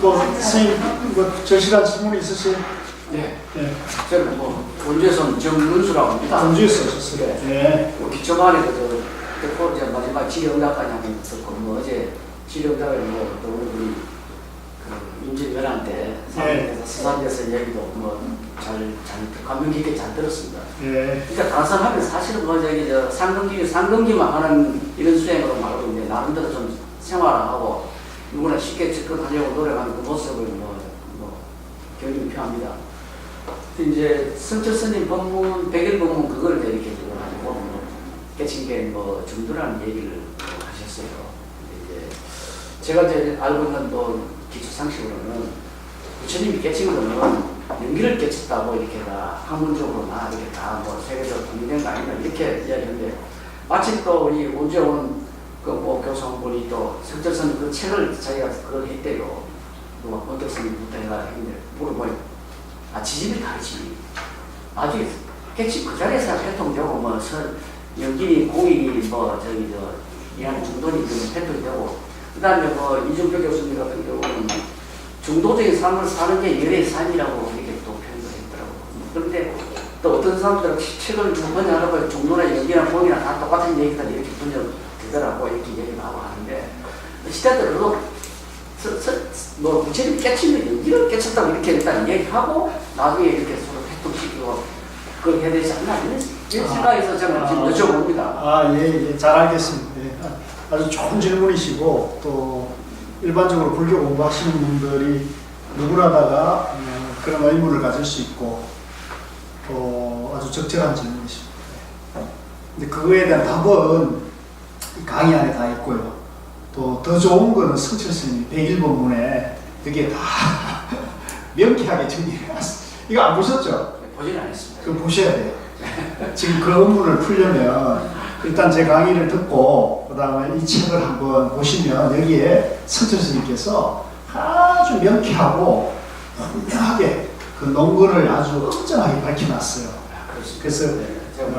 뭐 선생님 뭐 절실한 질문이 있으세요? 네. 네. 저는 뭐 원주에서는 정문수라고 합니다. 원주에서 오셨어요. 네. 기초반에 듣고 이제 마지막 지령자까지 한번 듣고 뭐 어제 지령자를 뭐또 우리 그 임진왜란 때 수산대에서 얘기도 뭐잘 감명 깊게 잘 들었습니다. 네. 그러니까 단순하면 사실은 뭐 저기 저 상근기만 하는 이런 수행으로 말고 이제 나름대로 좀 생활하고 누구나 쉽게 접근하려고 노력하는 그 모습을 뭐 경험이 필요합니다. 이제 성철 스님 법문, 백일 법문 그걸 이제 이렇게 가지고 깨친 게 뭐 정도라는 얘기를 하셨어요. 이제 제가 이제 알고 있는 또 기초 상식으로는 부처님이 깨친 거는 연기를 깨쳤다고 이렇게 다 학문적으로나 이렇게 다 뭐 세계적으로 통일된 거 아니냐 이렇게 이야기하는데 마침 또 우리 원주에 오는 그 뭐 교수 한 분이 또 성철 스님 그 책을 자기가 그걸 했대요. 누가 원덕 스님부터 해가 했는데 물어보니 지집이 다르지. 나중에 깨치 그 자리에서 활동되고 뭐 연기 공익이 뭐 저기 이한 중도니 활동되고 그다음에 뭐 이준표 교수님 같은 경우는 중도적인 삶을 사는 게 열의 삶이라고 이렇게 또 표현을 했더라고. 그런데 또 어떤 사람들은 책을 번역하고 중도나 연기나 공이나 다 똑같은 얘기들 이렇게 번역되더라고 이렇게 얘기를 하고 하는데 시대들도 뭐 부처님이 깨치면 연기를 깨쳤다고 이렇게 일단 얘기하고 나중에 이렇게 서로 회통시키고 그걸 해야 되지 않나 이런 생각에서 제가 지금 여쭤봅니다. 예, 잘 알겠습니다. 예. 아주 좋은 질문이시고 또 일반적으로 불교 공부하시는 분들이 누구라다가 그런 의무를 가질 수 있고 또 아주 적절한 질문이십니다. 근데 그거에 대한 답은 강의 안에 다 있고요. 또 더 좋은 거는 성철 스님이 101번문에 여기에 다 명쾌하게 정리해놨어요. 이거 안 보셨죠? 보지는 않았습니다. 그거 보셔야 돼요. 지금 그 업문을 풀려면 일단 제 강의를 듣고 그 다음에 이 책을 한번 보시면 여기에 성철 스님께서 아주 명쾌하고 분명하게 그 논거를 아주 엄정하게 밝혀놨어요. 그래서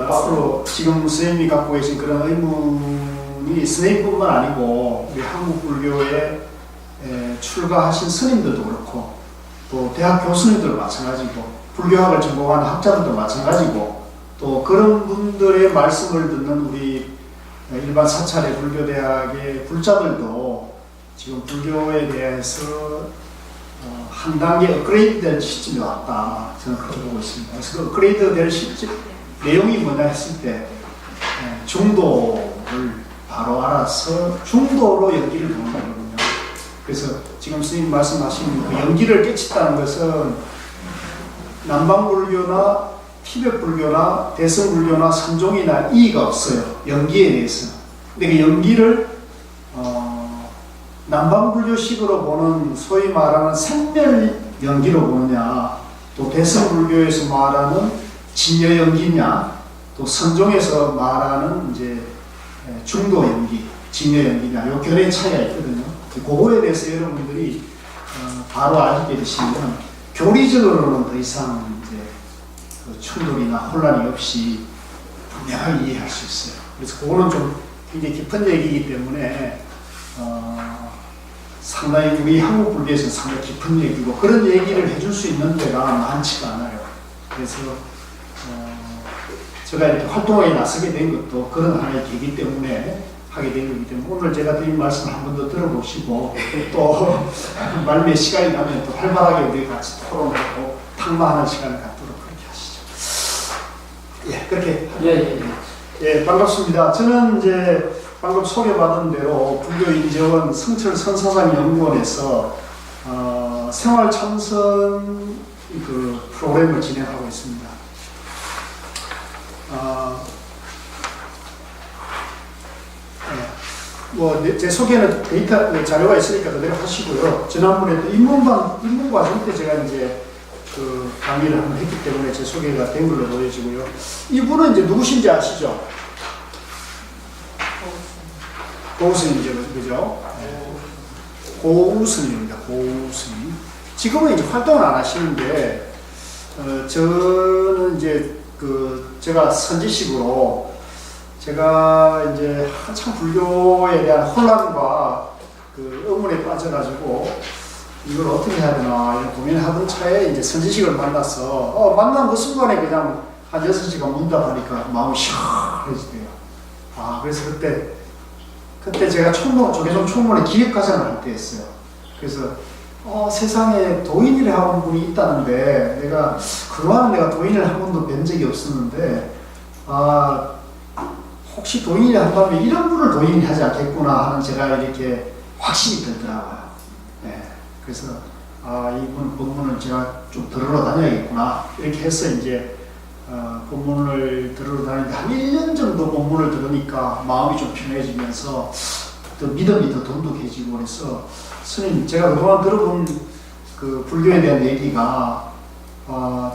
앞으로 지금 선생님이 갖고 계신 그런 의문이 선생님뿐만 아니고 우리 한국 불교에 출가하신 스님들도 그렇고 또 대학 교수님들도 마찬가지고 불교학을 전공하는 학자들도 마찬가지고 또 그런 분들의 말씀을 듣는 우리 일반 사찰의 불교대학의 불자들도 지금 불교에 대해서 한 단계 업그레이드 된 시점이 왔다. 저는 그렇게 보고 있습니다. 그래서 그 업그레이드 될 시점, 내용이 뭐냐 했을 때 중도를 바로 알아서 중도로 연기를 보는 거거든요. 그래서 지금 스님 말씀하신 그 연기를 깨쳤다는 것은 남방불교나 티벳불교나 대승불교나 선종이나 이의가 없어요. 연기에 대해서. 근데 그 연기를 남방불교식으로 보는 소위 말하는 생멸 연기로 보느냐, 또 대승불교에서 말하는 진여 연기냐, 또 선종에서 말하는 이제 중도 연기, 진여 연기냐, 요 견해 차이가 있거든요. 그거에 대해서 여러분들이 바로 알게 되시면 교리적으로는 더 이상 이제 그 충돌이나 혼란이 없이 분명하게 이해할 수 있어요. 그래서 그거는 좀 굉장히 깊은 얘기이기 때문에 상당히 우리 한국 불교에서는 상당히 깊은 얘기고 그런 얘기를 해줄 수 있는 데가 많지가 않아요. 그래서 제가 이렇게 활동에 나서게 된 것도 그런 하나의 계기 때문에 하게 된 거기 때문에 오늘 제가 드린 말씀을 한 번 더 들어보시고 또 말미에 시간이 나면 또 활발하게 우리 같이 토론하고 탁마하는 시간을 갖도록 그렇게 하시죠. 예, 그렇게. 예, 반갑습니다. 저는 이제 방금 소개받은 대로 불교인재원 성철 선사상 연구원에서 생활 참선 그 프로그램을 진행하고 있습니다. 뭐 제 소개는 데이터 자료가 있으니까 그대로 하시고요. 지난번에 또 입문 과정 때 제가 이제 그 강의를 한번 했기 때문에 제 소개가 된 걸로 보여지고요. 이분은 이제 누구신지 아시죠? 고우스님이죠, 그죠? 고우스님입니다. 고우스님. 지금은 이제 활동을 안 하시는데, 저는 이제 제가 선지식으로 제가 이제 한참 불교에 대한 혼란과 그 빠져가지고 이걸 어떻게 해야 되나 이런 고민을 하던 차에 이제 선지식을 만났어. 만난 그 순간에 그냥 한 6시간 문답하니까 마음이 시원해지대요. 그래서 그때 제가 조계종 총무원의 기획과장을 할 때였어요. 그래서 세상에 도인을 해온 분이 있다는데 그동안 내가 도인을 한 번도 뵌 적이 없었는데 혹시 도인을 한다면 이런 분을 도인이 하지 않겠구나 하는 제가 이렇게 확신이 들더라고요. 네. 그래서 이분 법문을 제가 좀 들으러 다녀야겠구나 이렇게 해서 이제 법문을 들으러 다니는데 한 1년 정도 법문을 들으니까 마음이 좀 편해지면서 또 믿음이 더 돈독해지고 그래서 스님 제가 그동안 들어본 그 불교에 대한 얘기가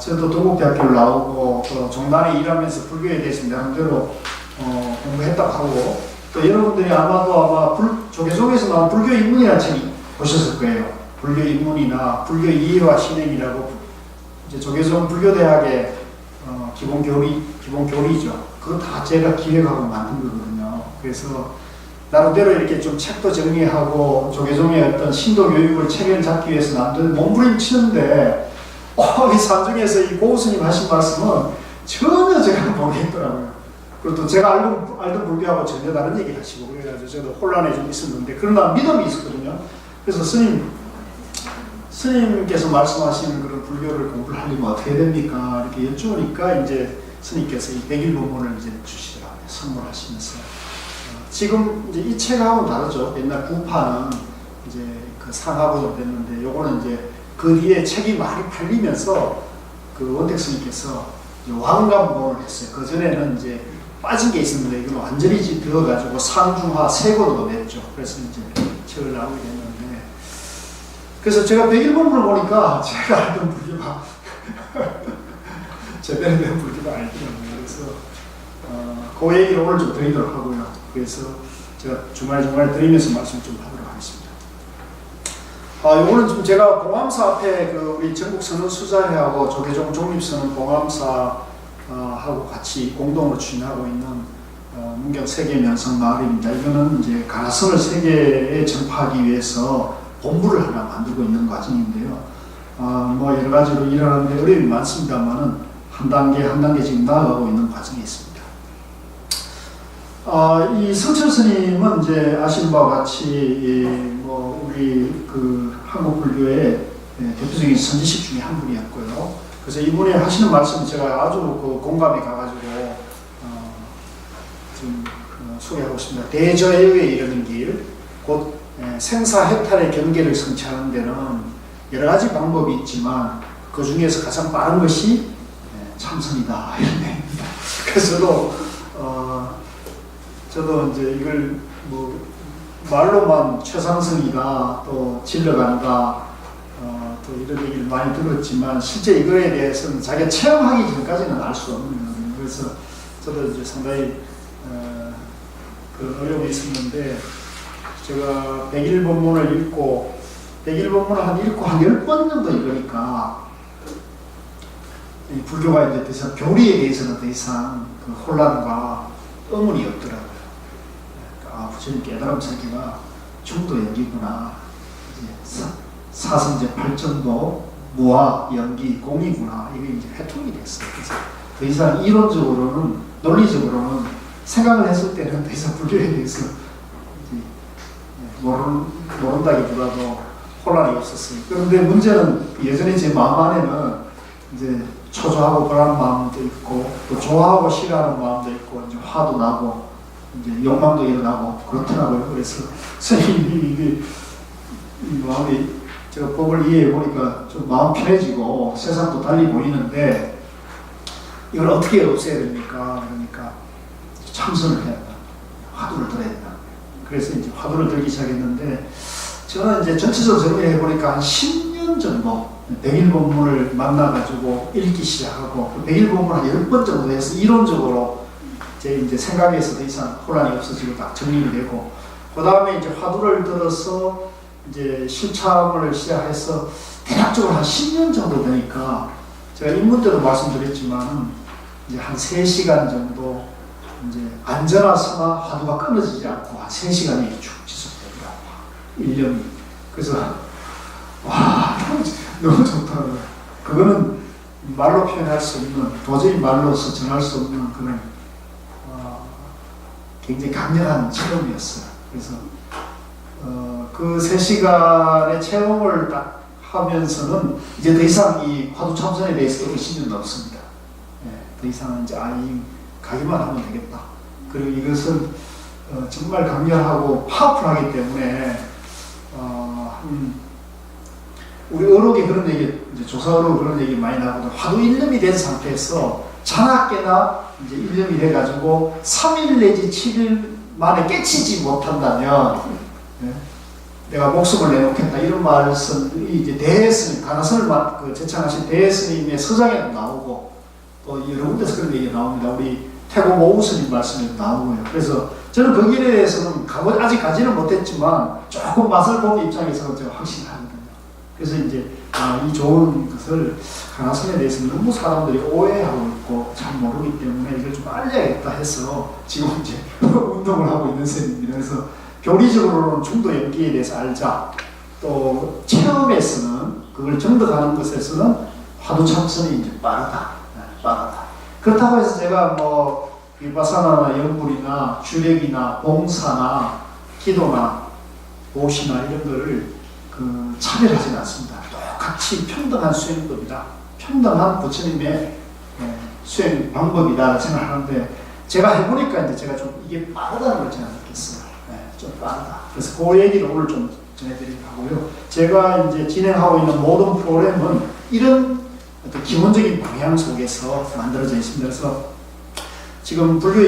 저도 동국대학교를 나오고 또 종단에 일하면서 불교에 대해서 나름대로 공부했다고 하고 또 여러분들이 아마 조계종에서 나온 불교 입문이라는 책 보셨을 거예요. 불교 입문이나 불교 이해와 실행이라고 이제 조계종 불교대학의 기본 교리죠. 그거 다 제가 기획하고 만든 거거든요. 그래서 나름대로 이렇게 좀 책도 정리하고 조계종의 어떤 신도 교육을 체계를 잡기 위해서 남들 몸부림치는데 이 산중에서 이 고우스님 하신 말씀은 전혀 제가 모르겠더라고요. 그리고 또 제가 알던 불교하고 전혀 다른 얘기 하시고 그래가지고 저도 혼란에 좀 있었는데 그러나 믿음이 있었거든요. 그래서 스님께서 말씀하시는 그런 불교를 공부를 하려면 어떻게 해야 됩니까? 이렇게 여쭈니까 이제 스님께서 이 100일 본문을 이제 주시더라고요. 선물하시면서. 지금 이제 이 책하고는 다르죠. 옛날 구파는 이제 그 상하고도 됐는데 요거는 이제 그 뒤에 책이 많이 팔리면서 그 원택 스님께서 왕감본을 했어요. 그 전에는 이제 빠진 게 있었는데 이건 완전히 되어가지고 상중하 세 권으로 냈죠. 그래서 이제 책을 나오게 됐는데 그래서 제가 100일 본문을 보니까 제가 알던 불교가 제대로 된 불교가 아니더라고요. 그래서 그 얘기를 오늘 좀 드리도록 하고요. 그래서 제가 주말에 드리면서 말씀 좀 하도록 하겠습니다. 요거는 좀 제가 봉암사 앞에 우리 전국 선언 수자회하고 조계종 독립선언 봉암사 하고 같이 공동으로 추진하고 있는 문경 세계 면성 마을입니다. 이거는 이제 가나성을 세계에 전파하기 위해서 본부를 하나 만들고 있는 과정인데요. 뭐 여러 가지로 일하는데 어려움이 많습니다만은 한 단계 지금 나아가고 있는 과정에 있습니다. 이 성철 스님은 이제 아시는 바와 같이 뭐 우리 그 한국 불교의 대표적인 선지식 중에 한 분이었고요. 그래서 이분이 하시는 말씀 제가 아주 공감이 가가지고 좀 소개하고 있습니다. 대저해에 이르는 길, 곧 생사해탈의 경계를 성취하는 데는 여러 가지 방법이 있지만 그 중에서 가장 빠른 것이 참선이다 이런 얘기입니다. 그래서 저도 이제 이걸 뭐 말로만 최상승이다 또 질러간다 또 이런 얘기를 많이 들었지만 실제 이거에 대해서는 자기가 체험하기 전까지는 알 수 없는 거예요. 그래서 저도 이제 상당히 그 어려움이 있었는데 제가 100일 본문을 읽고 100일 본문을 한 10번 정도 읽으니까 이 불교가 이제 더 이상 교리에 대해서는 더 이상 그 혼란과 의문이 없더라고요. 부처님 깨달음 세계가 중도 연기구나. 이제 사성제 8정도 무아 연기 공이구나. 이게 이제 회통이 됐어요. 그래서 더 이상 이론적으로는 논리적으로는 생각을 했을 때는 더 이상 불교에 대해서 모른다기보다도 혼란이 없었어요. 그런데 문제는 여전히 제 마음 안에는 이제 초조하고 불안한 마음도 있고 또 좋아하고 싫어하는 마음도 있고 이제 화도 나고 이제 욕망도 일어나고 그렇더라고요. 그래서 선생님이 이게 마음이 제가 법을 이해해 보니까 좀 마음 편해지고 세상도 달리 보이는데 이걸 어떻게 없애야 됩니까? 그러니까 참선을 해야 된다. 화두를 들어야 된다. 그래서 이제 화두를 들기 시작했는데 저는 이제 전체적으로 정리해 보니까 한 10년 정도 100일 본문을 만나가지고 읽기 시작하고 100일 본문 한 10번 정도 해서 이론적으로 제 이제 생각에서 더 이상 혼란이 없어지고 딱 정리가 되고 그 다음에 이제 화두를 들어서 이제 실참을 시작해서 대략적으로 한 10년 정도 되니까 제가 입문 때도 말씀드렸지만 이제 한 3시간 정도 이제 앉아나 서나 화두가 끊어지지 않고 한 3시간이 쭉 지속되더라고요. 1년이. 그래서 와 너무 좋다. 그거는 말로 표현할 수 없는, 도저히 말로서 전할 수 없는 그런 굉장히 강력한 체험이었어요. 그래서 그 3시간의 체험을 딱 하면서는 이제 더 이상 이 화두 참선에 대해서 의심은 없습니다. 더 이상은 이제 이 가기만 하면 되겠다. 그리고 이것은 정말 강렬하고 파워풀하기 때문에 우리 어록에 그런 얘기, 이제 조사어록 그런 얘기 많이 나오거든요. 화두 일념이 된 상태에서 자나깨나 이제 일념이 돼가지고 3일 내지 7일 만에 깨치지 못한다면 내가 목숨을 내놓겠다 이런 말씀이 이제 대스님, 가나선을 제창하신 대스님의 서장에도 나오고 또 여러 군데서 그런 얘기가 나옵니다. 우리 태국 오우스님 말씀에도 나오고요. 그래서 저는 그 길에 대해서는 아직 가지는 못했지만 조금 맛을 본 입장에서 제가 확신하거든요. 그래서 이제 이 좋은 것을 가나선에 대해서 너무 사람들이 오해하고 있고 잘 모르기 때문에 이걸 좀 알려야겠다 해서 지금 이제 운동을 하고 있는 셈입니다. 그래서 교리적으로는 중도 연기에 대해서 알자. 또 체험에서는 그걸 정득하는 것에서는 화두 참선이 이제 빠르다. 그렇다고 해서 제가 뭐 비파사나나 영불이나 주력이나 봉사나 기도나 보시나 이런 거를 차별하지는 않습니다. 똑같이 평등한 수행법이다. 평등한 부처님의 수행 방법이다 생각하는데 제가 해보니까 이제 제가 좀 이게 빠르다는 걸 제가 느꼈어요. 좀 빠르다. 그래서 그 얘기를 오늘 좀 전해드리려고 하고요. 제가 이제 진행하고 있는 모든 프로그램은 이런 어떤 기본적인 방향 속에서 만들어져 있습니다. 그래서 지금 불교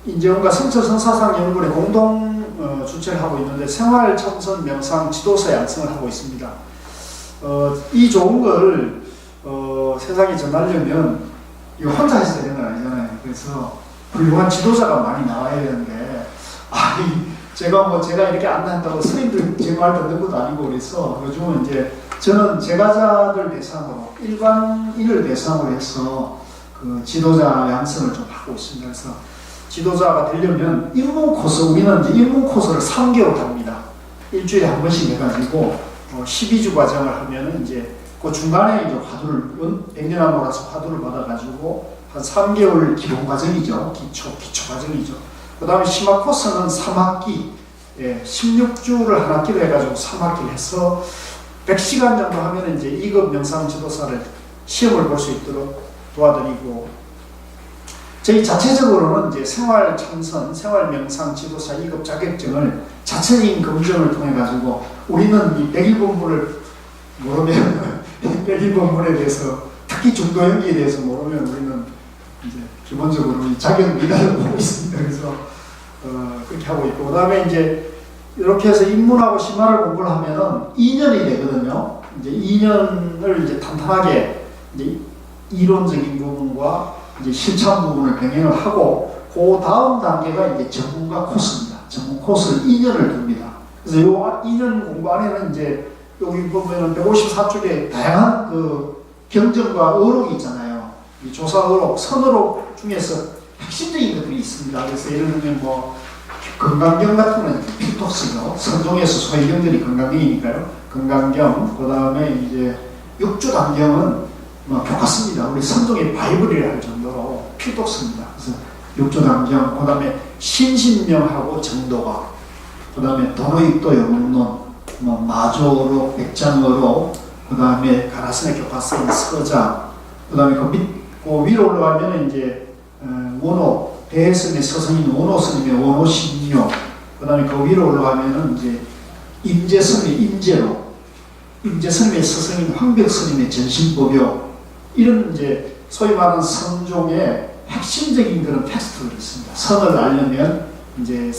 인재원과 성처성사상연구원의 공동 주최를 하고 있는데 생활 참선 명상 지도서 양성을 하고 있습니다. 이 좋은 걸 세상에 전하려면 이거 혼자 해서 되는 건 아니잖아요. 그래서 훌륭한 지도자가 많이 나와야 되는데 제가 이렇게 안내한다고 스님들 제 말 듣는 것도 아니고 그래서 요즘은 이제 저는 제가자들 대상으로 일반인을 대상으로 해서 그 지도자 양성을 좀 하고 있습니다. 그래서 지도자가 되려면 입문 코스, 우리는 이제 입문 코스를 3개월 합니다. 일주일에 한 번씩 해가지고 12주 과정을 하면은 이제 그 중간에 이제 화두를 100년아 몰아서 화두를 받아가지고 한 3개월 기본 과정이죠. 기초 과정이죠. 그 다음에 심화 코스는 3학기, 16주를 한 학기로 해가지고 3학기를 해서 100시간 정도 하면 이제 2급 명상 지도사를 시험을 볼 수 있도록 도와드리고, 저희 자체적으로는 이제 생활 참선, 생활 명상 지도사 2급 자격증을 자체적인 검증을 통해 가지고 우리는 이 101본문을 모르면 101본문에 대해서 특히 중도 연기에 대해서 모르면 우리는 이제 기본적으로 이 자격 미달을 보고 있습니다. 그래서 그렇게 하고 있고, 그 다음에 이제 이렇게 해서 입문하고 심화를 공부를 하면은 2년이 되거든요. 이제 2년을 이제 탄탄하게 이제 이론적인 부분과 이제 실천 부분을 병행을 하고, 그 다음 단계가 이제 전문가 코스입니다. 전문 코스를 2년을 둡니다. 그래서 요 2년 공부 안에는 이제 여기 보면은 154쪽에 다양한 그 경전과 어록이 있잖아요. 이 조사 어록, 선어록 중에서 핵심적인 것들이 있습니다. 그래서 예를 들면 뭐 건강경 같은 거는 필독스죠. 선종에서 소위 경전이 건강경이니까요. 건강경, 그 다음에 이제 육조단경은 뭐 교과서입니다. 우리 선종의 바이블이라 할 정도로 필독스입니다. 그래서 육조단경, 그 다음에 신신명하고 정도가, 그 다음에 도노익도 영문론, 뭐 마조어록, 백장어록, 그 다음에 가나선의 교과서인 서자, 그 다음에 그 위로 올라가면 이제 원호, 대스님의 서성인 원호 스님의 원호 신료, 그 다음에 그 위로 올라가면은 이제 임재스님의 임재로, 임재스님의 서성인 황벽 스님의 전신법요, 이런 이제 소위 말하는 선종의 핵심적인 그런 텍스트들이 있습니다. 선을 알려면 이제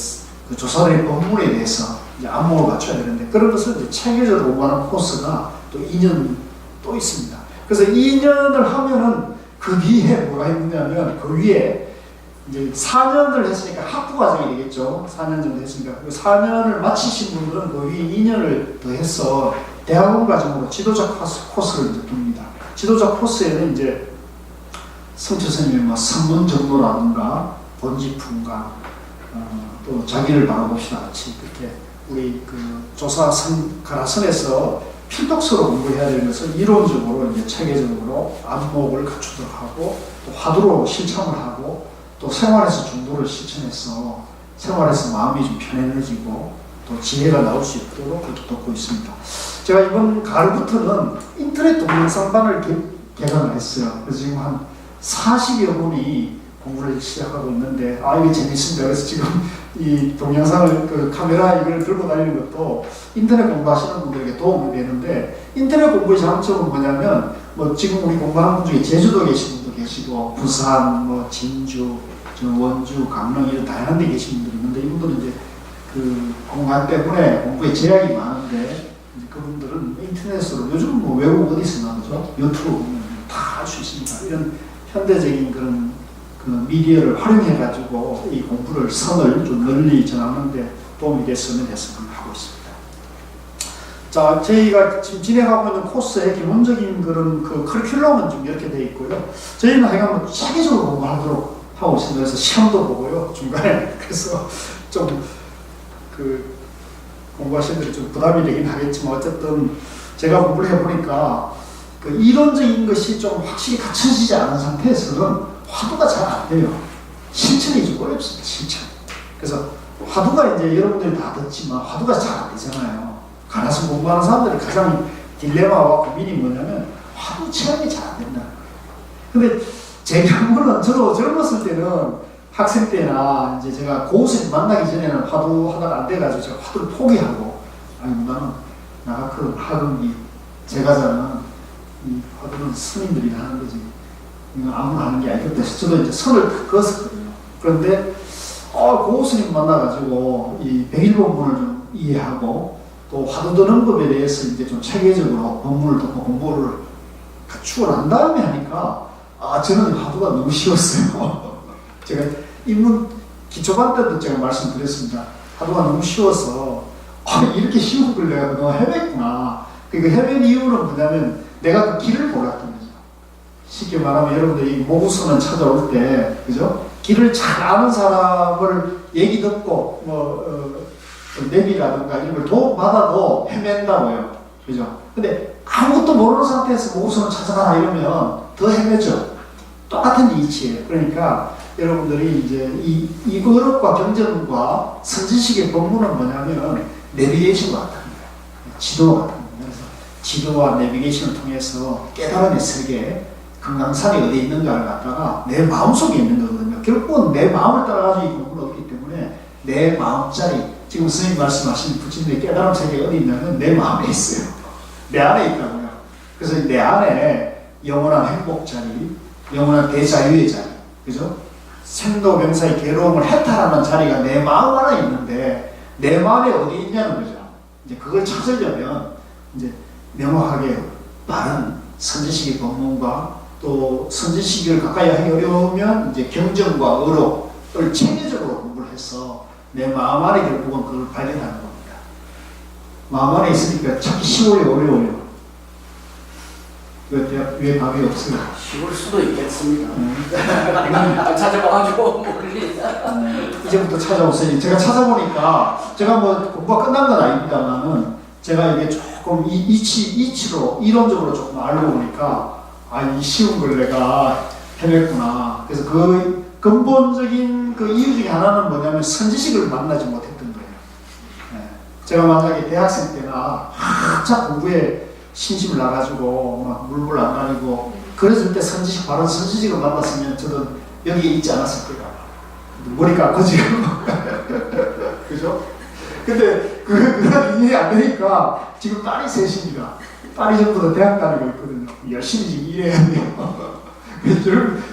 그 조사들의 법문에 대해서 이제 안목을 갖춰야 되는데, 그런 것을 이제 체계적으로 공부하는 코스가 또 2년 또 있습니다. 그래서 2년을 하면은 그 뒤에 뭐가 있냐면, 그 위에 이제 4년을 했으니까 학부 과정이 되겠죠. 4년 정도 했으니까. 그 4년을 마치신 분들은 그 위에 2년을 더 해서 대학원 과정으로 지도자 코스를 이제 둡니다. 지도자 코스에는 이제 성처스님의 뭐 성문 정도라든가 본지품과 또 자기를 바라봅시다 같이 그렇게 우리 그 조사선 가라선에서 필독서로 공부해야 되는 것을 이론적으로 이제 체계적으로 안목을 갖추도록 하고 또 화두로 실천을 하고 또 생활에서 중도를 실천해서 생활에서 마음이 좀 편안해지고 또 지혜가 나올 수 있도록 그렇게 돕고 있습니다. 제가 이번 가을부터는 인터넷 동영상반을 개강을 했어요. 그래서 지금 한 40여 분이 공부를 시작하고 있는데 이게 재밌습니다. 그래서 지금 이 동영상을 그 카메라 이걸 들고 다니는 것도 인터넷 공부하시는 분들에게 도움이 되는데 인터넷 공부의 장점은 뭐냐면 뭐 지금 우리 공부하는 분 중에 제주도 계신 분도 계시고 부산, 뭐 진주, 원주, 강릉 이런 다양한 데 계신 분들이 있는데 이분들은 이제 그 공간 때문에 공부에 제약이 많은데 이제 그분들은 인터넷으로 요즘 뭐 외국 어디서나 그죠? 유튜브 보면 다 할 수 있습니다. 이런 현대적인 그런 그 미디어를 활용해가지고 이 공부를 선을 좀 널리 전하는데 도움이 됐으면 해서 하고 있습니다. 자, 저희가 지금 진행하고 있는 코스의 기본적인 그런 그 커리큘럼은 좀 이렇게 되어 있고요. 저희는 하여간 뭐 체계적으로 공부하도록 하고 있습니다. 그래서 시험도 보고요, 중간에. 그래서 좀 그 공부하시는 분들이 좀 부담이 되긴 하겠지만 어쨌든 제가 공부를 해보니까 그 이론적인 것이 좀 확실히 갖춰지지 않은 상태에서는 화두가 잘 안 돼요. 실천이 좀 어렵습니다, 실천. 그래서 화두가 이제 여러분들이 다 듣지만 화두가 잘 안 되잖아요. 가나서 공부하는 사람들이 가장 딜레마와 고민이 뭐냐면 화두 체험이 잘 안 된다는 거예요. 근데 제 경우는 저도 젊었을 때는 학생 때나 이제 제가 고우스님 만나기 전에는 화두 하다가 안 돼가지고 제가 화두를 포기하고 나는 나가크 학원기 제가자는 이 화두는 스님들이 하는 거지 아무나 하는 게 아니기 때문에 저도 이제 선을 그었거든요. 그런데 고우스님 만나가지고 이 백일본문을 좀 이해하고 또 화두 드는 법에 대해서 이제 좀 체계적으로 본문을 듣고 공부를 갖추고 난 다음에 하니까 저는 화두가 너무 쉬웠어요. 제가 입문 기초반 때도 제가 말씀드렸습니다. 화두가 너무 쉬워서 이렇게 쉬운 걸 내가 너무 헤맸구나. 그러니까 헤맨 이유는 뭐냐면 내가 그 길을 몰랐던 거죠. 쉽게 말하면 여러분들이 모구선을 찾아올 때 그죠? 길을 잘 아는 사람을 얘기 듣고 내비라든가 이런 걸 도움받아도 헤맨다고요. 그죠? 근데 아무것도 모르는 상태에서 모구선을 찾아가라 이러면 더 헤매죠. 똑같은 이치예요. 그러니까 여러분들이 이제 이 어록과 경전과 선지식의 본문은 뭐냐면 내비게이션과 같은 거예요. 지도와 같은 거예요. 그래서 지도와 내비게이션을 통해서 깨달음의 세계, 금강산이 어디에 있는가를 갖다가 내 마음속에 있는 거거든요. 결국은 내 마음을 따라가지고 이 공부는 없기 때문에 내 마음자리, 지금 선생님 말씀하신 부처님의 깨달음 세계가 어디 있냐면 내 마음에 있어요. 내 안에 있다고요. 그래서 내 안에 영원한 행복 자리, 영원한 대자유의 자리, 그죠? 생로병사의 괴로움을 해탈하는 자리가 내 마음 안에 있는데 내 마음에 어디 있냐는 거죠. 이제 그걸 찾으려면 이제 명확하게 바른 선지식의 법문과 또 선지식을 가까이 하기 어려우면 이제 경전과 어록을 체계적으로 공부를 해서 내 마음 안에 결국은 그걸 발견하는 겁니다. 마음 안에 있으니까 찾기 쉬워요, 어려워요? 왜 답이 없어요? 쉬울 수도 있겠습니다. 찾아봐가지고 모르니. 이제부터 찾아오세요. 제가 찾아보니까 제가 뭐 공부가 끝난 건 아닙니다만은 제가 이게 조금 이치로 이론적으로 조금 알고 보니까 이 쉬운 걸 내가 해냈구나. 그래서 그 근본적인 그 이유 중에 하나는 뭐냐면 선지식을 만나지 못했던 거예요. 제가 만약에 대학생 때나 한참 공부에 신심을 나가지고 막 물불 안 가리고 그랬을 때 선지식 바로 선지식을 만났으면 저도 여기에 있지 않았을 거예요. 머리가 커지고 그죠? 근데 그런 인연이 안 되니까 지금 딸이 셋입니다. 딸이 전부 다 대학 다니고 있거든요. 열심히 지금 일해야 돼요.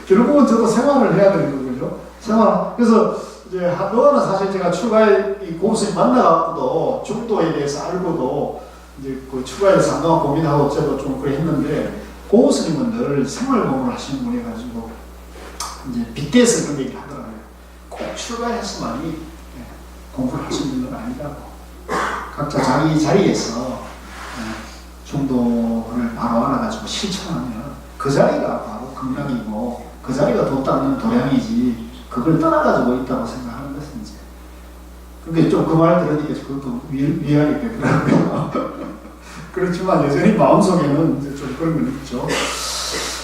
결국은 저도 생활을 해야 되는 거죠. 생활. 그래서 이제 한동안은 사실 제가 출가에 이 고수님 만나갖고도 중도에 대해서 알고도 이제 그 추가해서 한동안 고민하고 저도 좀 그래 했는데 고우스님은 늘 생활공부를 하시는 분이 가지고 이제 빗대서 그런 얘기를 하더라고요. 꼭 출가해서만이 공부를 할 수 있는 건 아니라고. 각자 자기 자리에서 중도를 바로 알아가지고 실천하면 그 자리가 바로 극락이고 그 자리가 돛 닦는 도량이지 그걸 떠나가지고 있다고 생각하는 것은 이제 근데 좀 그 말 들으니까 그것도 미안하게 되더라고요. 그렇지만 여전히 마음속에는 이제 좀 그런 건 있죠.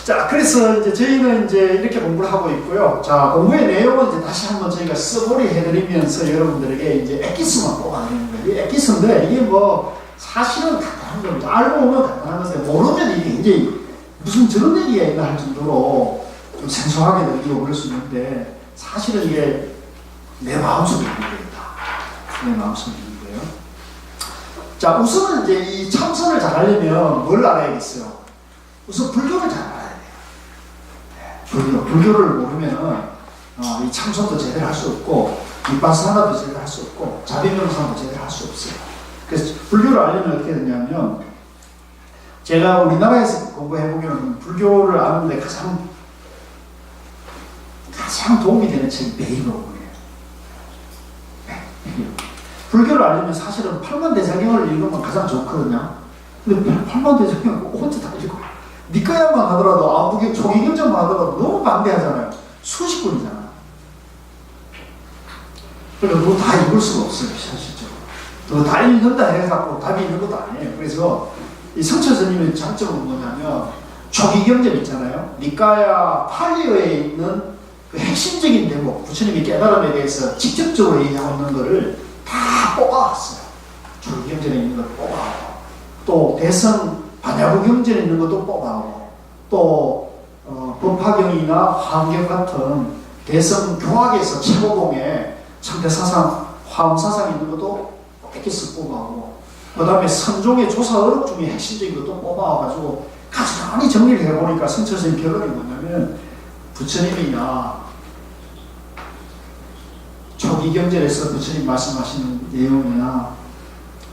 자, 그래서 이제 저희는 이제 이렇게 공부를 하고 있고요. 자, 공부의 내용은 이제 다시 한번 저희가 써보리 해드리면서 여러분들에게 이제 엑기스만 뽑아내는 거예요. 이 엑기스인데 이게 뭐 사실은 간단한 겁니다. 알고 보면 간단한 건데 모르면 이게 이제 무슨 저런 얘기가 있나 할 정도로 좀 생소하게 느끼고 그럴 수 있는데 사실은 이게 내 마음속에 있는 거다. 내 마음속에 있는 거예요. 자, 우선은 이제 이 참선을 잘하려면 뭘 알아야겠어요? 우선 불교를 잘 알아야 돼요. 불교를 모르면은 이 참선도 제대로 할 수 없고 윗바사나도 제대로 할 수 없고 자비명상도 제대로 할 수 없어요. 그래서 불교를 알려면 어떻게 되냐면 제가 우리나라에서 공부해보면 불교를 아는데 가장 도움이 되는 책이 매일록이에요. 불교를 알려면 사실은 팔만대장경을 읽으면 가장 좋거든요. 근데 팔만대장경을 혼자 다 읽고 니까야만 하더라도 초기경전만 하더라도 너무 방대하잖아요. 수십 권이잖아. 그러니까 그거 다 읽을 수가 없어요, 실질적으로. 또 다 읽는다 해갖고 답이 있는 것도 아니에요. 그래서 이 성철 스님의 장점은 뭐냐면 초기경전 있잖아요. 니까야 팔리어에 있는 그 핵심적인 대목, 부처님이 깨달음에 대해서 직접적으로 얘기하고 있는 거를 다 뽑아왔어요. 초기경전에 있는 걸 뽑아오고 또 대성 반야부 경전에 있는 것도 뽑아오고 또 법화경이나 화엄경 같은 대성 교학에서 최고봉에 청대사상, 화엄사상 있는 것도 엑기스 뽑아오고 그 다음에 선종의 조사 어록 중에 핵심적인 것도 뽑아와가지고 가지런히 정리를 해보니까 성철스님 결론이 뭐냐면 부처님이나 초기경전에서 부처님 말씀하시는 내용이나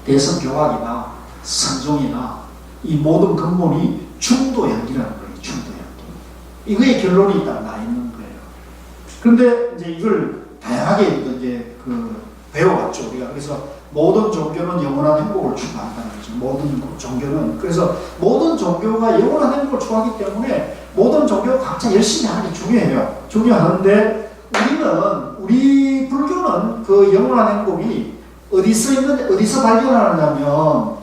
대성 교학이나 선종이나 이 모든 근본이 중도연기라는 거예요. 중도연기. 이거의 결론이 딱 나 있는 거예요. 그런데 이제 이걸 다양하게 이제 배워왔죠. 우리가. 그래서 모든 종교는 영원한 행복을 추구한다는 거죠. 모든 종교는. 그래서 모든 종교가 영원한 행복을 추구하기 때문에 모든 종교가 각자 열심히 하는 게 중요해요. 중요한데 우리 불교는 그 영원한 행복이 어디서 발견하느냐면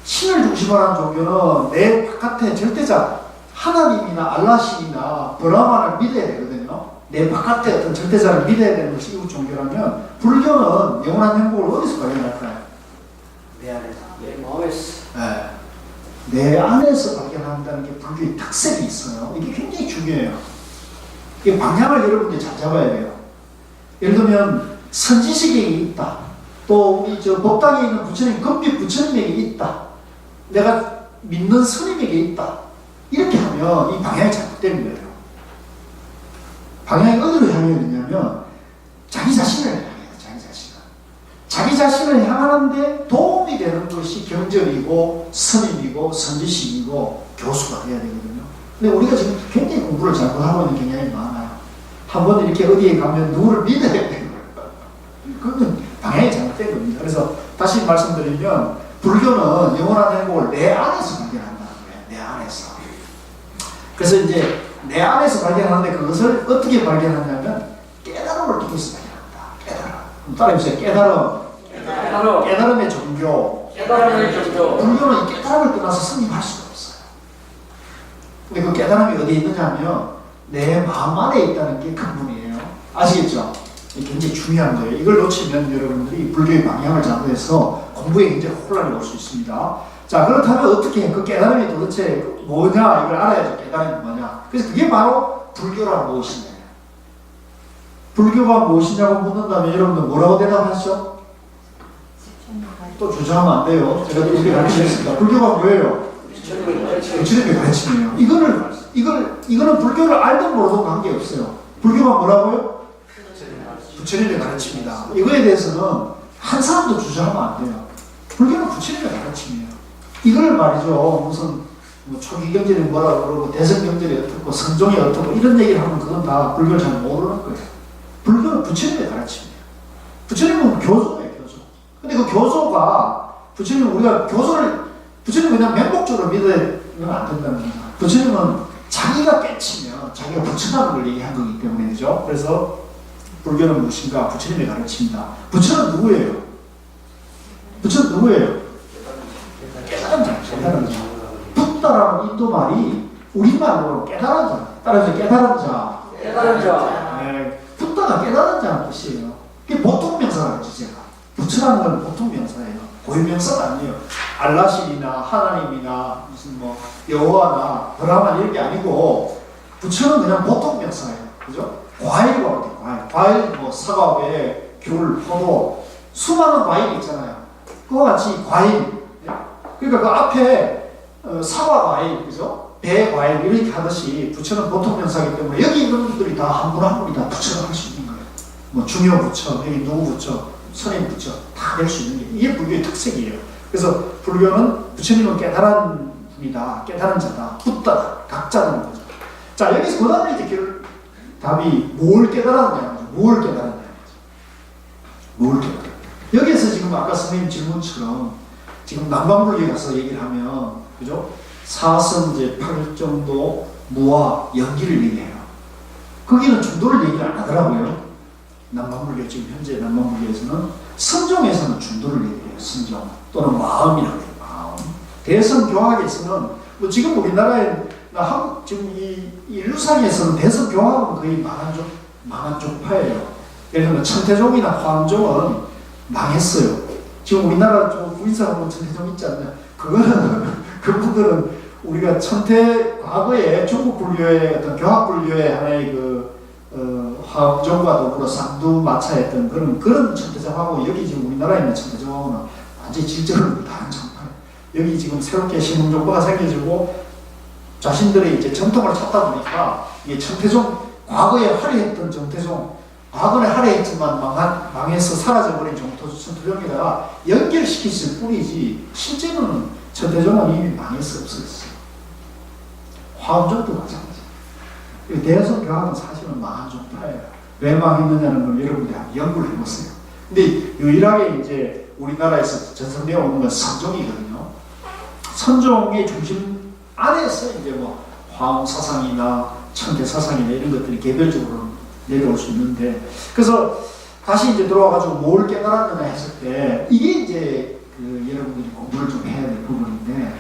신을 중심으로 하는 종교는 내 바깥에 절대자 하나님이나 알라신이나 브라만을 믿어야 되거든요. 내 바깥에 어떤 절대자를 믿어야 되는 것이 이웃 종교라면 불교는 영원한 행복을 어디서 발견할까요? 내 안에서. 내 마음에서. 네. 내 안에서 발견한다는 게 불교의 특색이 있어요. 이게 굉장히 중요해요. 이 방향을 여러분들이 잘 잡아야 돼요. 예를 들면 선지식에게 있다. 또 우리 법당에 있는 부처님, 금빛 부처님에게 있다. 내가 믿는 스님에게 있다. 이렇게 하면 이 방향이 잘못되는 거예요. 방향이 어디로 향해야 되냐면 자기 자신을 향해야 돼요. 자기 자신을 향하는데 도움이 되는 것이 경전이고 스님이고 선지식이고 교수가 돼야 되거든요. 근데 우리가 지금 굉장히 공부를 잘못하고 있는 경향이 많아요. 한번 이렇게 어디에 가면 누구를 믿어야 되는 거예요. 그건 방향이 잘못된 겁니다. 그래서 다시 말씀드리면 불교는 영원한 행복을 내 안에서 발견한다는 거예요. 내 안에서. 그래서 이제 내 안에서 발견하는데 그것을 어떻게 발견하냐면 깨달음을 통해서 발견한다. 깨달음. 따라해보세요. 깨달음. 깨달음의 종교. 깨달음의 종교. 불교는 이 깨달음을 떠나서 성립할 수가 없어요. 근데 그 깨달음이 어디에 있느냐면 내 마음 안에 있다는 게 근본이에요. 아시겠죠? 이게 굉장히 중요한 거예요. 이걸 놓치면 여러분들이 불교의 방향을 잘못해서 공부에 굉장히 혼란이 올 수 있습니다. 자, 그렇다면 어떻게 그 깨달음이 도대체 뭐냐 이걸 알아야죠. 깨달음이 뭐냐. 그래서 그게 바로 불교란 무엇이냐. 불교가 무엇이냐고 묻는다면 여러분들 뭐라고 대답하시죠? 또 주저하면 안 돼요. 제가 또 우리 가르치겠습니다. 불교가 뭐예요? 부처님의 가르침이에요. 이거는 불교를 알든 모르든 관계없어요. 불교가 뭐라고요? 부처님의 가르침이다. 이거에 대해서는 한 사람도 주저하면 안 돼요. 불교는 부처님의 가르침이에요. 이걸 말이죠. 무슨 초기 경전이 뭐라 그러고 대성 경전이 어떻고 선종이 어떻고 이런 얘기를 하면 그건 다 불교를 잘 모르는 거예요. 불교는 부처님의 가르침이에요. 부처님은 교조예요, 교조. 근데 그 교조가 부처님 우리가 부처님 그냥 맹목적으로 믿으면 안 된다는 겁니다. 부처님은 자기가 깨치면 자기가 부처라는 걸 얘기한 거기 때문에 그죠. 그래서 불교는 무엇인가? 부처님의 가르침이다. 부처는 누구예요? 부처는 누구예요? 깨달은 자, 깨달은 자. 붓다라는 인도 말이 우리말로 깨달은 자. 따라서 깨달은 자. 깨달은 자. 네, 붓다가 깨달은 자는 뜻이에요. 그게 보통 명사라고 제가. 부처라는 건 보통 명사예요. 고유명사가 아니에요. 알라신이나 하나님이나 무슨 뭐 여호와나 브라만 이런 게 아니고 부처는 그냥 보통 명사예요. 그죠? 과일과 같아요. 과일. 과일 뭐 사과, 배, 귤, 포도 수많은 과일이 있잖아요. 그와 같이 과일. 그러니까 그 앞에 사과 과일, 그죠? 배 과일 이렇게 하듯이 부처는 보통 명사이기 때문에 여기 있는 분들이 다 한 분 한 분이 다 부처를 할 수 있는 거예요. 뭐 중요 부처, 여기 누구 부처, 선임 부처 다 낼 수 있는 게 이게 불교의 특색이에요. 그래서 불교는 부처님은 깨달은 분이다, 깨달은 자다, 붓다다, 각자라는 거죠. 자, 여기서 그 다음에 이제 답이 뭘 깨달았느냐, 뭘 깨달았느냐, 뭘 깨달았냐. 여기에서 지금 아까 선생님 질문처럼 지금 남방불교에 가서 얘기를 하면, 그죠? 사선제, 팔정도, 무와, 연기를 얘기해요. 거기는 중도를 얘기 안 하더라고요. 남방불교, 지금 현재 남방불교에서는 성종에서는 중도를 얘기해요. 성종 또는 마음이라고 해요. 마음. 대성교학에서는 뭐 지금 우리나라에 한국 지금 이 인류상에서는 대성교학은 거의 망한 종파예요. 예를 들면 천태종이나 화엄종은 망했어요. 지금 우리나라 구인사 보면 천태종 있지 않나요? 그거는 그분들은 우리가 과거에 중국 불교의 어떤 교학 불교의 하나의 화엄종과 더불어 쌍두마차했던 그런 천태종하고 여기 지금 우리나라에 있는 천태종하고는 완전히 질적으로 다른 정파예요. 여기 지금 새롭게 신흥종파가 생겨지고 자신들의 이제 전통을 찾다 보니까 이게 천태종 과거에 화려했던 정태종 과거에 화려했지만 망해서 사라져버린 천태종에다가 연결시켰을 뿐이지 실제로는 천태종은 이미 망해서 없어졌어요. 화엄종도 마찬가지예요. 대성교학은 사실은 망한 종파예요. 왜 망했느냐는 걸 여러분들이 한번 연구를 해보세요. 근데 유일하게 이제 우리나라에서 전성되어 오는 건 선종이거든요. 선종의 중심 안에서 이제 뭐 화엄 사상이나 천태 사상이나 이런 것들이 개별적으로 내려올 수 있는데, 그래서 다시 이제 들어와가지고 뭘 깨달았느냐 했을 때 이게 이제 여러분들이 공부를 좀 해야 될 부분인데,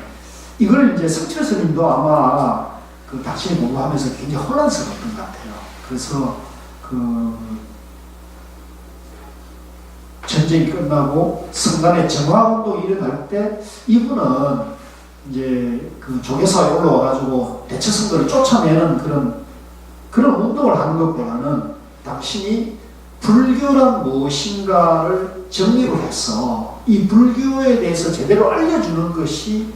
이걸 이제 성철 스님도 아마 당신이 공부하면서 굉장히 혼란스러웠던 것 같아요. 그래서 전쟁이 끝나고 성간에 정화운동이 일어날 때 이분은 이제 조계사에 올라와가지고 대처성들을 쫓아내는 그런 운동을 하는 것보다는 당신이 불교란 무엇인가를 정리를 해서 이 불교에 대해서 제대로 알려주는 것이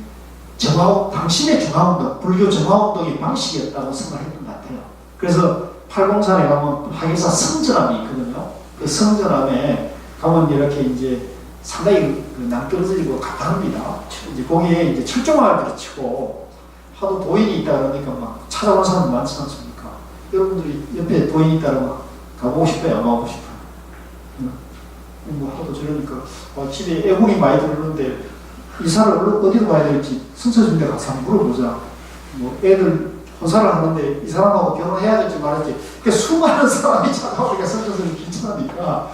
당신의 정화운동, 불교 정화운동의 방식이었다고 생각했던 것 같아요. 그래서 팔공산에 가면 화계사 성전함이 있거든요. 그 성전함에 가면 이렇게 이제 상당히 낭떠러지고 가파릅니다. 이제 거기에 이제 철조망을 치고 하도 도인이 있다 그러니까 막 찾아온 사람도 많지 않습니까? 여러분들이 옆에 도인이 있다면 가보고 싶어요? 안 가보고 싶어요? 뭐 하도 저러니까 집에 애군이 많이 들었는데 이사를 어디로 가야 될지 선처준대 가서 한번 물어보자. 뭐 애들 혼사를 하는데 이 사람하고 결혼해야 될지 말할지. 그러니까 수많은 사람이 찾아오니까 선처선이 귀찮으니까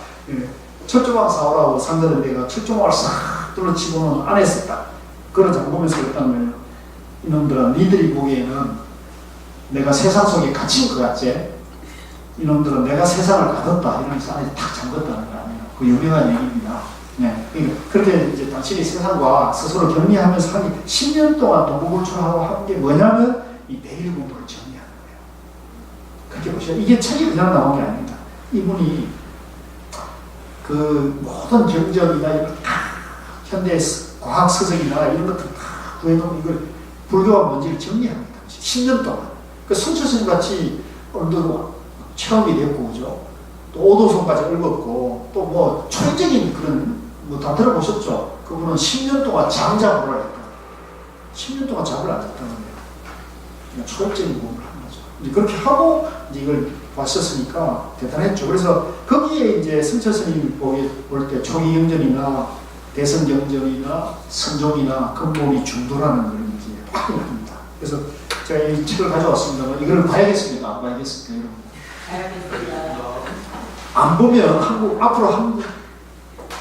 철조망 사오라고 상대는 내가 철조망을 싹 둘러치고는 안에서 딱 걸어 잠그면서 그랬다는 거예요. 이놈들아, 니들이 보기에는 내가 세상 속에 갇힌 것 같지? 이놈들은 내가 세상을 가뒀다 이러면서 안에 탁 잠갔다는 거 아니에요. 그 유명한 얘기입니다. 네. 그러니까 그렇게 이제 당신이 세상과 스스로 격리하면서 한 10년 동안 동고불출하고 한 게 뭐냐면 이 매일 공부를 정리하는 거예요. 그렇게 보시죠. 이게 책이 그냥 나온 게 아닙니다. 이분이 모든 경전이나 이런 다 현대 과학 서적이나 이런 것들 다 구해놓은 이걸 불교가 뭔지를 정리합니다. 10년 동안. 성철스님 같이 오늘도 체험이 됐고, 그죠? 또 오도송까지 읽었고, 또 뭐 초인적인 그런 다 들어보셨죠? 그분은 10년 동안 장자부를 했다. 10년 동안 잡을 안 했다는 거예요. 그냥 초인적인 공부를 한 거죠. 이제 그렇게 하고 이제 이걸 왔었으니까 대단했죠. 그래서 거기에 이제 성철스님이 볼 때 초기경전이나 대성경전이나 선종이나 근본이 중도라는 걸 이제 확인합니다. 그래서 제가 이 책을 가져왔습니다만 이걸 봐야겠습니다. 안 봐야겠습니까, 여러분? 봐야겠습니다. 안 보면 앞으로 한국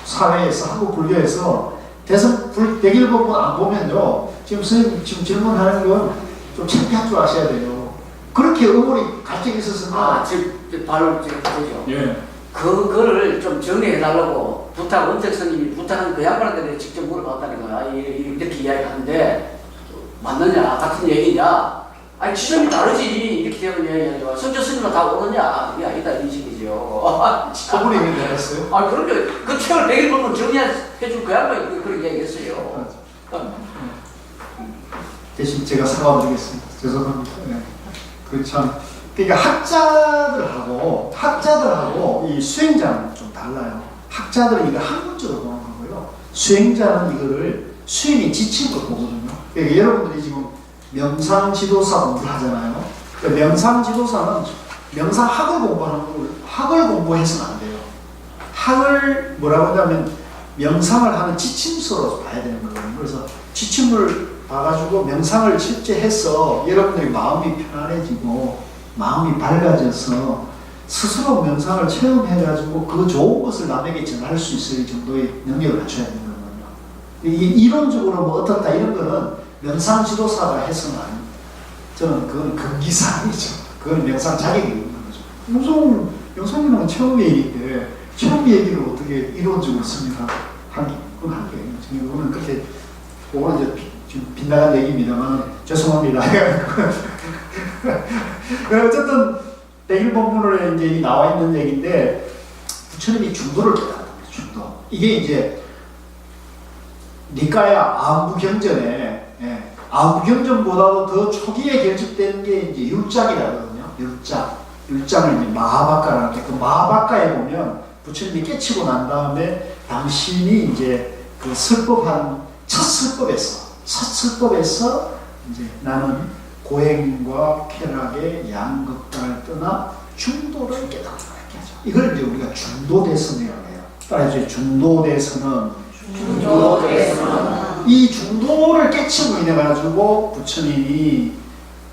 사회에서, 한국 불교에서 대선 백일법문 안 보면요, 지금 선생님 지금 질문하는 건 좀 창피할 줄 아셔야 돼요. 그렇게 의문이 갈등이 있었으면. 지금 바로 지금 보죠. 예. 그거를 좀 정리해달라고 원택 스님이 부탁한 그 양반한테 내가 직접 물어봤다는 거야. 이렇게 이야기하는데 맞느냐, 같은 얘기냐? 아니 지점이 다르지. 이렇게 되는 이야기하죠. 성주 스님은 다 오느냐? 이게 아니다 이 식이죠. 그분이 얘기 잘했어요. 그런데 그 책을 100일 보면 정리해줄 그 양반이 그렇게 이야기했어요. 대신 제가 사과드리겠습니다. 죄송합니다. 네. 그러니까 학자들하고 이 수행자는 좀 달라요. 학자들은 이걸 학문적으로 보는 거고요. 수행자는 이거를 수행의 지침으로 보거든요. 그러니까 여러분들이 지금 명상지도사 공부를 하잖아요. 그러니까 명상지도사는 명상학을 공부하는 걸 학을 공부해서는 안 돼요. 학을 뭐라고 하냐면 명상을 하는 지침서로 봐야 되는 거거든요. 그래서 지침을 봐가지고 명상을 실제 해서 여러분들이 마음이 편안해지고 마음이 밝아져서 스스로 명상을 체험해가지고 그 좋은 것을 남에게 전할 수 있을 정도의 능력을 갖춰야 되는 거거든요. 이론적으로 뭐 어떻다 이런 거는 명상 지도사가 해서는 저는 그건 금기사항이죠. 그건 명상 자격이 있는 거죠. 명상이라는 체험의 일인데 체험 얘기를 어떻게 이론적으로 씁니까? 그건 한계예요. 저는 그렇게 그거는 이제 지금 빗나간 얘기입니다만 죄송합니다. 어쨌든 백일법문에 이제 나와 있는 얘기인데 부처님이 중도를 깨달았다. 중도. 이게 이제 니까야 아무경전에 아무경전보다도 더 초기에 결집된 게 이제 율작이라거든요. 율작을 이제 마하바카라는 게 그 마하바카에 보면 부처님이 깨치고 난 다음에 당신이 이제 그 설법한 첫 설법에서 이제 나는 고행과 쾌락의 양극단을 떠나 중도를 깨달았다 이렇게 하죠. 이걸 이제 우리가 중도대선이라고 해요. 따라서 중도대선은 이 중도를 깨치고 인해 가지고 부처님이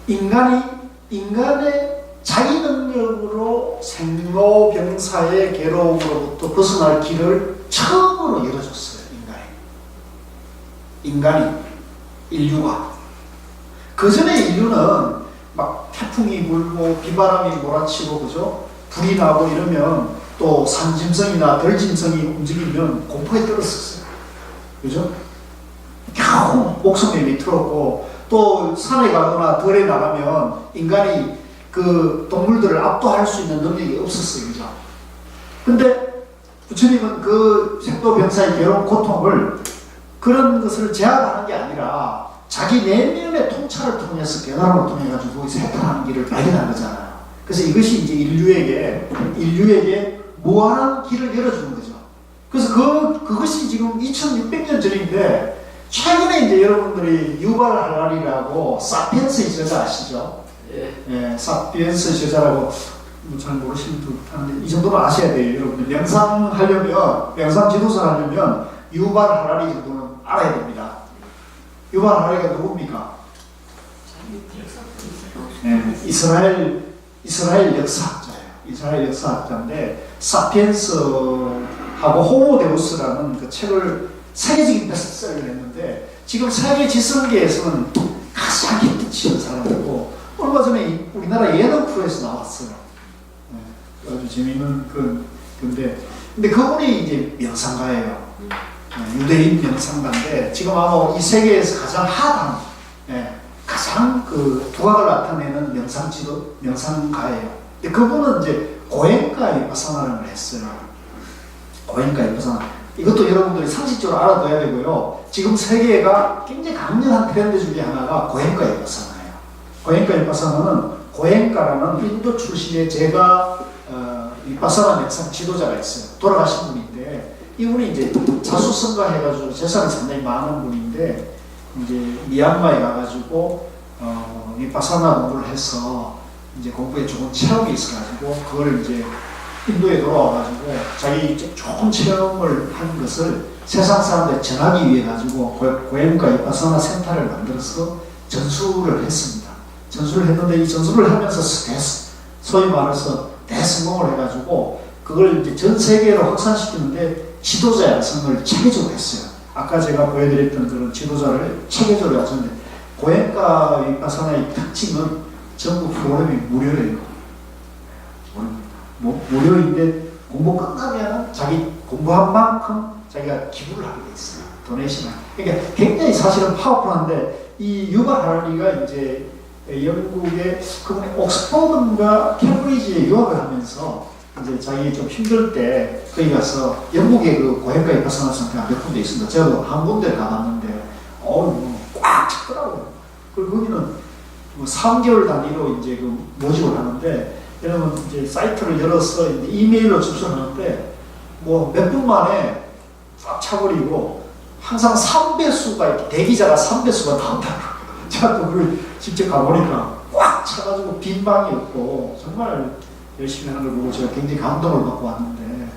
인간의 자기 능력으로 생로병사의 괴로움으로부터 벗어날 길을 처음으로 열어줬어요. 인류가. 그 전에 인류는 막 태풍이 불고 비바람이 몰아치고 그죠? 불이 나고 이러면 또 산짐승이나 들짐승이 움직이면 공포에 떨었었어요. 그죠? 겨우 목숨이 위태롭고 또 산에 가거나 들에 나가면 인간이 그 동물들을 압도할 수 있는 능력이 없었어요. 그죠? 근데 부처님은 그 생로병사의 괴로운 고통을 그런 것을 제압하는 게 아니라 자기 내면의 통찰을 통해서 깨달음을 통해 가지고 세탁하는 길을 발견한 거잖아요. 그래서 이것이 이제 인류에게 무한한 길을 열어주는 거죠. 그래서 그것이 지금 2600년 전인데 최근에 이제 여러분들이 유발 할라리라고 사피엔스의 저자 아시죠? 예, 사피엔스의 저자라고 잘 모르시는 분 하는데 이 정도는 아셔야 돼요. 여러분들 명상 지도사 하려면 유발 할라리 정도는 알아야 됩니다. 유발 할라리가 누굽니까? 네, 이스라엘 역사학자예요. 이스라엘 역사학자인데 사피엔스하고 호모데우스라는 그 책을 세계적인 베스트셀러를 했는데 지금 세계 지성계에서는 가장 히트치는 사람이고 얼마 전에 우리나라 예능 프로에서 나왔어요. 네, 아주 재미있는 근데 그분이 이제 명상가예요. 유대인 명상가인데 지금 아마 이 세계에서 가장 핫한 가장 그 두각을 나타내는 명상가예요. 근데 그분은 이제 고행가 위파사나를 했어요. 고행가 위파사나. 이것도 여러분들이 상식적으로 알아둬야 되고요. 지금 세계가 굉장히 강력한 트렌드 중에 하나가 고행가 위파사나예요. 고행가 위파사나는 고행가라는 인도 출신의 제가 위파사나 명상 지도자가 있어요. 돌아가신 분인데 이분이 이제 자수성가 해가지고 재산이 상당히 많은 분인데 이제 미얀마에 가가지고 위파사나 공부를 해서 이제 공부에 좋은 체험이 있어가지고 그걸 이제 인도에 돌아와가지고 자기 좋은 체험을 한 것을 세상 사람들에 전하기 위해 가지고 고행가 위파사나 센터를 만들어서 전수를 했습니다. 전수를 했는데 이 전수를 하면서 소위 말해서 대성공을 해가지고 그걸 이제 전 세계로 확산시키는데 지도자 양성을 체계적으로 했어요. 아까 제가 보여드렸던 그런 지도자를 체계적으로 양성했는데 고행과 위파사나의 특징은 전부 프로그램이 무료예요. 무료인데 공부 끝나면 자기 공부한 만큼 자기가 기부를 하게 돼 있어요. 도네이션을. 그러니까 굉장히 사실은 파워풀한데 이 유발 하라리가 이제 영국의 그분이 옥스퍼드인가 캠브리지에 유학을 하면서 이제 자기 좀 힘들 때 거기 가서 영국의 그 고행과 위파사나 상태가 몇 군데 있습니다. 제가 한 군데 가봤는데 꽉 찼더라고요. 그리고 거기는 뭐 3개월 단위로 이제 그 모집을 하는데 여러분 이제 사이트를 열어서 이제 이메일로 접속하는데 뭐 몇 분 만에 꽉 차버리고 항상 3배수가 이렇게 대기자가 3배수가 나온다고. 제가 또 그걸 직접 가보니까 꽉 차가지고 빈 방이 없고 정말 열심히 하는 걸 보고 제가 굉장히 감동을 받고 왔는데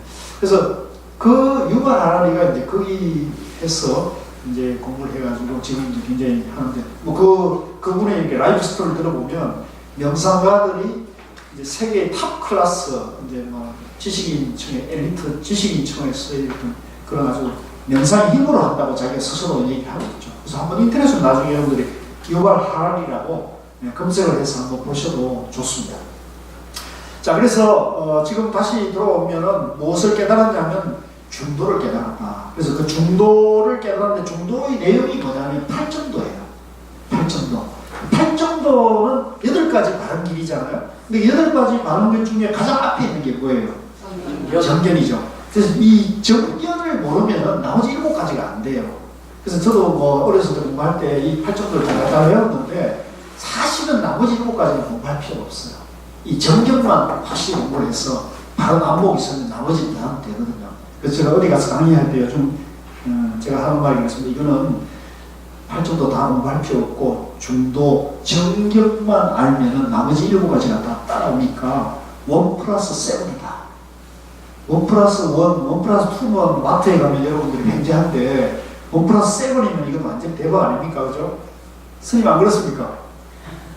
그래서 그 유발 하라리가 이제 거기 해서 이제 공부를 해가지고 지금 이제 굉장히 하는데 뭐 그분의 이렇게 라이프 스토리를 들어보면 명상가들이 이제 세계의 탑 클래스 이제 뭐 지식인층의 엘리트 지식인층에서 이런 그런 아주 명상의 힘으로 한다고 자기가 스스로 얘기를 하고 있죠. 그래서 한번 인터넷으로 나중에 여러분들이 유발 하라리라고 검색을 해서 한번 보셔도 좋습니다. 자, 그래서 지금 다시 들어오면은 무엇을 깨달았냐면 중도를 깨달았다. 그래서 그 중도를 깨달았는데 중도의 내용이 뭐냐면 8정도예요. 8정도. 8정도는 8가지 바른 길이잖아요. 근데 8가지 바른 길 중에 가장 앞에 있는 게 뭐예요? 정견이죠. 그래서 이 정견을 모르면은 나머지 7가지가 안 돼요. 그래서 저도 뭐 어렸을 때 공부할 때 이 8정도를 다 외웠는데 사실은 나머지 7가지는 공부할 필요가 없어요. 이 정견만 확실히 공부를 해서 바른 안목이 있으면 나머지는 다 하면 되거든요. 그래서 제가 어디 가서 강의할 때 요즘 제가 하는 말이 있습니다. 이거는 8정도 다 공부할 필요 없고 중도 정견만 알면은 나머지 7가지가 다 따라오니까 1+7이다. 1+1+2면 마트에 가면 여러분들이 굉장한데 1+7이면 이건 완전 대박 아닙니까? 그죠? 스님 안 그렇습니까?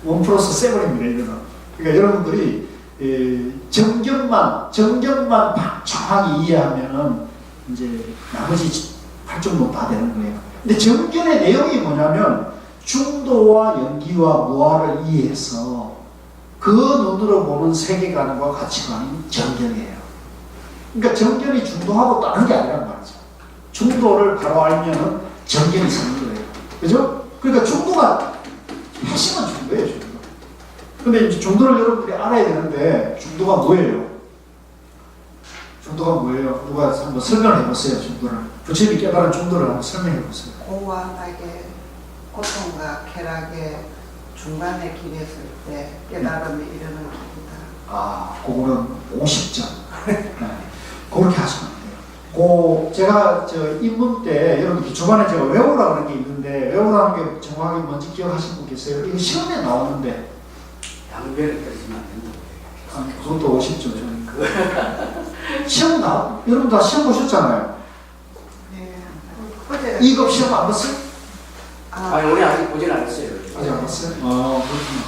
1+7입니다, 이거는. 그러니까 여러분들이 정견만 정확히 이해하면은 이제 나머지 8정도 다 되는 거예요. 근데 정견의 내용이 뭐냐면 중도와 연기와 무아를 이해해서 그 눈으로 보는 세계관과 가치관이 정견이에요. 그러니까 정견이 중도하고 다른 게 아니란 말이죠. 중도를 바로 알면은 정견이 생긴 거예요. 그죠? 그러니까 중도가 핵심은 중도예요, 중도. 근데 이제 중도를 여러분들이 알아야 되는데 중도가 뭐예요? 중도가 뭐예요? 누가 한번 설명을 해보세요, 중도를. 부처님이 깨달은 중도를 한번 설명해 보세요. 공허하게 고통과 쾌락의 중간에 기댔을 때 깨달음이 이르는 길이다. 아, 그거는 50점. 네. 그렇게 하시면 돼요. 제가 입문 때 여러분 주반에 제가 외우라 그런 게 있는데 외우라는 게 정확하게 뭔지 기억하시는 분 계세요? 이거 시험에 나오는데 양변을 떨어지면 안 된다고. 아니, 그것도 50점. 시험 여러분 다 시험 보셨잖아요. 네. 어제 2급 시험 안 봤어요? 아니, 우리 아직 보진 않았어요. 아직 안 봤어요? 아, 그렇구나.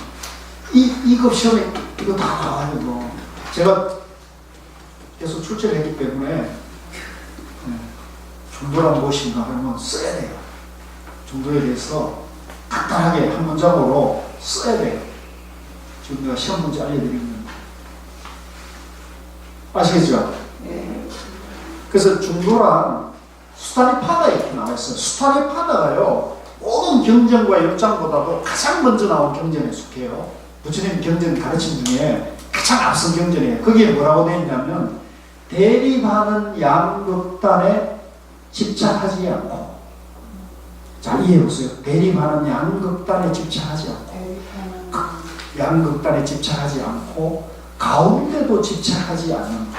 2급 시험에 이거 다 나와요, 뭐. 제가 계속 출제를 했기 때문에 중도란 무엇인가 그러면 써야 돼요. 중도에 대해서 간단하게 한 문장으로 써야 돼요. 지금 내가 시험 문제 알려드리면 아시겠죠? 네. 그래서 중도란 수타니파다 이렇게 나와 있어요. 수타니파다가요 모든 경전과 역장보다도 가장 먼저 나온 경전에 속해요. 부처님 경전 가르침 중에 가장 앞선 경전이에요. 거기에 뭐라고 되어 있냐면 대립하는 양극단에 집착하지 않고, 잘 이해해보세요. 대립하는 양극단에 집착하지 않고, 양극단에 집착하지 않고 가운데도 집착하지 않는 것.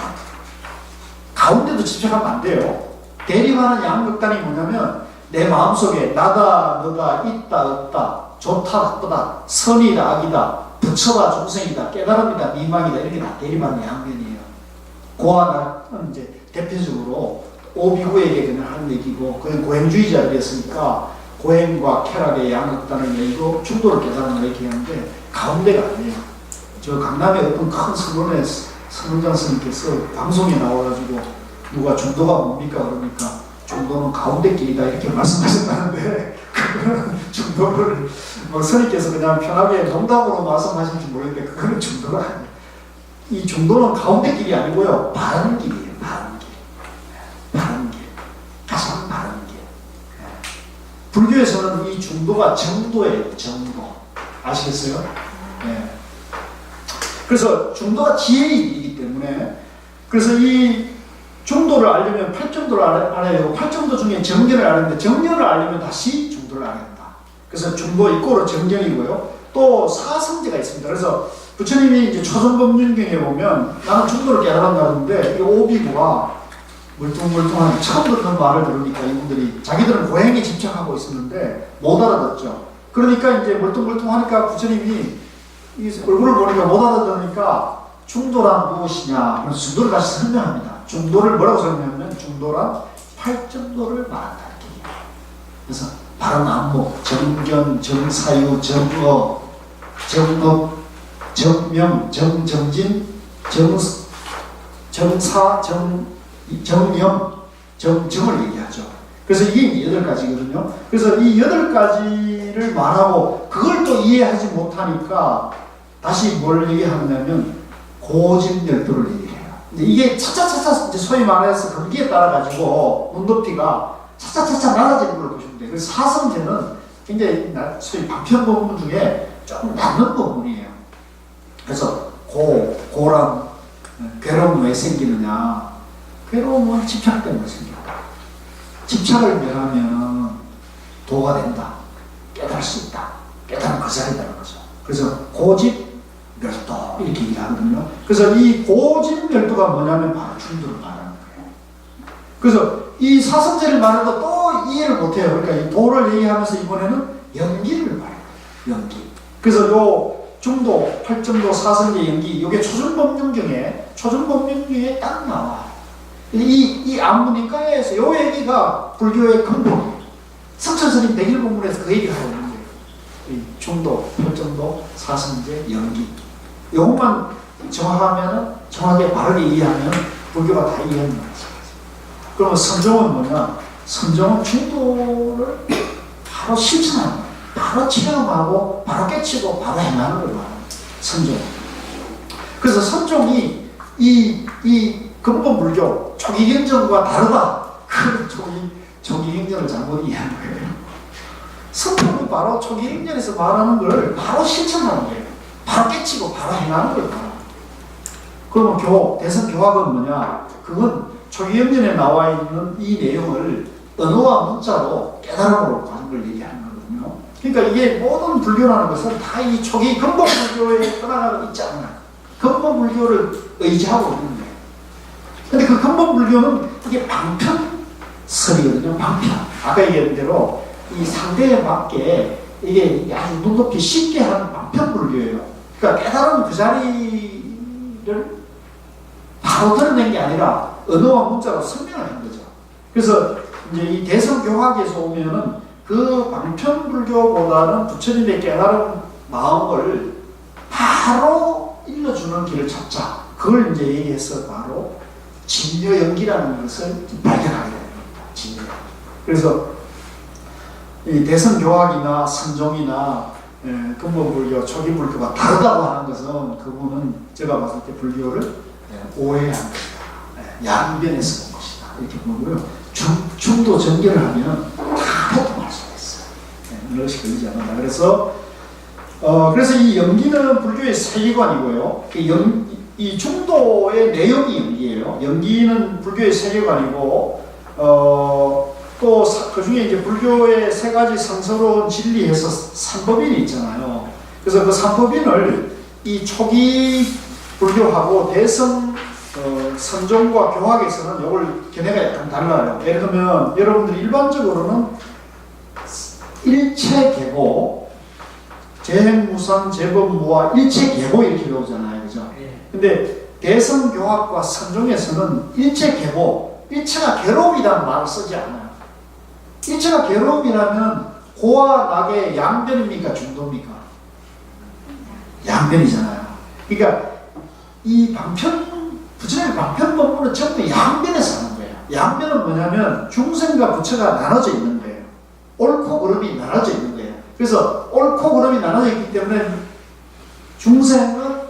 가운데도 집착하면 안 돼요. 대립하는 양극단이 뭐냐면 내 마음속에 나다 너다 있다 없다 좋다 나쁘다 선이다 악이다 부처다 중생이다 깨달음이다 미망이다 이렇게 다 대립하는 양변이에요. 고와 나는 이제 대표적으로 오비구에게 그냥 하는 얘기고 그건 고행주의자들이었으니까 고행과 쾌락의 양극단을 얘기고 중도를 깨달은 걸 이렇게 하는데 가운데가 아니에요. 저 강남의 어떤 큰 서론에 선원장 스님께서 방송에 나와가지고 누가 중도가 뭡니까 그러니까 중도는 가운데 길이다 이렇게 말씀하셨다는데 그거는 중도를 뭐 스님께서 그냥 편하게 농담으로 말씀하신지 모르겠는데 그거는 중도가 아니에요. 이 중도는 가운데 길이 아니고요. 바른 길이에요. 바른 길. 바른 길. 가장 바른 길. 불교에서는 이 중도가 정도예요. 정도. 아시겠어요? 네. 그래서 중도가 지혜의 일이기 때문에 그래서 이 중도를 알려면 8정도를 알아야 되고 8정도 중에 정견을 알았는데 정견을 알려면 다시 중도를 알아야 된다. 그래서 중도 이꼬로 정견이고요. 또 사성제가 있습니다. 그래서 부처님이 이제 초선법륜경에 보면 나는 중도를 깨달았다는데 이 오비부가 물뚱물뚱한 처음 듣는 말을 들으니까 이분들이 자기들은 고행에 집착하고 있었는데 못 알아듣죠. 그러니까 이제 물뚱물뚱하니까 부처님이 이 얼굴을 보니까 못 알아듣으니까 중도란 무엇이냐. 그래서 중도를 다시 설명합니다. 중도를 뭐라고 설명하면 중도란 8정도를 말한다. 그래서 바른 안목, 정견, 정사유, 정어, 정업, 정명, 정정진, 정사, 정념, 정정을 얘기하죠. 그래서 이게 8가지거든요. 그래서 이 8가지를 말하고 그걸 또 이해하지 못하니까 다시 뭘 얘기하냐면 고집열도를 얘기해요. 근데 이게 차차차차 이제 소위 말해서 거기에 따라 가지고 눈높이가 차차차차 낮아지는 걸 보시면 돼요. 그래서 사성제는 굉장히 소위 반편법문 중에 조금 낮는 법문이에요. 그래서 고란 괴로움은 왜 생기느냐? 괴로움은 집착 때문에 생긴다. 집착을 멸하면 도가 된다. 깨달을 수 있다. 깨달은 그 자리다는 거죠. 그래서 고집 멸도 이렇게 얘기하거든요. 그래서 이 고집 멸도가 뭐냐면 바로 중도를 말하는 거예요. 그래서 이 사성제를 말해도 또 이해를 못해요. 그러니까 이 도를 얘기하면서 이번에는 연기를 말해요. 연기. 그래서 요 중도, 8정도, 사성제 연기, 이게 초준법륜경에 딱 나와. 이 안무니까에서 요 얘기가 불교의 근본이에요. 성천스님 백일본문에서 그 얘기를 하고 있는 거예요. 이 중도, 8정도, 사성제, 연기. 요것만 정확하게 바르게 이해하면 불교가 다 이해하는 거예요. 그러면 선종은 뭐냐? 선종은 중도를 바로 실천하는 거예요. 바로 체험하고 바로 깨치고 바로 행하는 걸 말합니다. 선종. 그래서 선종이 이 근본 불교 초기경전과 다르다. 그 초기경전을 잘못 이해한 거예요. 선종은 바로 초기경전에서 말하는 걸 바로 실천하는 거예요. 바로 깨치고 바로 행하는 걸 말합니다. 그러면 대성교학은 뭐냐? 그건 초기경전에 나와 있는 이 내용을 언어와 문자로 깨달음으로 가는 걸 얘기하는 거거든요. 그러니까 이게 모든 불교라는 것은 다 이 초기 근본 불교에 떠나가고 있지 않아요. 근본 불교를 의지하고 있는 거예요. 근데 그 근본 불교는 이게 방편설이거든요. 방편. 아까 얘기한 대로 이 상대에 맞게 이게 아주 눈높이 쉽게 하는 방편 불교예요. 그러니까 깨달은 그 자리를 바로 드러낸 게 아니라 언어와 문자로 설명을 한 거죠. 그래서 이제 이 대성교학에서 오면은 그 방편불교보다는 부처님의 깨달은 마음을 바로 일러주는 길을 찾자. 그걸 이제 얘기해서 바로 진료연기라는 것을 발견하게 되는 겁니다. 진료연기. 그래서 이 대성교학이나 선종이나 근본불교, 초기불교가 다르다고 하는 것은 그분은 제가 봤을 때 불교를 오해한 것이다. 양변에서 온 것이다. 이렇게 보고요. 중도 전개를 하면 다 보통할 수가 있어요. 이것이 걸리지 않는다. 그래서 이 연기는 불교의 세계관이고요. 이 중도의 내용이 연기예요. 연기는 불교의 세계관이고, 또 그 중에 이제 불교의 3가지 성스러운 진리에서 삼법인이 있잖아요. 그래서 그 삼법인을 이 초기 불교하고 대성 선종과 교학에서는 이걸 견해가 약간 달라요. 예를 들면 여러분들이 일반적으로는 일체계보, 재행무상, 재법무와 일체계보 이렇게 배우잖아요. 그죠? 근데 대성교학과 선종에서는 일체계보, 일체가 괴로움이라는 말을 쓰지 않아요. 일체가 괴로움이라면 고와 낙의 양변입니까? 중도입니까? 양변이잖아요. 그러니까 이 방편 부처님의 방편법문은 전부 양변에서 하는 거예요. 양변은 뭐냐면 중생과 부처가 나눠져 있는 거예요. 옳고 그름이 나눠져 있는 거예요. 그래서 옳고 그름이 나눠져 있기 때문에 중생은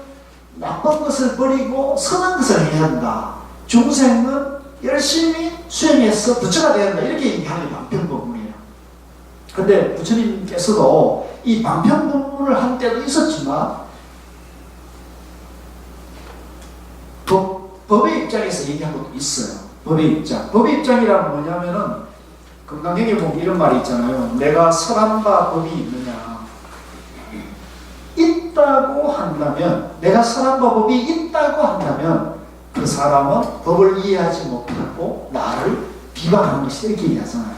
나쁜 것을 버리고 선한 것을 해야 한다. 중생은 열심히 수행해서 부처가 되어야 한다. 이렇게 얘기하는 게 방편법문이에요. 근데 부처님께서도 이 방편법문을 한 때도 있었지만 법의 입장에서 얘기한 것도 있어요. 법의 입장. 법의 입장이란 뭐냐면은 건강경에 보면 이런 말이 있잖아요. 내가 설한 바 법이 있느냐. 있다고 한다면, 내가 설한 바 법이 있다고 한다면 그 사람은 법을 이해하지 못하고 나를 비방하는 것이다. 이렇게 얘기하잖아요.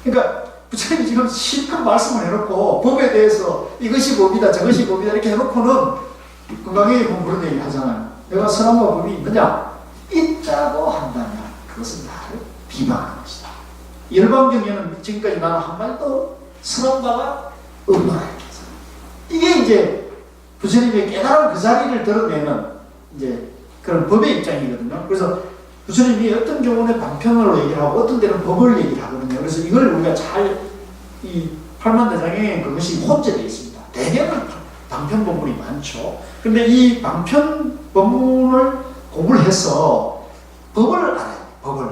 그러니까 부처님이 지금 실컷 말씀을 해놓고 법에 대해서 이것이 법이다 저것이 법이다 이렇게 해놓고는 건강경에 보면 그런 얘기 하잖아요. 내가 선한 바 법이 있느냐? 있다고 한다면 그것은 나를 비방하는 것이다. 열반경에는 지금까지 나는 한 마디도 선한 바가 없노라 이렇게 해서 이게 이제 부처님의 깨달은 그 자리를 드러내는 이제 그런 법의 입장이거든요. 그래서 부처님이 어떤 경우는 방편으로 얘기를 하고 어떤 때는 법을 얘기를 하거든요. 그래서 이걸 우리가 잘 이 팔만대장에 그것이 혼재되어 있습니다. 대개는 방편법문이 많죠. 근데 이 방편법문을 공부를 해서 법을 알아요. 법을.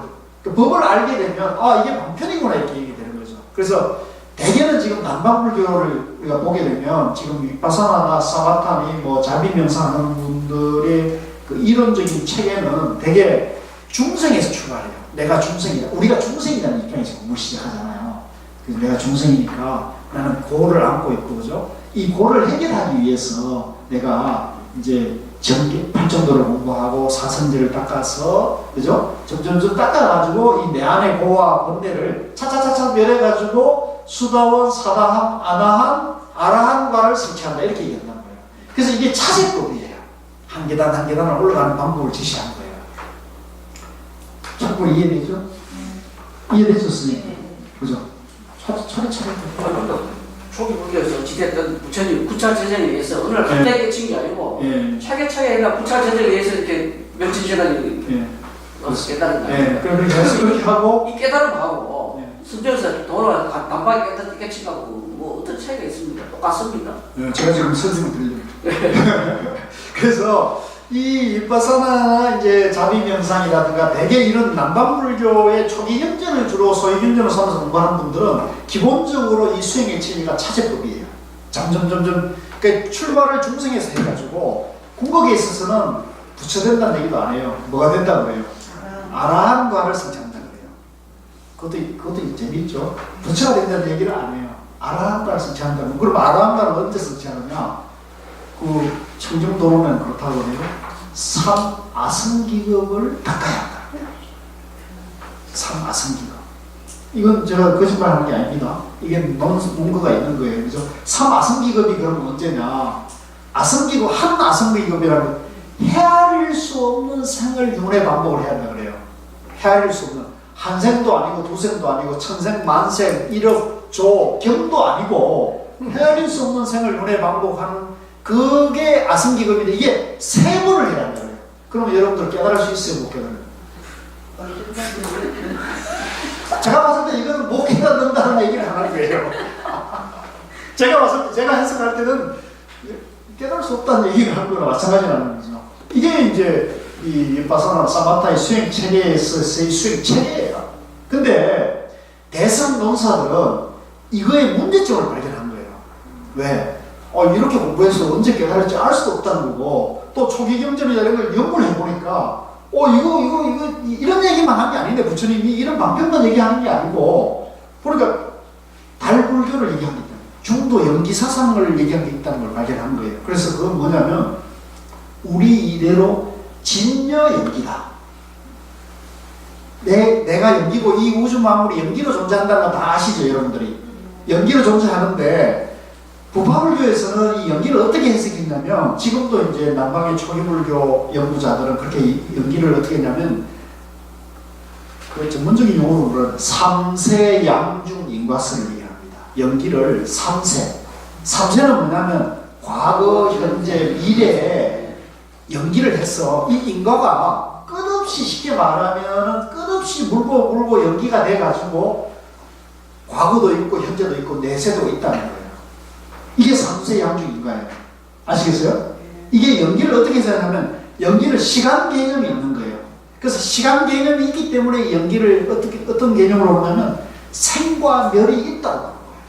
그 법을 알게 되면 아 이게 방편이구나 이렇게 얘기 되는 거죠. 그래서 대개는 지금 남방불교를 우리가 보게 되면 지금 위파사나나 사마타니 뭐 자비명상하는 분들의 그 이론적인 체계는 대개 중생에서 출발해요. 내가 중생이다. 우리가 중생이라는 입장에서 공부 시작하잖아요. 그래서 내가 중생이니까 나는 고를 안고 있고 그죠? 이 고를 해결하기 위해서 내가 이제 전기 팔정도를 공부하고 사선제를 닦아서 그죠? 점점점 닦아가지고 이 내 안의 고와 본내를 차차차차 멸해가지고 수다원, 사다함, 아나함, 아라함과를 성취한다 이렇게 얘기한단 말이에요. 그래서 이게 차세법이에요. 한 계단 한 계단을 올라가는 방법을 제시한 거예요. 자꾸 이해되죠? 이해되죠, 선생님? 그죠? 차례차례. 초기 불교에서 지켰던 부처님 구차제정에 의해서 오늘 갑자기 깨친 게 아니고 차게차게가 구차제정에 의해서 이렇게 며칠 시간이 깨달은 거예요. 그렇게 해서 그렇게 하고 이 깨달음하고 순전에서 돌아 단박에 깨친다고 뭐 어떤 차이가 있습니까? 똑같습니다. 제가 지금 설명을 드리려고. 그래서 이 위파사나 이제 자비명상이라든가 대개 이런 남방불교의 초기 경전을 주로 소위 경전을 삼아서 공부하는 분들은 기본적으로 이 수행의 체계가 차제법이에요. 점점점점 그러니까 출발을 중생에서 해가지고 궁극에 있어서는 부처된다는 얘기도 안 해요. 뭐가 된다고 그래요? 아라한과를 성취한다 그래요. 그것도 재밌죠. 부처가 된다는 얘기를 안 해요. 아라한과를 성취한다고. 그럼 아라한과를 언제 성취하느냐? 그 청정도로는 그렇다고 해요. 3아승기급을 닦아야 한다. 3아승기급. 이건 제가 거짓말하는 게 아닙니다. 이게 논거가 있는 거예요. 그래서 3아승기급이 그러면 언제냐? 아승기급, 한 아승기급이라는 헤아릴 수 없는 생을 윤회 반복을 해야 한다 그래요. 헤아릴 수 없는 한 생도 아니고 두 생도 아니고 천생, 만생, 1억, 조, 경도 아니고 헤아릴 수 없는 생을 윤회 반복하는 그게 아승기급인데 이게 세 번을 해야 한다 그래요. 그러면 여러분들 깨달을 수 있어요? 못 깨달아요? 제가 봤을 때 이거는 못 깨닫는다는 얘기를 안 하는 거예요. 제가 봤을 때, 제가 해석할 때는 깨달을 수 없다는 얘기를 하는 거랑 마찬가지라는 거죠. 이게 이제 이 위파사나 사마타의 수행 체계에서의 수행 체계예요. 근데 대승 논사들은 이거의 문제점을 발견한 거예요. 왜? 이렇게 공부해서 언제 깨달을지 알 수도 없다는 거고, 또 초기 경전이나 이런 걸 연구를 해보니까, 이거, 이런 얘기만 한 게 아닌데, 부처님이 이런 방편만 얘기하는 게 아니고, 그러니까, 달불교를 얘기한 게 있다. 중도 연기사상을 얘기한 게 있다는 걸 발견한 거예요. 그래서 그건 뭐냐면, 우리 이대로 진여 연기다. 내가 연기고, 이 우주 만물이 연기로 존재한다는 건 다 아시죠, 여러분들이? 연기로 존재하는데, 부파불교에서는 이 연기를 어떻게 해석했냐면 지금도 이제 남방의 초기불교 연구자들은 그렇게 연기를 어떻게 했냐면 그 전문적인 용어로는 삼세 양중 인과설을 얘기합니다. 연기를 삼세는 뭐냐면 과거, 현재, 미래에 연기를 해서 이 인과가 끝없이 쉽게 말하면은 끝없이 물고 연기가 돼가지고 과거도 있고 현재도 있고 내세도 있다는 거예요. 이게 삼세 양중인가요? 아시겠어요? 이게 연기를 어떻게 생각하면 연기를 시간 개념이 있는 거예요. 그래서 시간 개념이 있기 때문에 연기를 어떤 개념으로 보냐면 생과 멸이 있다고 하는 거예요.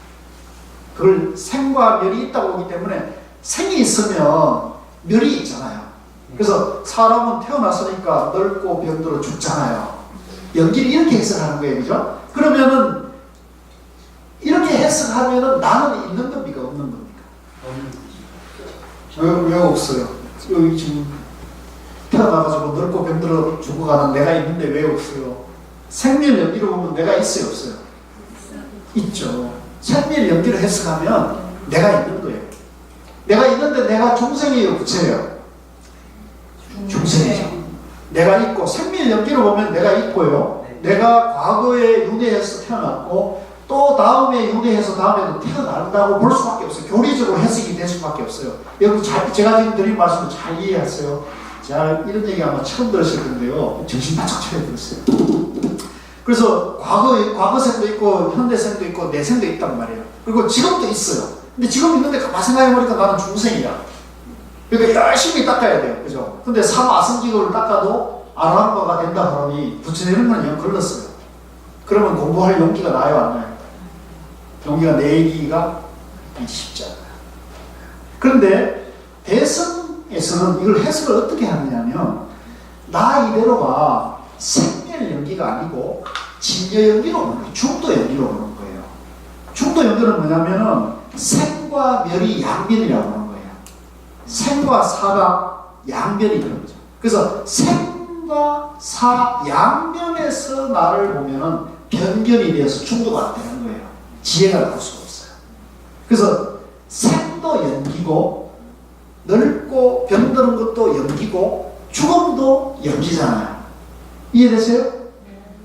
그걸 생과 멸이 있다고 보기 때문에 생이 있으면 멸이 있잖아요. 그래서 사람은 태어났으니까 늙고 병들어 죽잖아요. 연기를 이렇게 해석하는 거예요. 그죠? 그러면은 이렇게 해석하면은 나는 있는 겁니까? 없는 겁니까? 왜 없어요? 여기 지금 태어나가지고 늙고 병들어 죽어가는 내가 있는데 왜 없어요? 생멸 연기로 보면 내가 있어요? 없어요? 있죠. 생멸 연기로 해석하면 내가 있는 거예요. 내가 있는데 내가 중생이에요? 부처예요? 중생이죠. 내가 있고 생멸 연기로 보면 내가 있고요. 내가 과거에 윤회해서 태어났고 또 다음에 윤회해서 다음에도 태어난다고 볼 수밖에 없어요. 교리적으로 해석이 될 수밖에 없어요. 여러분 제가 지금 드린 말씀을 잘 이해하세요. 자, 이런 얘기 아마 처음 들으실 건데요. 정신 바짝 차려 들었어요. 그래서 과거생도 있고 현대생도 있고 내생도 있단 말이에요. 그리고 지금도 있어요. 근데 지금 있는데 가만 생각해보니까 나는 중생이야. 그러니까 열심히 닦아야 돼요. 그죠? 근데 삼아승기도를 닦아도 아라한바가 된다 그러니 부처내는 건 영 걸렸어요. 그러면 공부할 용기가 나요, 안 나요? 용기가 내기가 쉽지 않아요. 그런데 대승에서는 이걸 해석을 어떻게 하느냐면 나 이대로가 생멸 연기가 아니고 진여 연기로 보는 거예요. 중도 연기로 보는 거예요. 중도 연기는 뭐냐면은 생과 멸이 양변이라고 하는 거예요. 생과 사가 양변이 있는 거죠. 그래서 생과 사 양변에서 나를 보면은 변변이 되어서 중도가 되는 거예요. 지혜가 나올 수가 없어요. 그래서 생도 연기고 늙고 병드는 것도 연기고 죽음도 연기잖아요. 이해되세요?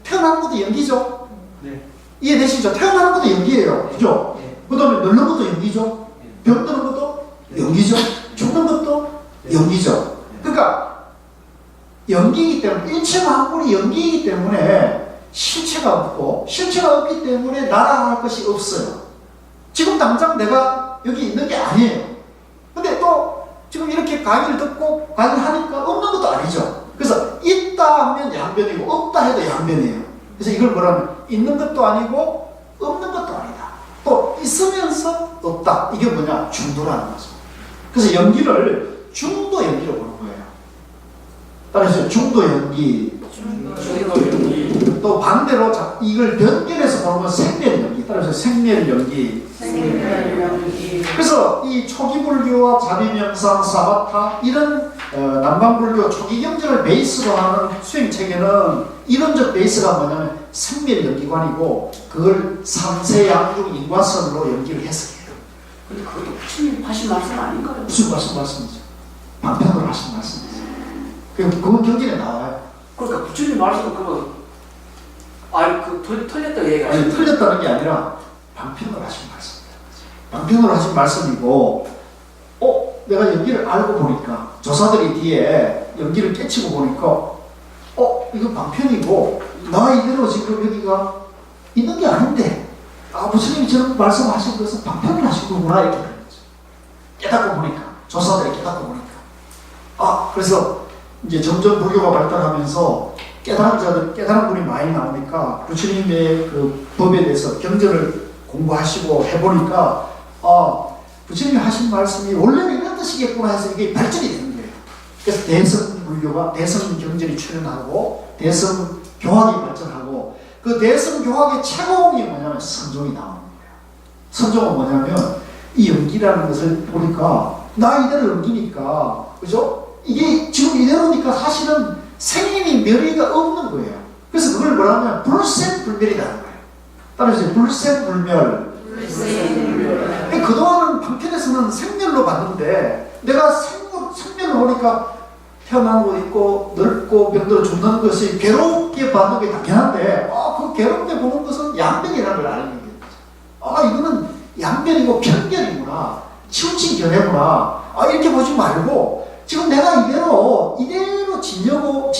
태어나는 것도 연기죠? 네. 이해되시죠? 태어나는 것도 연기예요. 그죠? 네. 그 다음에 늙는 것도 연기죠? 병드는 것도 연기죠? 죽는 것도 연기죠? 그러니까 연기이기 때문에 일체만물이 연기이기 때문에 실체가 없고 실체가 없기 때문에 나라 할 것이 없어요. 지금 당장 내가 여기 있는 게 아니에요. 근데 또 지금 이렇게 강의를 듣고 강의를 하니까 없는 것도 아니죠. 그래서 있다 하면 양변이고 없다 해도 양변이에요. 그래서 이걸 뭐라면 있는 것도 아니고 없는 것도 아니다. 또 있으면서 없다. 이게 뭐냐? 중도라는 거죠. 그래서 연기를 중도 연기로 보는 거예요. 따라서 중도 연기. 또 반대로 이걸 변변해서 보는 건 생멸 연기. 따라서 생멸 연기. 그래서 이 초기불교와 자비명상, 사바타 이런 남방불교 초기 경전을 베이스로 하는 수행체계는 이론적 베이스가 뭐냐면 생멸 연기관이고 그걸 삼세양중 인과선으로 연기를 해석해요. 근데 그것도 부처님 하신 말씀 아닌가요? 무슨 말씀이죠? 방편으로 하신 말씀이죠. 그건 경전에 나와요. 그러니까 부처님 말씀은 그거 아니 틀렸다고 얘기가 아니 틀렸다는 게 아니라 방편으로 하신 말씀입니다. 방편으로 하신 말씀이고 내가 연기를 알고 보니까 조사들이 뒤에 연기를 깨치고 보니까 이거 방편이고 나 이대로 지금 여기가 있는 게 아닌데 부처님이 저런 말씀하신 것은 방편을 하신 거구나 이렇게 되는 거죠. 깨닫고 보니까 조사들이 깨닫고 보니까 그래서 이제 점점 불교가 발달하면서 깨달은 분이 많이 나오니까 부처님의 그 법에 대해서 경전을 공부하시고 해보니까 부처님이 하신 말씀이 원래는 이런 뜻이겠구나 해서 이게 발전이 되는 거예요. 그래서 대성불교가 대성경전이 출현하고 대성교학이 발전하고 그 대성교학의 최고봉이 뭐냐면 선종이 나오는 거예요. 선종은 뭐냐면 이 연기라는 것을 보니까 나 이대로 연기니까 그죠? 이게 지금 이대로니까 사실은 생님이 멸의가 없는 거예요. 그래서 그걸 뭐라면 불생불멸이라는 거예요. 따라서 불생불멸. 그동안은 방편에서는 생멸로 봤는데 내가 생멸로 보니까 태어난 거 있고 늙고 병들어 죽는 것이 괴롭게 받는 게 당연한데 그 괴롭게 보는 것은 양변이라는 걸 알는 거예요. 이거는 양변이고 편견이구나. 치우친 견해구나. 이렇게 보지 말고 지금 내가 이대로 이대로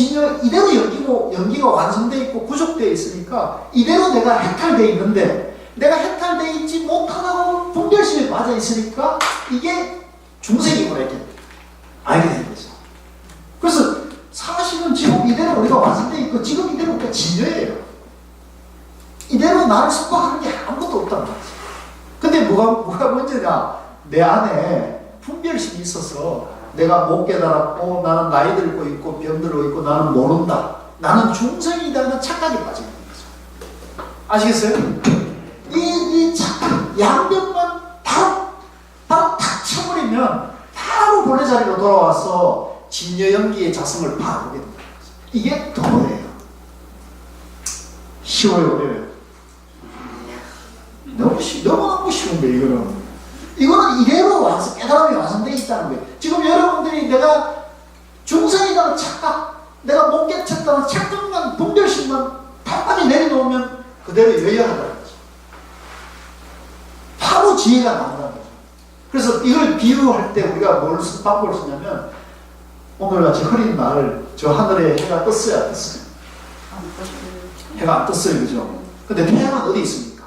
이대로 연기가 완성되어 있고 구족되어 있으니까 이대로 내가 해탈되어 있는데 내가 해탈되어 있지 못하다고 분별심에 빠져 있으니까 이게 중생이구나 이렇게 알게 된 거죠. 그래서 사실은 지금 이대로 우리가 완성되어 있고 지금 이대로 우리가 진여예요. 이대로 나를 속박하는 게 아무것도 없단 말이지. 근데 뭐가 문제냐? 내 안에 분별심이 있어서 내가 못 깨달았고 나는 나이 들고 있고 병들고 있고 나는 모른다. 나는 중생이다는 착각에 빠져 있는 거죠. 아시겠어요? 이 착각, 양변만 바로 탁 쳐버리면 바로 본래 자리로 돌아와서 진여연기의 자성을 바라보게 된다. 이게 도예요. 쉬워요, 어려워요? 너무 쉬운데 이거는 이대로 와서 깨달음이 완성되어 있다는 거예요. 지금 여러분들이 내가 중생이라는 착각, 내가 못 깨쳤다는 착각만, 분별심만 단단히 내려놓으면 그대로 여여하다는 거죠. 바로 지혜가 나온다는 거죠. 그래서 이걸 비유할 때 우리가 뭘 방법을 쓰냐면 오늘같이 흐린 날 저 하늘에 해가 떴어요, 안 떴어요? 해가 안 떴어요, 그죠? 근데 태양은 어디 있습니까?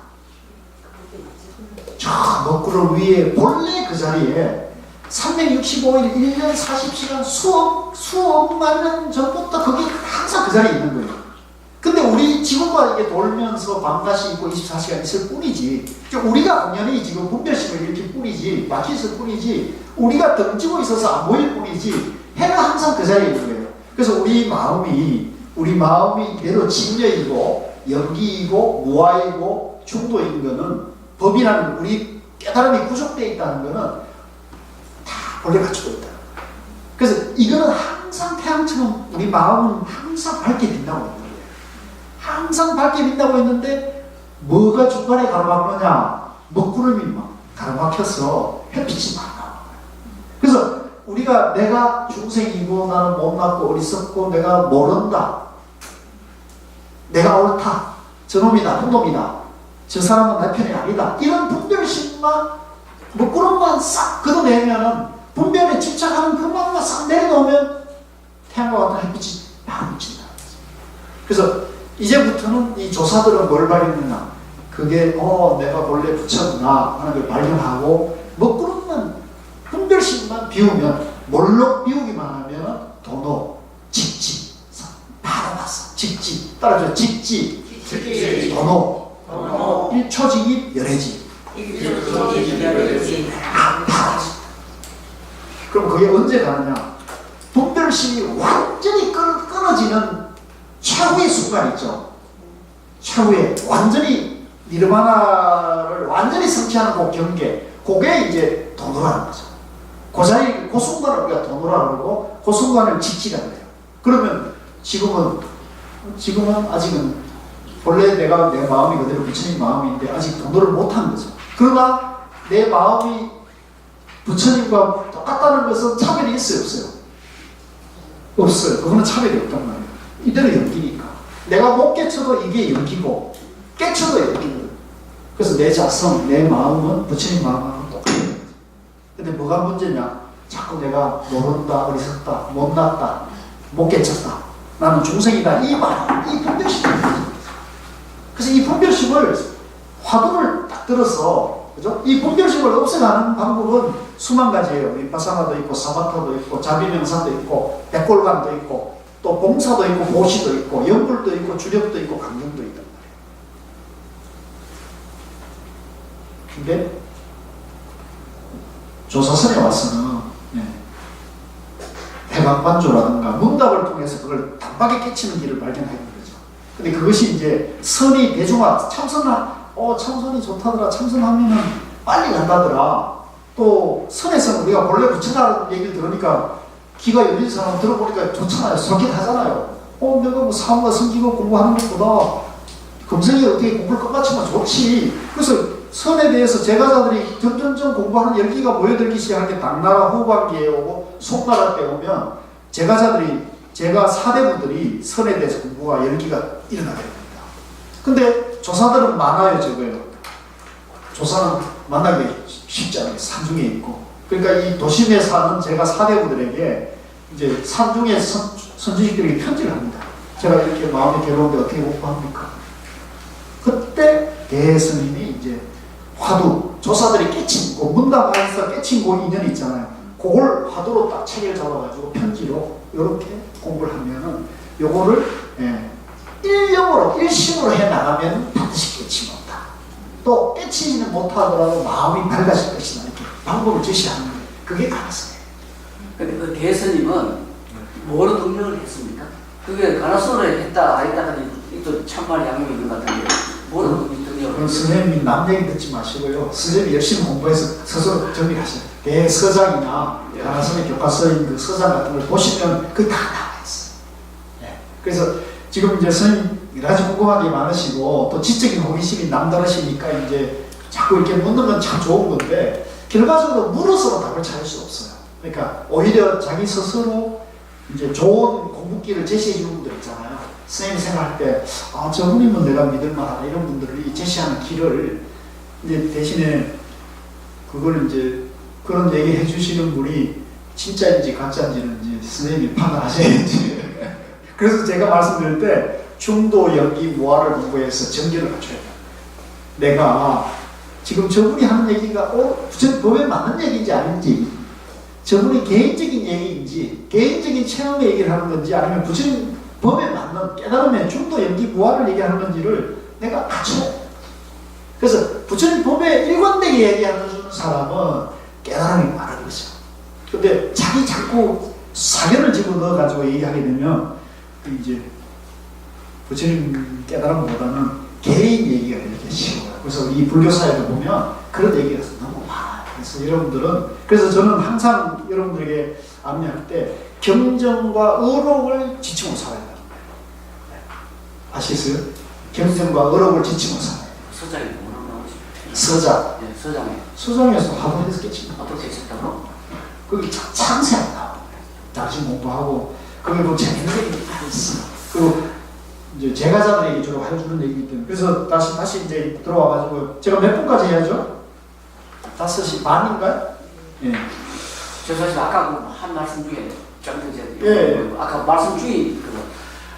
저 먹구름 위에 본래 그 자리에 365일 1년 40시간 수억만 년 전부터 거기 항상 그 자리에 있는 거예요. 근데 우리 지구가 이게 돌면서 밤낮이 있고 24시간 있을 뿐이지, 우리가 공연히 지금 분별심을 이렇게 뿐이지, 막혀 있을 뿐이지, 우리가 던지고 있어서 안 보일 뿐이지, 해가 항상 그 자리에 있는 거예요. 그래서 우리 마음이 이대로 진여이고 연기이고 무아이고 중도인 거는, 법이라는 우리 깨달음이 구속되어 있다는 거는 다 본래 갖추고 있다. 그래서 이거는 항상 태양처럼 우리 마음은 항상 밝게 빛나고 있는 거예요. 항상 밝게 빛나고 있는데 뭐가 중간에 가로막느냐? 먹구름이 막 가로막혀서 햇빛이 막 나오는 거예요. 그래서 우리가 내가 중생이고 나는 못났고 어리석고 내가 모른다, 내가 옳다, 저놈이다, 놈이다, 저 사람은 내 편이 아니다, 이런 분별심만 먹구름만 싹 걷어내면은, 분별에 집착하는 그 마음만 싹 내려놓으면 태양과 같은 햇빛이 막 비친다. 그래서 이제부터는 이 조사들은 뭘 발견했나? 그게 내가 본래 부처구나 하는 걸 발견하고, 먹구름만 분별심만 비우면, 몰록 비우기만 하면 도노, 직지, 바로 봤어. 직지, 따라줘. 직지, 도노, 1초직입 열애지. 그럼 그게 언제 가느냐? 분별심이 완전히 끊어지는 최후의 순간 있죠. 최후의 완전히 니르바나를 완전히 성취하는 그 경계, 그게 이제 도노라는 거죠. 그 자리, 그 순간을 우리가 도노라고 그러고, 그 순간을 직지라고 해요. 그러면 지금은 아직은 본래 내 마음이 그대로 부처님 마음인데 아직 도노를 못한 거죠. 그러나 내 마음이 부처님과 똑같다는 것은 차별이 있어요, 없어요? 없어요. 그거는 차별이 없단 말이에요. 이대로 연기니까. 내가 못 깨쳐도 이게 연기고, 깨쳐도 연기고. 그래서 내 자성, 내 마음은 부처님 마음하고 똑같아요. 근데 뭐가 문제냐? 자꾸 내가 모른다, 어리석다, 못났다, 못 깨쳤다, 나는 중생이다, 이 분별심입니다. 그래서 이 분별심을, 화두를 딱 들어서, 그죠? 이 분별심을 없애가는 방법은 수만 가지예요. 윗바사마도 있고, 사바타도 있고, 자비명사도 있고, 백골관도 있고, 또 봉사도 있고, 보시도 있고, 연불도 있고, 주력도 있고, 강경도 있단 말이에요. 근데 조사선에 와서는 대각반조라든가 문답을 통해서 그걸 단박에 깨치는 길을 발견하게 된 거죠. 근데 그것이 이제 선이 대중화, 참선이 좋다더라, 참선하면은 빨리 간다더라, 또 선에서는 우리가 본래 부처라는 얘기를 들으니까 귀가 열린 사람 들어보니까 좋잖아요. 솔깃하잖아요. 내가 뭐 사후가 성기고 공부하는 것보다 금생에 어떻게 공부를 끝마치면 좋지. 그래서 선에 대해서 제가자들이 점점점 공부하는 열기가 모여들기 시작할 게 당나라 후반기에 오고 송나라 때 오면 제가 사대부들이 선에 대해서 공부가 열기가 일어나게 됩니다. 근데 조사들은 많아요, 적어요. 조사는 만나기 쉽지 않아요. 산중에 있고. 그러니까 이 도심에 사는 제가 사대부들에게 이제 산중에 선지식들에게 편지를 합니다. 제가 이렇게 마음이 괴로운데 어떻게 공부합니까? 그때 대스님이 이제 화두, 조사들이 깨친 고 문답하에서 깨친 고 인연이 있잖아요. 그걸 화두로 딱 체계를 잡아가지고 편지로 이렇게 공부를 하면은 요거를 일념으로 일심으로 해 나가면 반드시 깨침이 온다. 또 깨치지는 못하더라도 마음이 밝아질 것이다. 이렇게 방법을 제시하는 거예요. 그게 가능성이에요. 근데 그 대스님은 뭐로 등록을 했습니까? 그게 가나소로 했다 안 했다 하니 또 참말 양념이 있는 것 같은데 뭐로 등록을 선생님이 남 얘기 듣지 마시고요. 선생님이 열심히 공부해서 스스로 정리하세요. 대서장이나 가나선의 교과서인 그 서장 같은 걸 보시면 그게 다 나와 있어요. 그래서 지금 이제 선생님 여러 가지 궁금한 게 많으시고 또 지적인 호기심이 남다르시니까 이제 자꾸 이렇게 묻는 건 참 좋은 건데 결과적으로 물어서는 답을 찾을 수 없어요. 그러니까 오히려 자기 스스로 이제 좋은 공부길을 제시해 주는 분들 있잖아요. 선생님이 생각할 때, 아, 저분이면 내가 믿을만하다. 이런 분들이 제시하는 길을 이제 대신에 그걸 이제 그런 얘기 해 주시는 분이 진짜인지 가짜인지는 이제 선생님이 판단하셔야지. 그래서 제가 말씀드릴 때 중도, 연기, 무화를 공부해서 전개를 갖춰야 돼요. 내가 지금 저분이 하는 얘기가 법에 맞는 얘기인지 아닌지, 저분이 개인적인 얘기인지, 개인적인 체험의 얘기를 하는 건지, 아니면 부처님 법에 맞는 깨달음의 중도, 연기, 무화를 얘기하는 건지를 내가 갖춰야 돼요. 그래서 부처님 법에 일관되게 얘기하는 사람은 깨달음이 많은 거죠. 근데 자기 자꾸 사견을 집어넣어가지고 얘기하게 되면 이제 부처님 깨달음보다는 개인 얘기가 이렇게 쉬워요. 그래서 이 불교사에도 보면 그런 얘기가 너무 많아요. 그래서 여러분들은, 그래서 저는 항상 여러분들에게 안내할 때 경전과 의록을 지침으로 살아야 돼요. 아시겠어요? 경전과 의록을 지침으로 살아야 돼요. 서장이 뭐라고 나오지? 서장. 네, 서장에 서장에서 하도 했겠지. 어떻게 했었다고? 거기 창세가 나와요. 나중 공부하고 거기 뭐 재밌는 얘기 많이 있어. 그리고 이제 제가자들에게 주로 해주는 얘기이기 때문에 그래서 다시 이제 들어와가지고 제가 몇 분까지 해야죠? 5시 반인가요? 예. 저 사실 아까 한 말씀 중에 좀 예. 아까 말씀 중에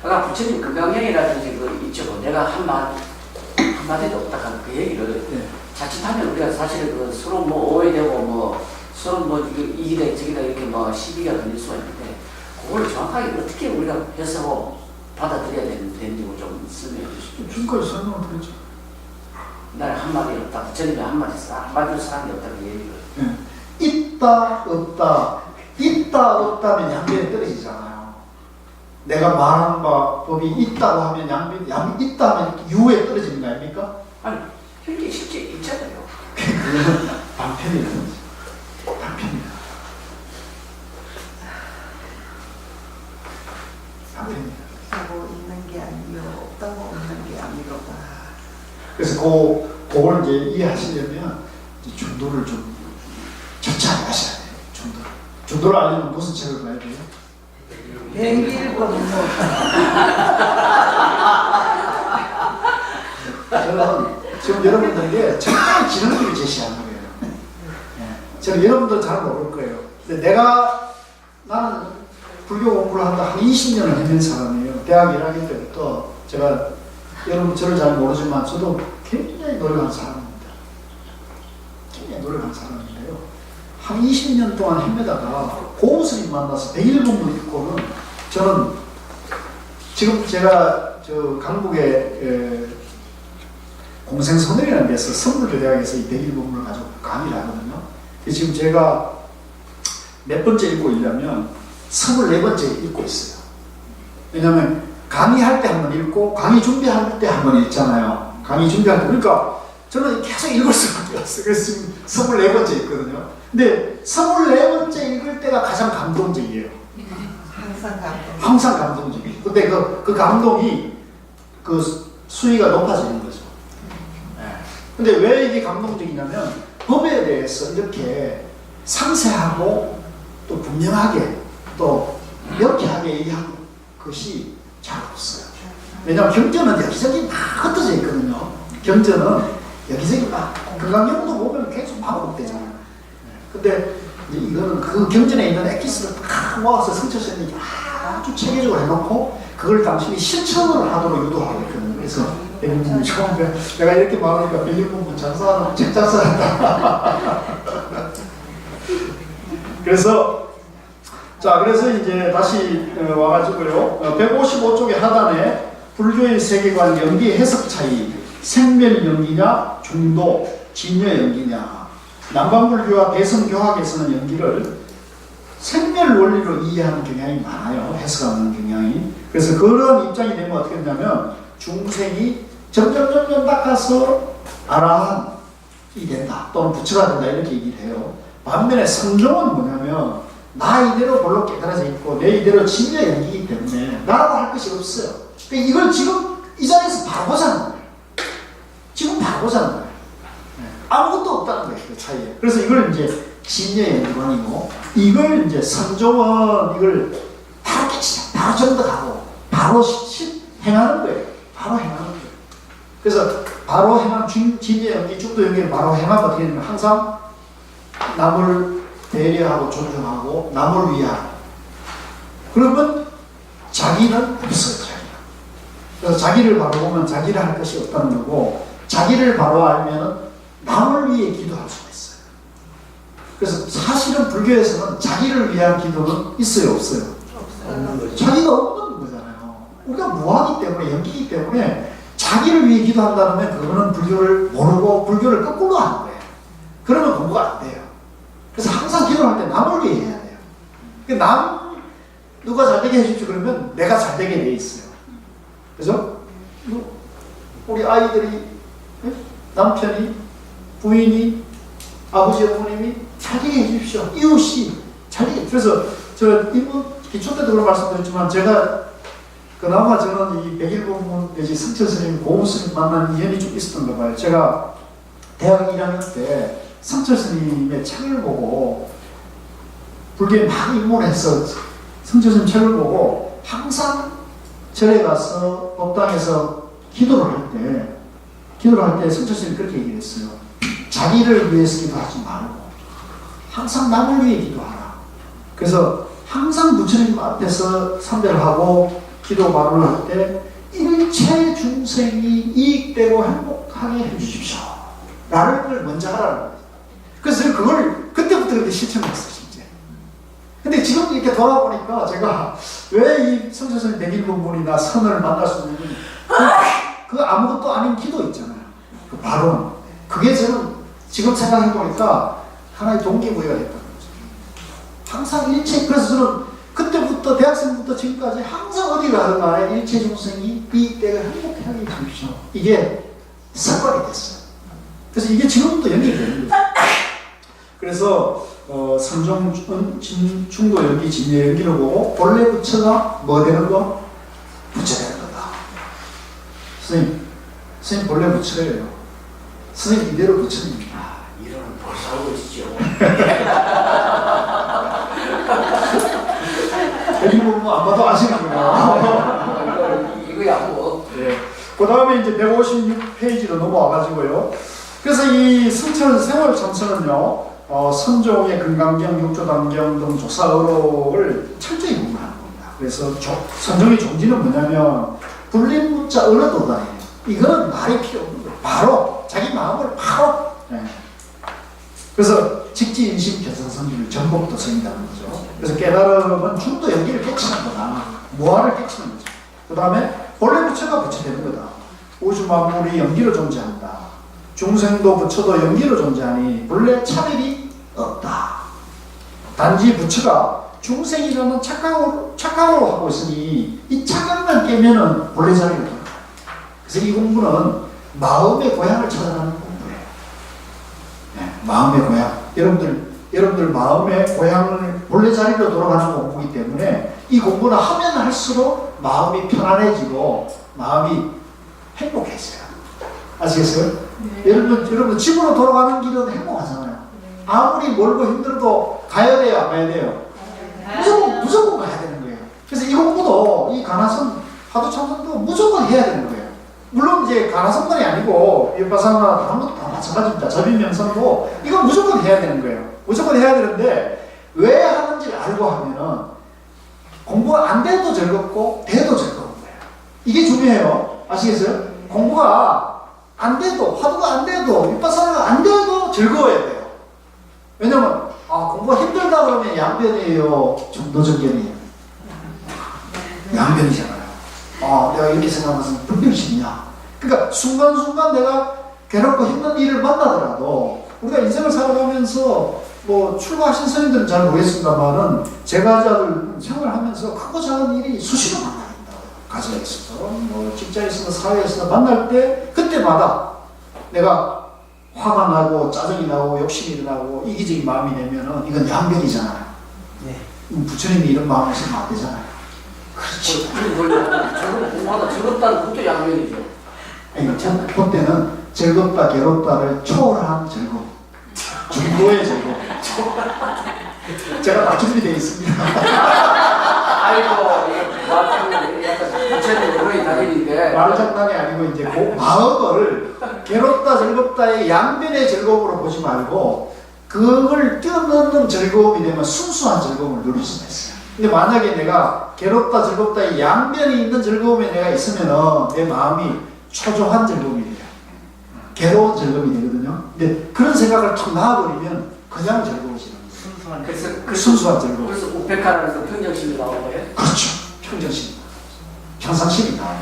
아까 부처님 건강형이라든지 그 있죠. 내가 한마디도 없다 하는 그 얘기를 예. 자칫하면 우리가 사실 그 서로 뭐 오해되고 뭐 서로 뭐 이기다 저기다 이렇게 뭐 시비가 걸릴 수가 있는데 그걸 정확하게 어떻게 우리가 해석하고 받아들여야 되는지 좀 설명해 주시죠. 지금까지 설명을 드렸죠. 나는 한마디 없다. 부처님이 한마디로 사람이 없다 그 얘기를. 예. 있다 없다. 있다 없다면 양변에 떨어지잖아요. 내가 말하는 법이 있다고 하면 양변 있다 하면 유에 떨어지는 거 아닙니까? 아니 현재 실제 있잖아요. 그거는 반편이다. 반편이다. 반편이다. 있다고 있는 게 아니요, 없다고 없는 게 아니로다. 그래서 그걸 이제 이해하시려면 이제 중도를 좀 절차하게 하셔야 돼요. 중도를 알려면 무슨 책을 봐야 돼요? 대일본 저는 지금 여러분들에게 정말 기능들을 제시하는 거예요. 예. 저는 여러분들 잘 모를 거예요. 근데 나는 불교 공부를 한다 한 20년을 했는 사람이에요. 대학 1학년 때부터 제가 여러분 저를 잘 모르지만 저도 굉장히 노력한 사람입니다. 굉장히 노력한 사람인데요. 한 20년 동안 헤매다가 고우스님 만나서 101번을 읽고는 저는 지금 제가 저 강북에 공생선언이라는 데서 선물교 대학에서 이 101번을 가지고 강의를 하거든요. 지금 제가 몇 번째 읽고 있냐면 24번째 읽고 있어요. 왜냐하면 강의할 때 한 번 읽고 강의 준비할 때 한 번 읽잖아요. 강의 준비할 때 그러니까 저는 계속 읽을 수밖에 없어요. 그래서 지금 24번째 읽거든요. 근데 24번째 읽을 때가 가장 감동적이에요. 항상 감동적이에요. 근데 그 감동이 그 수위가 높아지는 거죠. 근데 왜 이게 감동적이냐면 법에 대해서 이렇게 상세하고 또 분명하게 또 명쾌하게 얘기하는 것이 잘 없어요. 왜냐하면 경전은 여기저기 막 흩어져 있거든요. 경전은 여기저기 막 건강경도 보면 계속 반복되잖아요. 근데 이제 이거는 그 경전에 있는 엑기스를 다 딱 모아서 성철선이 아주 체계적으로 해놓고 그걸 당신이 실천을 하도록 유도하고 있거든요. 그래서 백일본부 처음 내가 이렇게 말하니까 백일본부 장사하는 책 작사한다. 그래서 그래서 이제 다시 와가지고요. 155쪽의 하단에 불교의 세계관 연기 해석 차이, 생멸 연기냐, 중도, 진여 연기냐. 남방불교와 대성교학에서는 연기를 생멸 원리로 이해하는 경향이 많아요. 해석하는 경향이. 그래서 그런 입장이 되면 어떻게 되냐면 중생이 점점 닦아서 아라한이 된다 또는 부처가 된다 이렇게 얘기를 해요. 반면에 성종은 뭐냐면 나 이대로 본로 깨달아져 있고 내 이대로 진여 연기이기 때문에 나라고 할 것이 없어요. 그러니까 이걸 지금 이 자리에서 바로 보자는 거예요. 지금 바로 보자는 거예요. 아무것도 없다는 거예요. 그 차이에. 그래서 이걸 이제 진여의 연관이고 이걸 이제 선종은 이걸 바로 깨치자, 바로 정득하고 바로 행하는 거예요. 바로 행하는 거예요. 그래서 바로 행한 진여 연기, 중도 연기를 바로 행하면 어떻게 되냐면 항상 남을 배려하고 존중하고 남을 위하고 그러면 자기는 없어요. 자기는. 그래서 자기를 바로 보면 자기를 할 것이 없다는 거고 자기를 바로 알면 남을 위해 기도할 수가 있어요. 그래서 사실은 불교에서는 자기를 위한 기도는 있어요, 없어요? 없어요. 자기가 없는 거잖아요. 우리가 무하기 때문에, 연기이기 때문에 자기를 위해 기도한다면 그거는 불교를 모르고 불교를 거꾸로 하는 거예요. 그러면 공부가 안 돼요. 그래서 항상 기도할 때 남을 위해 해야 돼요. 그러니까 누가 잘 되게 해주십시오 그러면 내가 잘 되게 돼 있어요. 그죠? 우리 아이들이, 남편이, 부인이, 아버지, 어머님이 잘 되게 해주십시오. 이웃이 잘 되게. 그래서 저 이분 기초 때도 그런 말씀드렸지만 제가 그나마 저는 이 백일본문 내지 승철 스님, 고은 스님 만난 인연이 좀 있었던가 봐요. 제가 대학 1학년 때 승철 스님의 책을 보고 불교에 막 입문해서 승철 스님 책을 보고 항상 절에 가서 법당에서 기도를 할 때 승철 스님이 그렇게 얘기를 했어요. 자기를 위해서 기도하지 말고 항상 남을 위해 기도하라. 그래서 항상 부처님 앞에서 참배하고 기도 발언을 할 때 일체 중생이 이익되고 행복하게 해주십시오. 라는 걸 먼저 하라는 거예요. 그래서 그걸 그때부터 그렇게 실천했어요, 진짜. 근데 지금 이렇게 돌아보니까 제가 왜 이 성철스님 백일본문이나 선을 만날 수 있는 그 아무것도 아닌 기도 있잖아요. 그 발언. 그게 저는 지금 생각해보니까 하나의 동기부여가 됐다는 거죠. 항상 일체, 그래서 저는 그때부터 대학생부터 지금까지 항상 어디 가든 간에 일체 중생이 이익되고 행복하게 해주십시오. 이게 습관이 됐어요. 그래서 이게 지금도 연결되는 거죠. 그래서 선종, 중도 연기, 진여 연기를 보고 본래 부처가 뭐 되는 거? 부처 되는 거다. 선생님 본래 부처예요. 선생님 이대로 부처입니다. 이런 벌써 알고 있죠. 백일본문 안 봐도 아시는구나. 이거야 뭐. 네. 그 다음에 이제 156페이지로 넘어와가지고요. 그래서 이 승철 세월 참선은요, 선종의 근강경, 육조단경 등 조사의록을 철저히 공부하는 겁니다. 그래서 선종의 종지는 뭐냐면 불림문자 언어도다예요. 이거는 말이 필요 없는 거예요. 바로 자기 마음을 바로. 네. 그래서 직지인심 견성성기를 전복도 성이라는 거죠. 그래서 깨달음은 중도 연기를 깨치는 거다. 무아를 깨치는 거죠. 그 다음에 본래 부처가 부처되는 거다. 우주 만물이 연기로 존재한다. 중생도 부처도 연기로 존재하니 본래 차별이 없다. 단지 부처가 중생이라는 착각으로 하고 있으니 이 착각만 깨면은 본래 자리가 된다. 그래서 이 공부는 마음의 고향을 찾아가는 공부예요. 네, 마음의 고향. 여러분들 마음의 고향을 본래 자리로 돌아가는 공부이기 때문에 이 공부는 하면 할수록 마음이 편안해지고 마음이 행복해져요. 아시겠어요? 네. 여러분 집으로 돌아가는 길은 행복하잖아요. 네. 아무리 멀고 힘들어도 가야 돼요, 안 가야 돼요? 무조건 가야 되는 거예요. 그래서 이 공부도 이 가나선 화두참선도 무조건 해야 되는 거예요. 물론 이제 가나선만이 아니고 일바사나 다른 것도 다 마찬가지입니다. 자비명선도 이건 무조건 해야 되는 거예요. 무조건 해야 되는데 왜 하는지를 알고 하면은 공부가 안 돼도 즐겁고 돼도 즐거운 거예요. 이게 중요해요. 아시겠어요? 공부가 안 돼도, 화두가 안 돼도, 윗바사가 안 돼도 즐거워야 돼요. 왜냐면 공부가 힘들다 그러면 양변이에요, 중도정견이에요? 양변이잖아요. 내가 이렇게 생각하면서 분별심이야. 그러니까 순간순간 내가 괴롭고 힘든 일을 만나더라도 우리가 인생을 살아가면서 뭐 출가하신 스님들은 잘 모르겠습니다만은 제가자들 생활하면서 크고 작은 일이 수시로 만납니다. 가정에서도 뭐 직장에서도 사회에서도 만날 때 그때마다 내가 화가 나고 짜증이 나고 욕심이 일어나고 이기적인 마음이 되면은 이건 양변이잖아요. 네. 부처님이 이런 마음을 쓰면 안 되잖아요. 그렇지. 공부하다 즐겁다는 것도 양면이죠. 아니, 그때는 즐겁다, 괴롭다를 초월한 즐거움. 중도의 즐거움. 제가 다 준비되어 있습니다. 아이고, 이게 약간 구체적으로 그런 다짐인데. 말장난이 아니고 이제 마음을 괴롭다, 즐겁다의 양면의 즐거움으로 보지 말고 그걸 뛰어넘는 즐거움이 되면 순수한 즐거움을 누릴 수가 있어요. 근데 만약에 내가 괴롭다, 즐겁다의 양면이 있는 즐거움에 내가 있으면은 내 마음이 초조한 즐거움이 돼요. 괴로운 즐거움이 되거든요. 근데 그런 생각을 툭 놔버리면 그냥 즐거워지는 거예요. 그래서 순수한 즐거움. 그래서 우페카라는 그 평정심이 나온 거예요? 그렇죠. 평정심. 평상심이 나와요.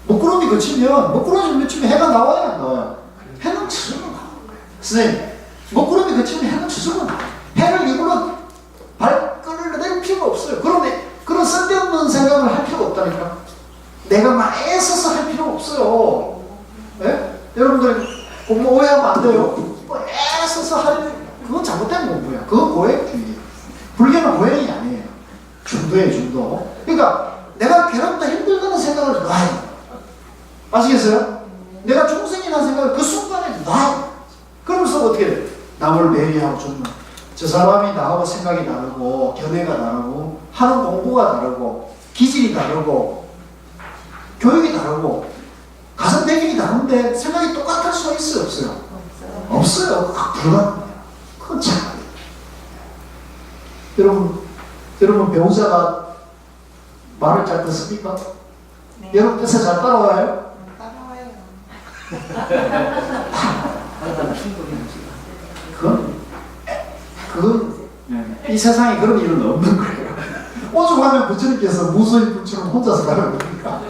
먹구름이 그치면, 먹구름이 그치면 해가 나와야 안 나와요? 해는 저절로 나오는 거예요. 선생님, 먹구름이 그치면 해는 저절로 나와요. 해를 일부러 발끈을 낼 필요가 없어요. 그런데 그런 쓸데없는 생각을 할 필요가 없다니까. 내가 막 애써서 할 필요가 없어요. 네? 여러분들 공부 오해하면 안 돼요. 뭐 애써서 할, 그건 잘못된 공부야. 그건 고행주의예요. 불교는 고행이 아니에요. 중도예요, 중도. 그러니까 내가 괴롭다, 힘들다는 생각을 놔요. 아시겠어요? 내가 중생이라는 생각을 그 순간에 놔요. 그러면서 어떻게 돼? 남을 배려하고 줍는. 저 사람이 나하고 생각이 다르고 견해가 다르고 하는 공부가 다르고 기질이 다르고 교육이 다르고 가정 배경이 다른데 생각이 똑같을 수가 있어요, 없어요? 없어요. 불가능해요. 그건 참. 여러분 배우자가 말을 잘 듣습니까? 네. 여러분 뜻을 잘 따라와요? 따라와요. 그건 이 세상에 그런 일은 없는 거예요. 오죽하면 부처님께서 무소인 불처럼 혼자서 가는 겁니까?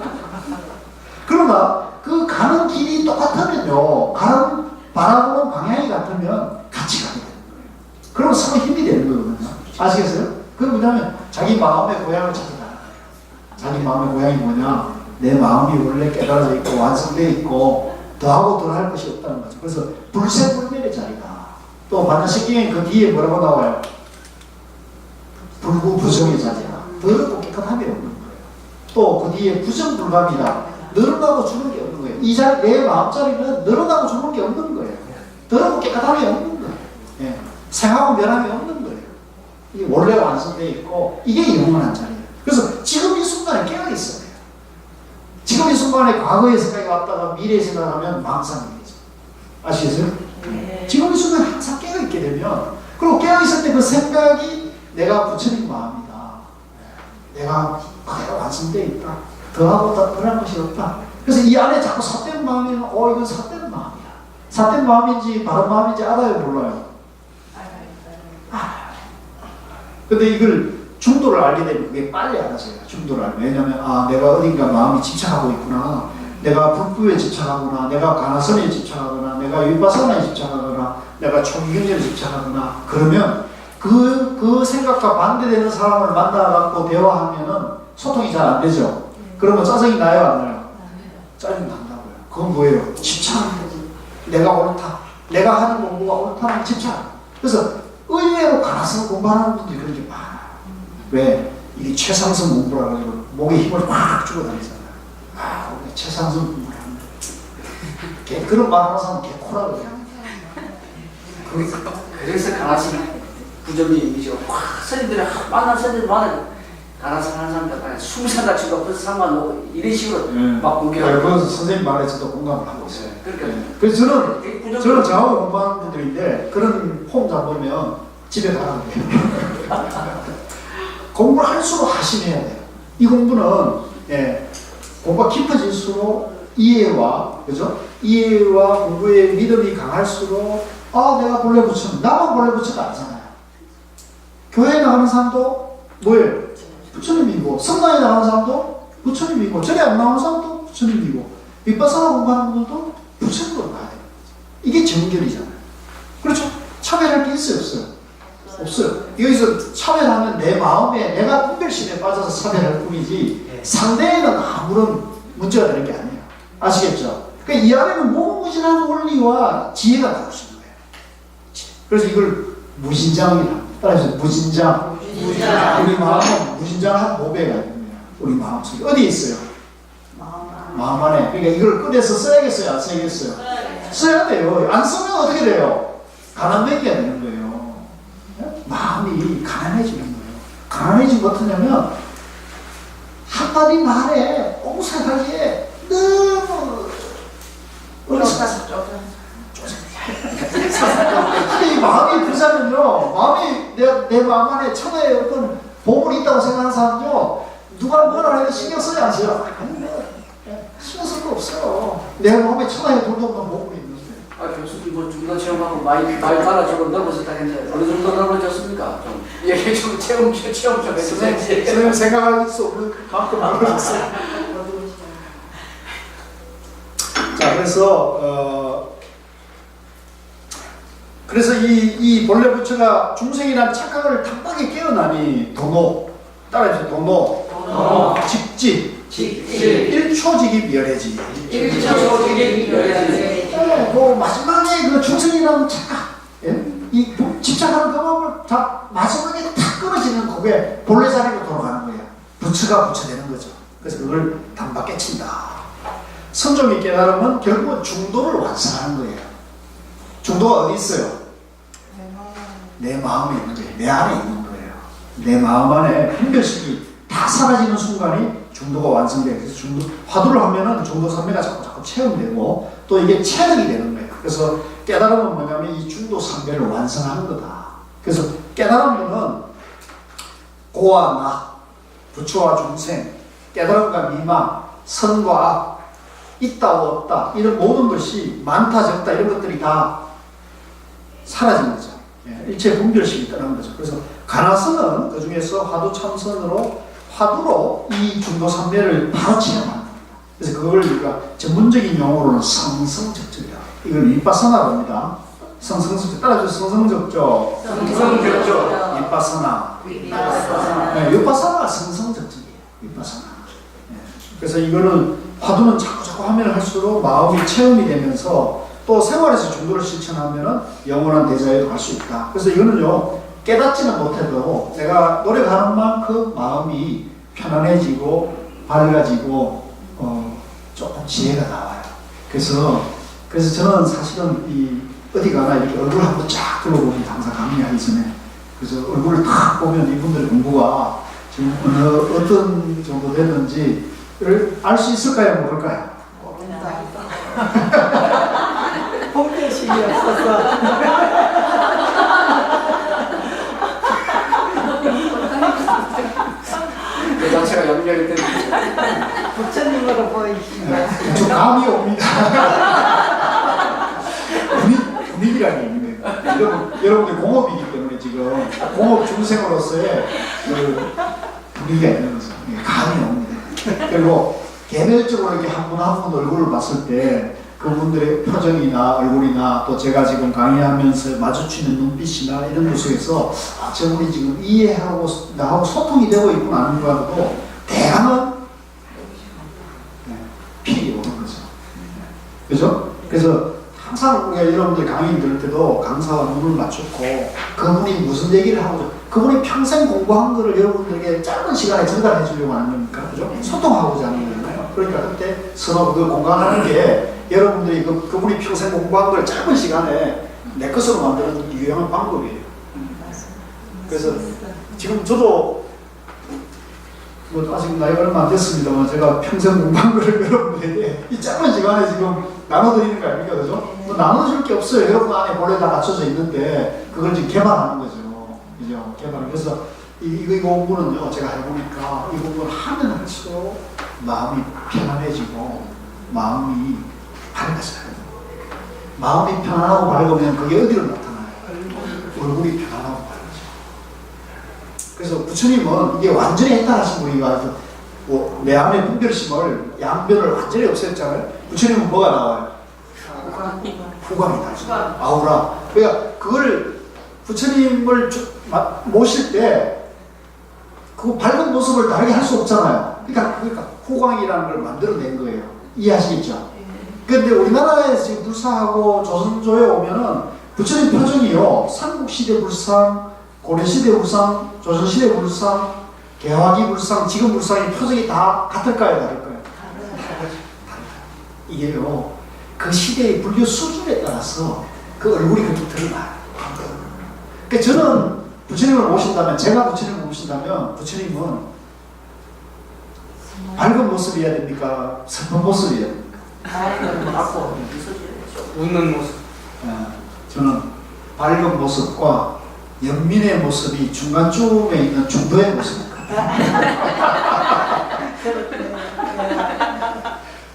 그러나 그 가는 길이 똑같으면요, 가는 바라보는 방향이 같으면 같이 가게 되는 거예요. 그러면 서로 힘이 되는 거거든요. 아시겠어요? 그건 뭐냐면 자기 마음의 고향을 찾아가는 거예요. 자기 마음의 고향이 뭐냐? 내 마음이 원래 깨달아져 있고 완성되어 있고 더하고 덜 할 것이 없다는 거죠. 그래서 불생불멸의 자리다. 또 반야식경에 그 뒤에 뭐라고 나와요? 불구부정의 자리다. 더럽고 깨끗함이 없는 거예요. 또 그 뒤에 부정불감이다. 늘어나고 주는 게 없는 거예요. 이 자리, 내 마음자리는 늘어나고 주는 게 없는 거예요. 더럽고 깨끗함이 없는 거예요. 예. 생하고 변함이 없는 거예요. 이게 원래 완성되어 있고 이게 영원한 자리예요. 그래서 지금 이 순간에 깨어 있어야 돼요. 지금 이 순간에 과거의 생각이 왔다가 미래의 생각하면 망상이 되죠. 아시겠어요? 네. 지금 이 순간에 항상 깨어 있게 되면, 그리고 깨어 있을 때 그 생각이 내가 부처님 마음이다. 내가 그대로 완성되어 있다. 더하고 덜한 것이 없다. 그래서 이 안에 자꾸 삿된 마음이, 이건 삿된 마음이야. 삿된 마음인지 바른 마음인지 알아요, 몰라요? 근데 이걸 중도를 알게 되면 그게 빨리 알아져요. 중도를 알면. 왜냐면 내가 어딘가 마음이 집착하고 있구나. 내가 불부에 집착하거나, 내가 가나선에 집착하거나, 내가 윗바사나에 집착하거나, 내가 총경전에 집착하거나, 그러면 그 생각과 반대되는 사람을 만나갖고 대화하면은 소통이 잘 안 되죠. 그러면 짜증이 나요, 안 나요? 짜증이 난다고요. 그건 뭐예요? 집착하는 거지. 내가 옳다. 내가 하는 공부가 옳다는 집착. 그래서 의외로 가나선 공부하는 분들이 그런 게 많아요. 왜? 이게 최상승 공부라 가지고 목에 힘을 팍 주고 다니잖아요. 우리 최상승 공부를 하는데. 그런 말 하는 사람은 개코라고 해요. 그래서 가나시 부정이죠. 스님들이 만난 스님들 많아요. 가나시 하는 사람들 그냥 숨산다 치고 벌써 상관없고 이런 식으로 막 공격하고. 그래서 선생님 말에서도 공감을 하고 있어요. 그러니까 그래서 저는 저하고 공부하는 분들인데 그런 폼 잡으면 집에 가라고 해요. 공부를 할수록 하심해야 돼요. 이 공부는 공부가 깊어질수록 이해와 그죠? 이해와 공부의 믿음이 강할수록 내가 본래 부처님, 나만 본래 부처가 아니잖아요. 교회에 나가는 사람도 뭐예요? 부처님이고, 성당에 나가는 사람도 부처님이고, 절에 안 나오는 사람도 부처님이고, 윗바사나 공부하는 분들도 부처님으로 봐야 돼요. 이게 정결이잖아요. 그렇죠? 차별할 게 있어요, 없어요? 없어요. 여기서 차별하면 내 마음에, 내가 분별심에 빠져서 차별할 뿐이지, 상대에는 아무런 문제가 되는 게 아니에요. 아시겠죠? 그러니까 이 안에는 무궁무진한 원리와 지혜가 나오시는 거예요. 그래서 이걸 무진장이라. 따라서 무진장. 우리 마음은 무진장한 모배가 있는 거예요. 우리 마음속에. 어디에 있어요? 마음 안에. 그러니까 이걸 꺼내서 써야겠어요? 안 써야겠어요? 써야 돼요. 안 쓰면 어떻게 돼요? 가난해지게 되는 거예요. 마음이 가난해지는 거예요. 가난해지면 어떠냐면 한마디 말에 옹살하기에 너무 이 마음이 부자면요, 마음이 내 마음 안에 천하에 어떤 보물이 있다고 생각하는 사람은요, 누가 뭐라 해도 신경 써야 안 써요? 아니면 신경 쓸 거 없어요. 내 마음에 천하에 돈도 없는 보물이 있는데. 교수님 뭐 중간 체험하고 많이 따라주고 넓어졌다 했는데 어느 정도 넓어졌습니까? 좀 얘기 좀 체험 좀 해주세요. 선생님 생각할 수 없는 만큼 넓어졌어요. 자, 그래서 이 본래 부처가 중생이란 착각을 단박에 깨어나니 도노, 따라해서 도노, 직지, 일초직이 멸해지. 뭐 마지막에 그 중생이라는 착각, 이 집착하는 그 마음을 다 마지막에 탁 끊어지는 그게 본래 자리로 돌아가는 거예요. 부처가 부처되는 거죠. 그래서 그걸 단박 깨친다. 선종이 깨달으면 결국은 중도를 완성하는 거예요. 중도가 어디 있어요? 내 마음에 있는 거예요. 내 안에 있는 거예요. 내 마음 안에 분별심이 다 사라지는 순간이 중도가 완성돼요. 그래서 화두를 하면은 중도 삼매가 자꾸 체험되고 또 이게 체득이 되는 거예요. 그래서 깨달음은 뭐냐면 이 중도 삼매를 완성하는 거다. 그래서 깨달음은 고와 나, 부처와 중생, 깨달음과 미망, 선과 악, 있다 없다 이런 모든 것이 많다 적다 이런 것들이 다 사라지는 거죠. 일체 분별심이 떠나는 거죠. 그래서 가나선은 그 중에서 화두 참선으로 화두로 이 중도 삼매를 바로 체험하는 겁니다. 그래서 그걸 우리가 전문적인 용어로는 성성적절이다. 이걸 윗바사나라고 합니다. 성성적절 따라서 성성적절, 윗바사나. 윗바사나가 성성적절이에요. 윗바사나. 그래서 이거는 화두는 자꾸 하면 할수록 마음이 체험이 되면서 또 생활에서 중도를 실천하면은 영원한 대자에도 갈 수 있다. 그래서 이거는요, 깨닫지는 못해도 내가 노력하는 만큼 마음이 편안해지고 밝아지고 조금 지혜가 나와요. 그래서 저는 사실은 어디 가나 이렇게 얼굴 한번 쫙 둘러봅니다. 항상 강의하기 전에. 그래서 얼굴을 탁 보면 이분들의 공부가 지금 어떤 정도 됐는지를 알 수 있을까요? 모를까요? 본대심이 없어서. 그 자체가 연결이 되는 부처님으로 보이시면. 좀 감이 옵니다. 분위기라는 게 있는 거예요. 여러분들 공업이기 때문에 지금 공업 중생으로서의 그 분위기가 있는 거죠. 감이 옵니다. 그리고 개별적으로 이렇게 한 분 한 분 얼굴을 봤을 때 그분들의 표정이나 얼굴이나 또 제가 지금 강의하면서 마주치는 눈빛이나 이런 것 속에서 저분이 지금 이해하고 나하고 소통이 되고 있구나 하는 거하고도 대강은 필이 오는 거죠. 그죠? 그래서 항상 우리가 여러분들 강의 들을 때도 강사와 눈을 맞추고 그분이 무슨 얘기를 하고 그분이 평생 공부한 거를 여러분들에게 짧은 시간에 전달해 주려고 하는 겁니까? 그죠? 소통하고자 하는 거잖아요. 그러니까 그때 서로 그 공감하는 게 여러분들이 그분이 평생 공부한 걸 짧은 시간에 내 것으로 만드는 유용한 방법이에요. 그래서 지금 저도 뭐 아직 나이가 얼마 안 됐습니다만 제가 평생 공부한 거를 여러분들에게 이 짧은 시간에 지금 나눠드리는 거 아닙니까? 그죠? 뭐 나눠줄 게 없어요. 여러분 안에 본래 다 갖춰져 있는데 그걸 지금 개발하는 거죠. 그죠? 개발. 그래서 이 공부는요, 제가 해보니까 이 공부를 하면 할수록 마음이 편안해지고 마음이 밝아져요. 마음이 편안하고 밝으면 그게 어디로 나타나요? 얼굴이 편안하고 밝아져. 그래서 부처님은 이게 완전히 해탈하신 분이가 내 안에 분별심을 양변을 완전히 없앴잖아요. 부처님은 뭐가 나와요? 후광이 나죠. 아우라. 그러니까 그걸 부처님을 모실 때 그 밝은 모습을 다르게 할 수 없잖아요. 그러니까 후광이라는 걸 만들어낸 거예요. 이해하시겠죠? 그런데 우리나라에서 지금 불상하고 조선조에 오면은 부처님 표정이요, 삼국시대 불상, 고려시대 불상, 조선시대 불상, 개화기 불상, 지금 불상의 표정이 다 같을까요? 다를까요? 이게요, 그 시대의 불교 수준에 따라서 그 얼굴이 그렇게 드러나요. 그러니까 저는 부처님을 모신다면, 제가 부처님을 모신다면, 부처님은 밝은 모습이어야 됩니까? 슬픈 모습이어야 됩니까? 앞으로 웃는 모습. 저는 밝은 모습과 연민의 모습이 중간쯤에 있는 중도의 모습입니다.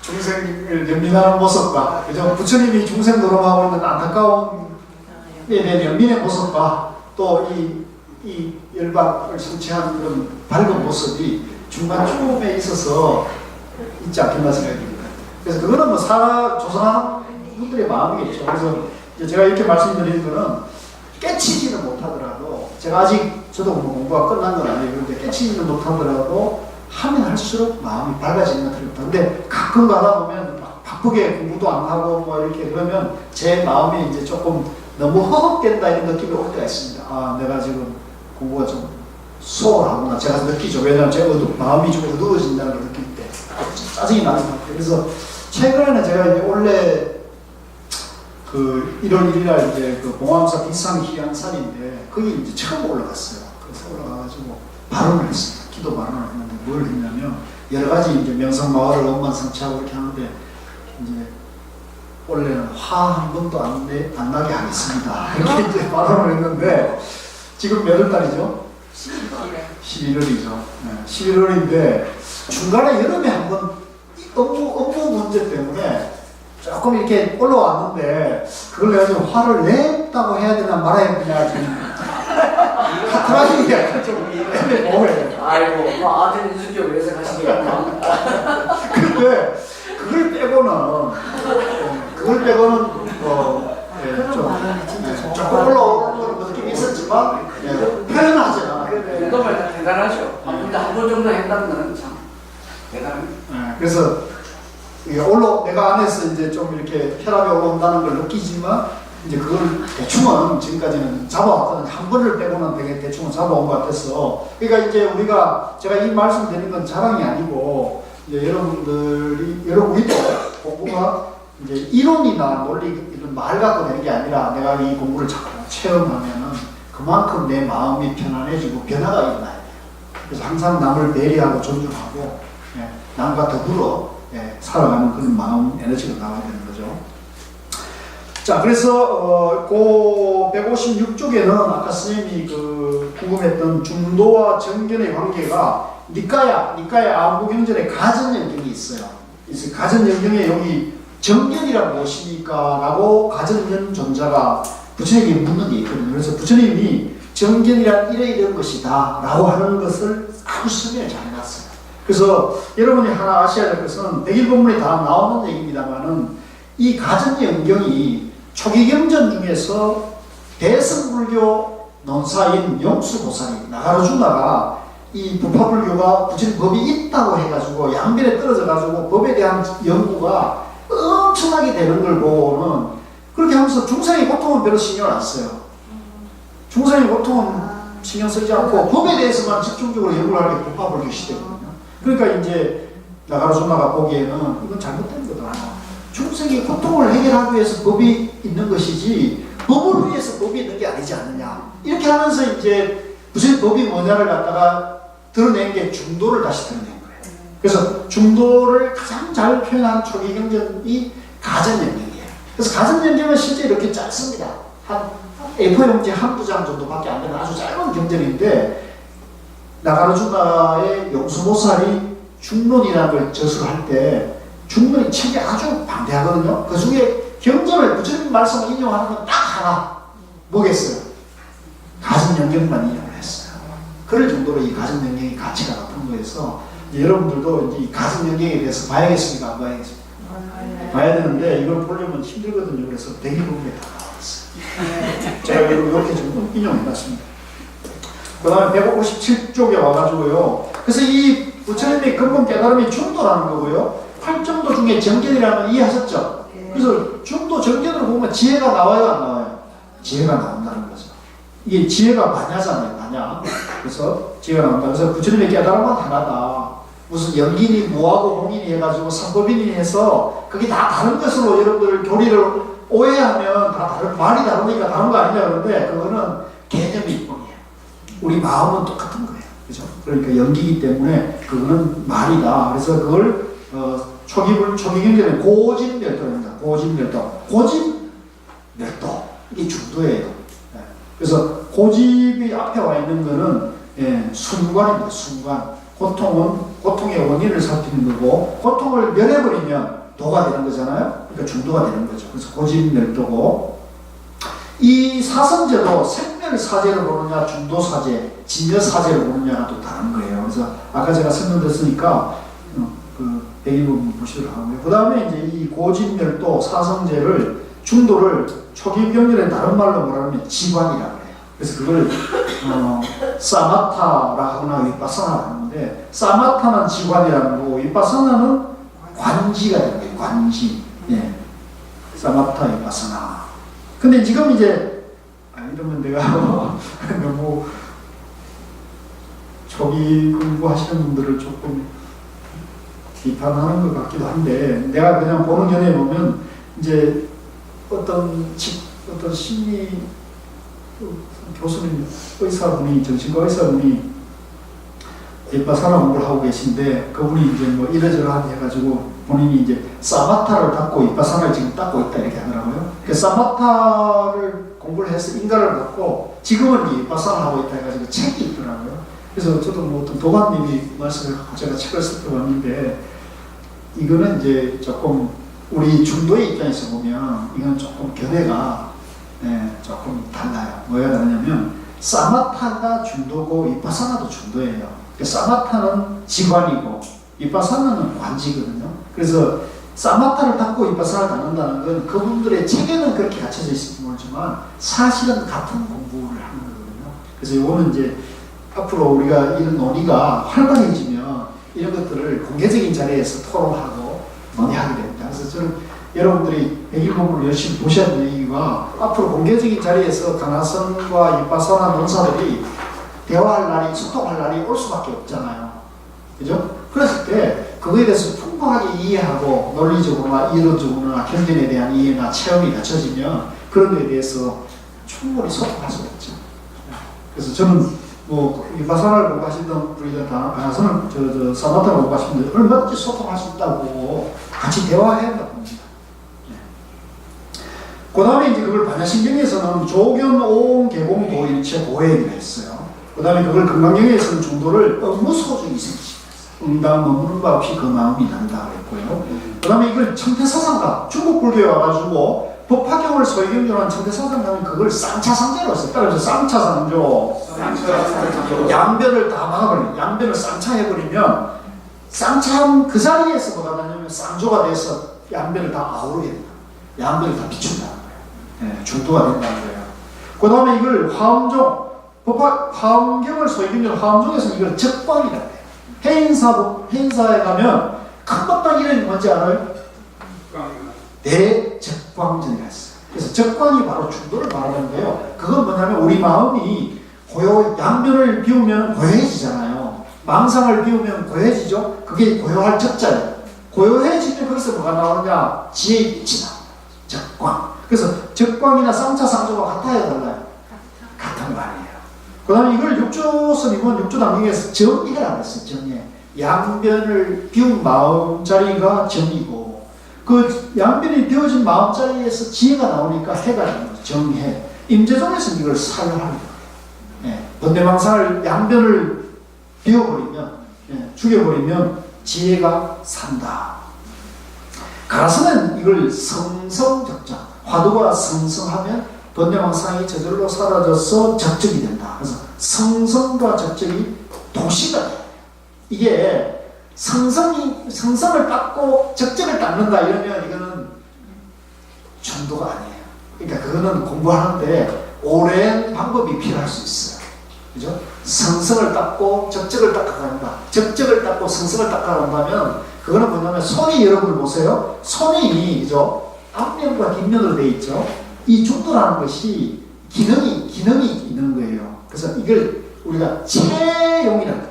중생을 연민하는 모습과, 그죠? 부처님이 중생 노름하고 있는 안타까운 연민의 모습과 또 이 열박을 성취한 그런 밝은 모습이 중간쯤에 있어서 있지 않겠나 생각이 듭니다. 그래서 그거는 뭐 조선한 분들의 마음이겠죠. 그래서 제가 이렇게 말씀드리는 거는 깨치지는 못하더라도, 제가 아직 저도 뭐 공부가 끝난 건 아니에요. 그런데 깨치지는 못하더라도 하면 할수록 마음이 밝아지는 것 같아요. 근데 가끔 가다 보면 막 바쁘게 공부도 안 하고 뭐 이렇게 그러면 제 마음이 이제 조금 너무 허겁된다 이런 느낌이 올 때가 있습니다. 아, 내가 지금 공부가 좀 소홀하구나. 제가 느끼죠. 왜냐하면 제 마음이 좀 어두워진다는 걸 느낄 때 짜증이 나는 것 같아요. 그래서 최근에는 제가 이제 원래 그 1월 1일 날 이제 그 봉암사 비상기한산인데 거기 이제 처음 올라갔어요. 그래서 올라가가지고 발언을 했습니다. 기도 발언을 했는데 뭘 했냐면 여러 가지 이제 명성마을을 원만성취하고 이렇게 하는데 이제 원래는 화 한 번도 안 나게 하겠습니다. 이렇게 이제 발언을 했는데 지금 몇 월 달이죠? 11월이죠. 네, 11월인데 중간에 여름에 한번 업무 문제 때문에 조금 이렇게 올라왔는데 그걸 가지고 화를 냈다고 해야 되나 말아야 되나 지금 카트라이기 약간 좀 애매모호해요. 아이고, 뭐 아들 인수교 위해서 가시겠구나. 근데 그걸 빼고는 조금 올라오는 느낌이 있었지만 표현하지 않아요. 정말 대단하죠. 근데 한 번 정도 했다는 거는 참 대단합니다. 그래서 내가 안에서 이제 좀 이렇게 혈압이 올라온다는 걸 느끼지만 이제 그걸 대충은 지금까지는 잡아왔거든요. 한 번을 빼고는 되게 대충은 잡아온 것 같아서. 그러니까 이제 제가 이 말씀 드리는 건 자랑이 아니고 이제 우리도 공부가 이제 이론이나 논리 이런 말 갖고 되는 게 아니라 내가 이 공부를 자꾸 체험하면은 그만큼 내 마음이 편안해지고 변화가 일어나야 돼요. 그래서 항상 남을 배려하고 존중하고 남과 더불어 살아가는 그런 마음 에너지가 나와야 되는 거죠. 자, 그래서 그 156쪽에는 아까 스님이 그 궁금했던 중도와 정견의 관계가 니까야 아부경전에 가전연경이 있어요. 그래서 가전연경에 여기 정견이란 무엇입니까? 라고 가전연 존자가 부처님에게 묻는 게 있거든요. 그래서 부처님이 정견이란 이런 것이다 라고 하는 것을 아주 설명을 잘 해놨어요. 그래서 여러분이 하나 아셔야 될 것은 백일본문에 다 나오는 얘기입니다만은 이 가전연경이 초기경전 중에서 대승불교 논사인 용수보살이 나가르주나가 이 부파불교가 부처님 법이 있다고 해가지고 양변에 떨어져가지고 법에 대한 연구가 엄청나게 되는 걸 보고는 그렇게 하면서 중생의 고통은 별로 신경을 안 써요. 중생의 고통은 신경 쓰지 않고 법에 대해서만 집중적으로 연구를 하는 게 부파불교 시대거든요. 그러니까 이제 나가르주나가 보기에는 이건 잘못된 거다. 중생의 고통을 해결하기 위해서 법이 있는 것이지 법을 위해서 법이 있는 게 아니지 않느냐. 이렇게 하면서 이제 무슨 법이 뭐냐를 갖다가 드러낸 게 중도를 다시 드러낸 거예요. 그래서 중도를 가장 잘 표현한 초기경전이 가전연경이에요. 그래서 가전연경은 실제 이렇게 짧습니다. 한 A4 용지 한두 장 정도밖에 안 되는 아주 짧은 경전인데 나가르주나의 용수보살이 중론이라는 걸 저술할 때 중론이 책이 아주 방대하거든요. 그 중에 경전을 부처님 말씀을 인용하는 건 딱 하나 뭐겠어요? 가정연경만 인용을 했어요. 그럴 정도로 이 가정연경이 가치가 높은 거여서 여러분들도 이제 이 가정연경에 대해서 봐야겠습니까? 안 봐야겠습니까? 봐야 되는데 이걸 보려면 힘들거든요. 그래서 대기부분에 다 나왔어요. 제가 이렇게 좀 인용해놨습니다. 그 다음에 157쪽에 와가지고요. 그래서 이 부처님의 근본 깨달음이 중도라는 거고요. 8정도 중에 정견이라는 걸 이해하셨죠? 그래서 중도 정견을 보면 지혜가 나와요, 안 나와요? 지혜가 나온다는 거죠. 이게 지혜가 반야잖아요, 반야. 그래서 지혜가 나온다. 그래서 부처님의 깨달음은 하나다. 무슨 연기니 무하고 공인이 해가지고 삼법인이 해서 그게 다 다른 것으로 여러분들 교리를 오해하면 다 다른, 말이 다르니까 다른 거 아니냐 그러는데 그거는 개념일 뿐이에요. 우리 마음은 똑같은 거예요. 그죠? 그러니까 연기이기 때문에 그거는 말이다. 그래서 그걸 초기경전에 고집멸도입니다. 고집멸도. 고집멸도. 이게 중도예요. 네. 그래서 고집이 앞에 와 있는 거는 순관입니다. 순관. 고통의 원인을 살피는 거고, 고통을 멸해버리면 도가 되는 거잖아요. 그러니까 중도가 되는 거죠. 그래서 고집멸도고, 이 사성제도 생멸사제를 보느냐, 중도사제, 진여사제를 보느냐가 또 다른 거예요. 그래서 아까 제가 설명드렸으니까 그 배기부분 보시도록 하고요. 그 다음에 이제 이 고집멸도 사성제를 중도를 초기경전에 다른 말로 뭐라면 지관이라고 해요. 그래서 그걸 사마타라 하거나 위파사나라 하는데, 사마타는 지관이라는 거고 위파사나는 관지가 되는 거예요. 관지. 예. 사마타 위파사나. 근데 지금 이제 이러면 내가 너무 초기 공부하시는 분들을 조금 비판하는 것 같기도 한데, 내가 그냥 보는 견해 보면 이제 어떤 심리 교수님, 의사분이, 정신과 의사분이 위파사나 공부를 하고 계신데, 그분이 이제 뭐 이러저러하게 해가지고 본인이 이제 사마타를 닦고 위파사나를 지금 닦고 있다 이렇게 하더라고요. 그 사마타를 공부를 해서 인가를 받고 지금은 위파사나 하고 있다 해가지고 책이 있더라고요. 그래서 저도 뭐 어떤 도관님이 말씀을 하고 제가 책을 살펴봤는데, 이거는 이제 조금 우리 중도의 입장에서 보면 이건 조금 견해가 조금 달라요. 뭐가 다르냐면 사마타가 중도고 위파사나도 중도예요. 사마타는 지관이고 위파사나는 관지거든요. 그래서 사마타를 닦고 위파사나를 닦는다는 건 그분들의 체계는 그렇게 갖춰져 있을지 모르지만 사실은 같은 공부를 하는 거거든요. 그래서 이거는 이제 앞으로 우리가 이런 논의가 활발해지면 이런 것들을 공개적인 자리에서 토론하고 논의하게 됩니다. 그래서 저는 여러분들이 백일공부를 열심히 보셔야 되는 이유가 앞으로 공개적인 자리에서 가나선과 위파사나 논사들이 대화할 날이, 소통할 날이 올 수밖에 없잖아요. 그죠? 그랬을 때 그거에 대해서 풍부하게 이해하고 논리적으로나 이론적으로나 경전에 대한 이해나 체험이 갖춰지면 그런 거에 대해서 충분히 소통할 수가 있죠. 그래서 저는 뭐 위파사나를 공부하시던 우리가 다 가나선을 사마타를 공부하시는데 얼마든지 소통할 수 있다고 같이 대화해야 한다고 봅니다. 그 다음에 이제 그걸 반야신경에서는 조견, 오온, 개공, 도일체, 고해를 했어요. 그 다음에 그걸 금강경에서는 중도를 업무소중히 생기시면서 응당 머무는 바 없이 그 마음이 난다 그랬고요. 그 다음에 이걸 청태사상가, 중국 불교에 와가지고 법화경을 소위경전한 청태사상가는 그걸 쌍차상제로 했어요. 따라서 쌍차상조, 양변을 다 막아버리면, 양변을 쌍차해버리면 쌍차한 그 자리에서 뭐가 나냐면 쌍조가 돼서 양변을 다 아우르게 된다. 양변을 다 비춘다는 거예요. 중도가 된다는 거예요. 그 다음에 이걸 화엄종, 화엄경을 소위경전 화엄종에서는 이걸 적광이라고 해요. 해인사에 가면 큰 법당 이름이 뭔지 알아요? 대적광전이라 했어요. 그래서 적광이 바로 중도를 말하는데요. 그건 뭐냐면 우리 마음이 양변을 비우면 고요해지잖아요. 망상을 비우면 고요해지죠. 그게 고요할 적자예요. 고요해지면 거기서 뭐가 나오느냐? 지혜의 빛이 나옵니다. 적광. 그래서 적광이나 쌍차상조가 같아요, 달라요? 같은 말이에요. 그 다음에 이걸 육조선이면 육조당경에서 정의라고 했어요. 정의. 양변을 비운 마음자리가 정의고, 그 양변이 비워진 마음자리에서 지혜가 나오니까 해가 되는 거죠. 정해. 임재종에서는 이걸 사유합니다. 번뇌망상을 양변을 비워버리면, 죽여버리면 지혜가 산다. 가라사는 이걸 성성적적, 화두가 성성하면 번뇌망상이 저절로 사라져서 적적이 된다. 그래서 성성과 적적이 동시가 돼. 이게 성성을 닦고 적적을 닦는다 이러면 이거는 중도가 아니에요. 그러니까 그거는 공부하는데 오랜 방법이 필요할 수 있어요. 그죠? 성성을 닦고 적적을 닦아간다. 적적을 닦고 성성을 닦아간다면 그거는 뭐냐면 손이 여러분 보세요. 손이 그죠? 앞면과 뒷면으로 되어 있죠. 이 중도라는 것이 기능이 있는 거예요. 그래서 이걸 우리가 체용이라고 해요.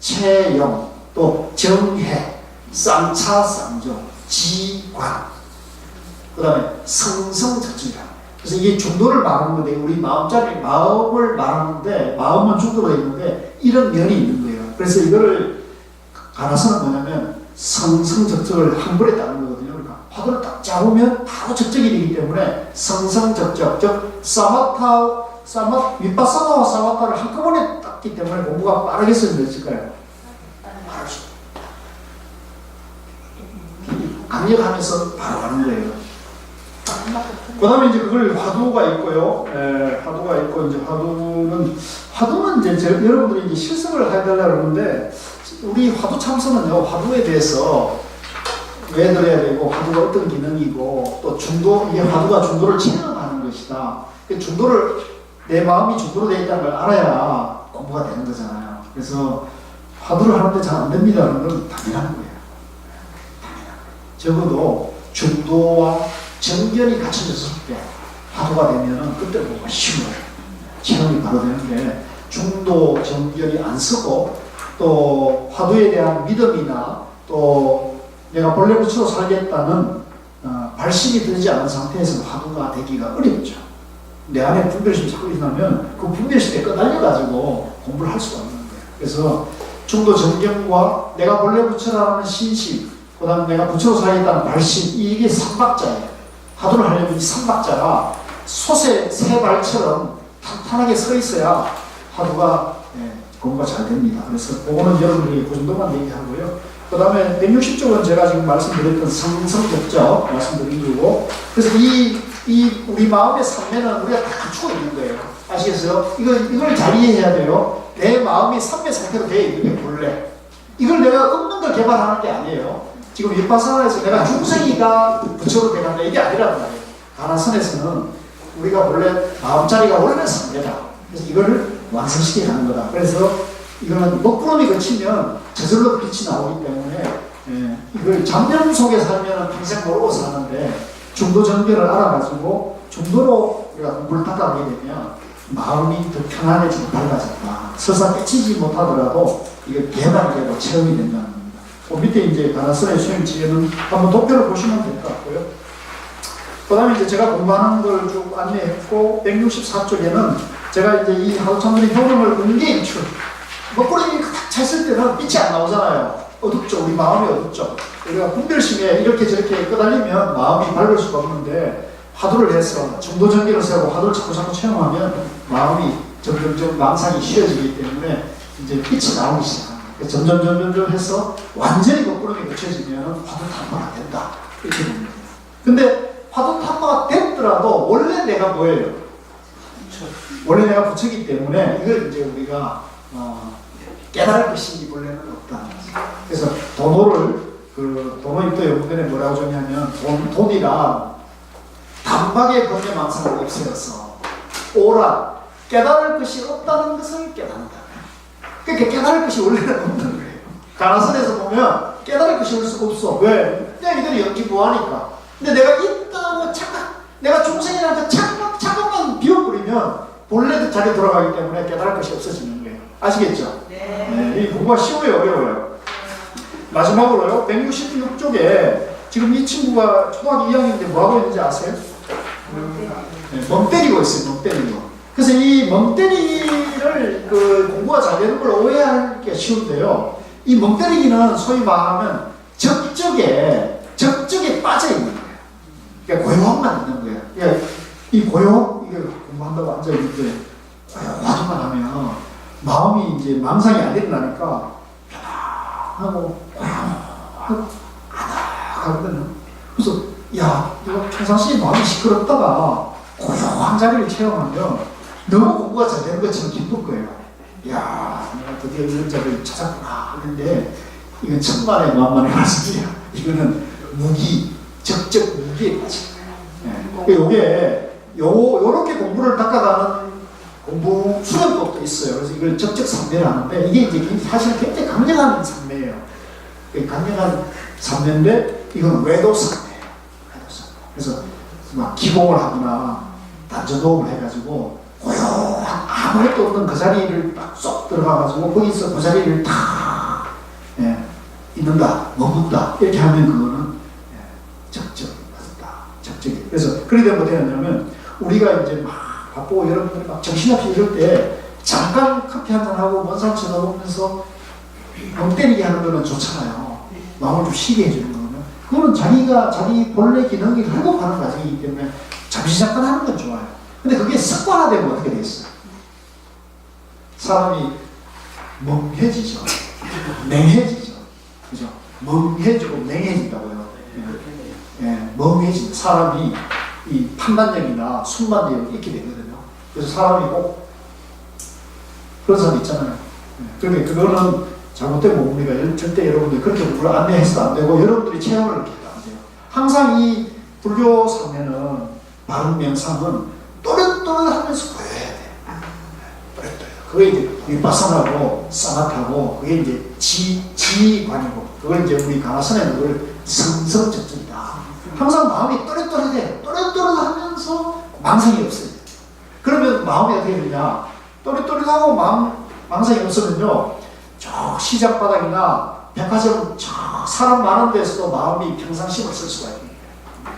체용, 또 정해, 쌍차, 쌍종, 지관, 그 다음에 성성적증이라고. 그래서 이게 중도를 말하는 건데 우리 마음을 말하는데 마음은 중도로 되어 있는데 이런 면이 있는 거예요. 그래서 이거를 가라사는 뭐냐면 성성적적을 한 번에 따는 거거든요. 그러니까 화두를 딱 잡으면 바로 적적이 되기 때문에 성성적적, 즉 윗바사나와 사마타를 한꺼번에 땄기 때문에 공부가 빠르게 쓰여질까요? 빠르죠. 강력하면서 바로 가는 거예요. 그 다음에 이제 그걸 화두가 있고요. 화두가 있고, 이제 화두는 이제 여러분들이 이제 실습을 해달라고 그러는데, 우리 화두 참선은요, 화두에 대해서 왜 들어야 되고, 화두가 어떤 기능이고, 또 중도, 이게 화두가 중도를 체험하는 것이다. 중도를, 내 마음이 중도로 되어 있다는 걸 알아야 공부가 되는 거잖아요. 그래서 화두를 하는데 잘 안 됩니다라는 건 당연한 거예요. 적어도 중도와 정견이 갖춰졌을 때 화두가 되면은 그때 뭐가 쉬워요. 체험이 바로 되는데 중도 정견이 안 쓰고 또 화두에 대한 믿음이나 또 내가 본래 부처로 살겠다는 발심이 들지 않은 상태에서는 화두가 되기가 어렵죠. 내 안에 분별심이 자꾸 일어나면 그 분별심에 끄달려가지고 공부를 할 수가 없는 거예요. 그래서 중도 정견과 내가 본래 부처라는 신심, 그 다음에 내가 부처로 살겠다는 발심, 이게 삼박자예요. 화두를 하려면 이 삼박자가 솥에 세 발처럼 탄탄하게 서 있어야 화두가 공부가 잘 됩니다. 그래서 그거는 여러분들이 그 정도만 얘기하고요. 그 다음에 160쪽은 제가 지금 말씀드렸던 성성적적 말씀드린 거고, 그래서 이 우리 마음의 삼매는 우리가 다 갖추고 있는 거예요. 아시겠어요? 이걸 잘 이해해야 돼요. 내 마음이 삼매 상태로 되어 있는 게 본래. 이걸 내가 없는 걸 개발하는 게 아니에요. 지금 윗바사나에서 내가 중생이가 부처로 돼간다 이게 아니란 말이에요. 가나선에서는 우리가 원래 마음자리가 원래 삼매다. 그래서 이걸 완성시켜 가는 거다. 그래서 이거는 먹구름이 거치면 저절로 빛이 나오기 때문에 이걸 잠정 속에 살면 평생 모르고 사는데 중도 정견을 알아가지고 중도로 우리가 공부를 닦아가게 되면 마음이 더 편안해지고 밝아진다. 설사 깨치지 못하더라도 이게 개발이 되고 체험이 된다는 겁니다. 그 밑에 이제 가나선의 수행 지혜는 한번 도표를 보시면 될 것 같고요. 그 다음에 이제 제가 공부하는 걸 쭉 안내했고, 164쪽에는 제가 이제 이 하도참선의 효능을 은계인출, 먹구름이 가득 찼을 때는 빛이 안 나오잖아요. 어둡죠. 우리 마음이 어둡죠. 우리가 분별심에 이렇게 저렇게 끄달리면 마음이 밝을 수가 없는데, 화두를 해서 정도전기를 세우고 화두를 자꾸 체험하면 마음이 점점 망상이 쉬어지기 때문에 이제 빛이 나오기 시작합니다. 점점 해서 완전히 먹구름이 그쳐지면 화두 탐마가 된다. 이렇게 봅니다. 근데 화두 탐마가 됐더라도 원래 내가 뭐예요? 원래 내가 부처이기 때문에 이걸 이제 우리가 깨달을 것인지 원래는 없다는 거죠. 그래서 도노입도 연구전에 뭐라고 적냐면 돈이란 단박에 번뇌망상을 없애서 오란 깨달을 것이 없다는 것을 깨닫는다. 그러니까 깨달을 것이 원래는 없는 거예요. 가나선에서 보면 깨달을 것이 없어. 왜? 그냥 이들이 연기무하니까. 근데 내가 있다고 내가 중생이라는 착각만 비워버리면 본래 그 자리에 돌아가기 때문에 깨달을 것이 없어지는 거예요. 아시겠죠? 네. 이 공부가 쉬워요, 어려워요? 마지막으로요, 166쪽에 지금 이 친구가 초등학교 2학년인데 뭐하고 있는지 아세요? 멍 때리고 있어요, 멍 때리고. 그래서 이 멍때리기를 공부가 잘 되는 걸 오해하기가 쉬운데요. 이 멍때리기는 소위 말하면 적적에 빠져 있는 거예요. 그러니까 고요함만 있는 거예요. 그러니까 이 고요함, 이게 공부한다고 앉아있는데, 화두만 하면 마음이 이제 망상이 안 일어나니까 편하고 고요하고 아득하거든요. 그래서 야, 이거 평상시에 마음이 시끄럽다가 고요한 자리를 체험하면 너무 공부가 잘 되는 것처럼 기쁠 거예요. 야, 내가 드디어 이런 자리를 찾았구나 하는데 이건 천만의 만만의 말씀이에요. 이거는 적적 무기에 빠진 거예요. 요게 요렇게 공부를 닦아가는 공부 수련법도 있어요. 그래서 이걸 적적삼매를 하는데 이게 이제 사실 굉장히 강력한 삼매예요. 강력한 삼매인데 이건 외도삼매예요. 외도삼매. 그래서 막 기공을 하거나 단전호흡을 해가지고 고요한 아무것도 없는 그 자리를 딱 쏙 들어가가지고 거기서 그 자리를 다 있는다, 머문다 이렇게 하면 그거는 적적 맞다, 적적이. 그래서 그렇게 되면 어떻게 하냐면 우리가 이제 막 바쁘고 여러분들이 막 정신없이 이럴 때 잠깐 커피 한잔 하고 먼 산 쳐다보면서 멍 때리게 하는 거는 좋잖아요. 마음을 좀 쉬게 해주는 거는. 그거는 자기 본래 기능이 회복하는 과정이기 때문에 잠시 잠깐 하는 건 좋아요. 근데 그게 습관화되면 어떻게 되겠어요? 사람이 멍해지죠. 냉해지죠. 그죠? 멍해지고 냉해진다고요. 멍해진 사람이 이 판단력이나 순간력이 있게 되거든요. 그래서 사람이 꼭 그런 사람 있잖아요. 그런데 그거는 잘못된 공부니까 절대 여러분들이 그렇게 공부를 안내해서도 안 되고 여러분들이 체험을 이렇게 해도 안 돼요. 항상 이 불교 상에는 바른 명상은 또렷또렷하면서 보여야 돼. 또렷또렷. 그게 이제 윗바사나고 사마타고 그게 이제 지관이고 그걸 이제 우리 가나선에는 그걸 성성적절이다. 항상 마음이 또렷또렷해. 또렷또렷하면서 망상이 없어요. 그러면 마음이 어떻게 되냐? 또렷또렷하고 망상이 없으면요, 저 시장 바닥이나 백화점 저 사람 많은 데서도 마음이 평상심을 쓸 수가 있는 거예요.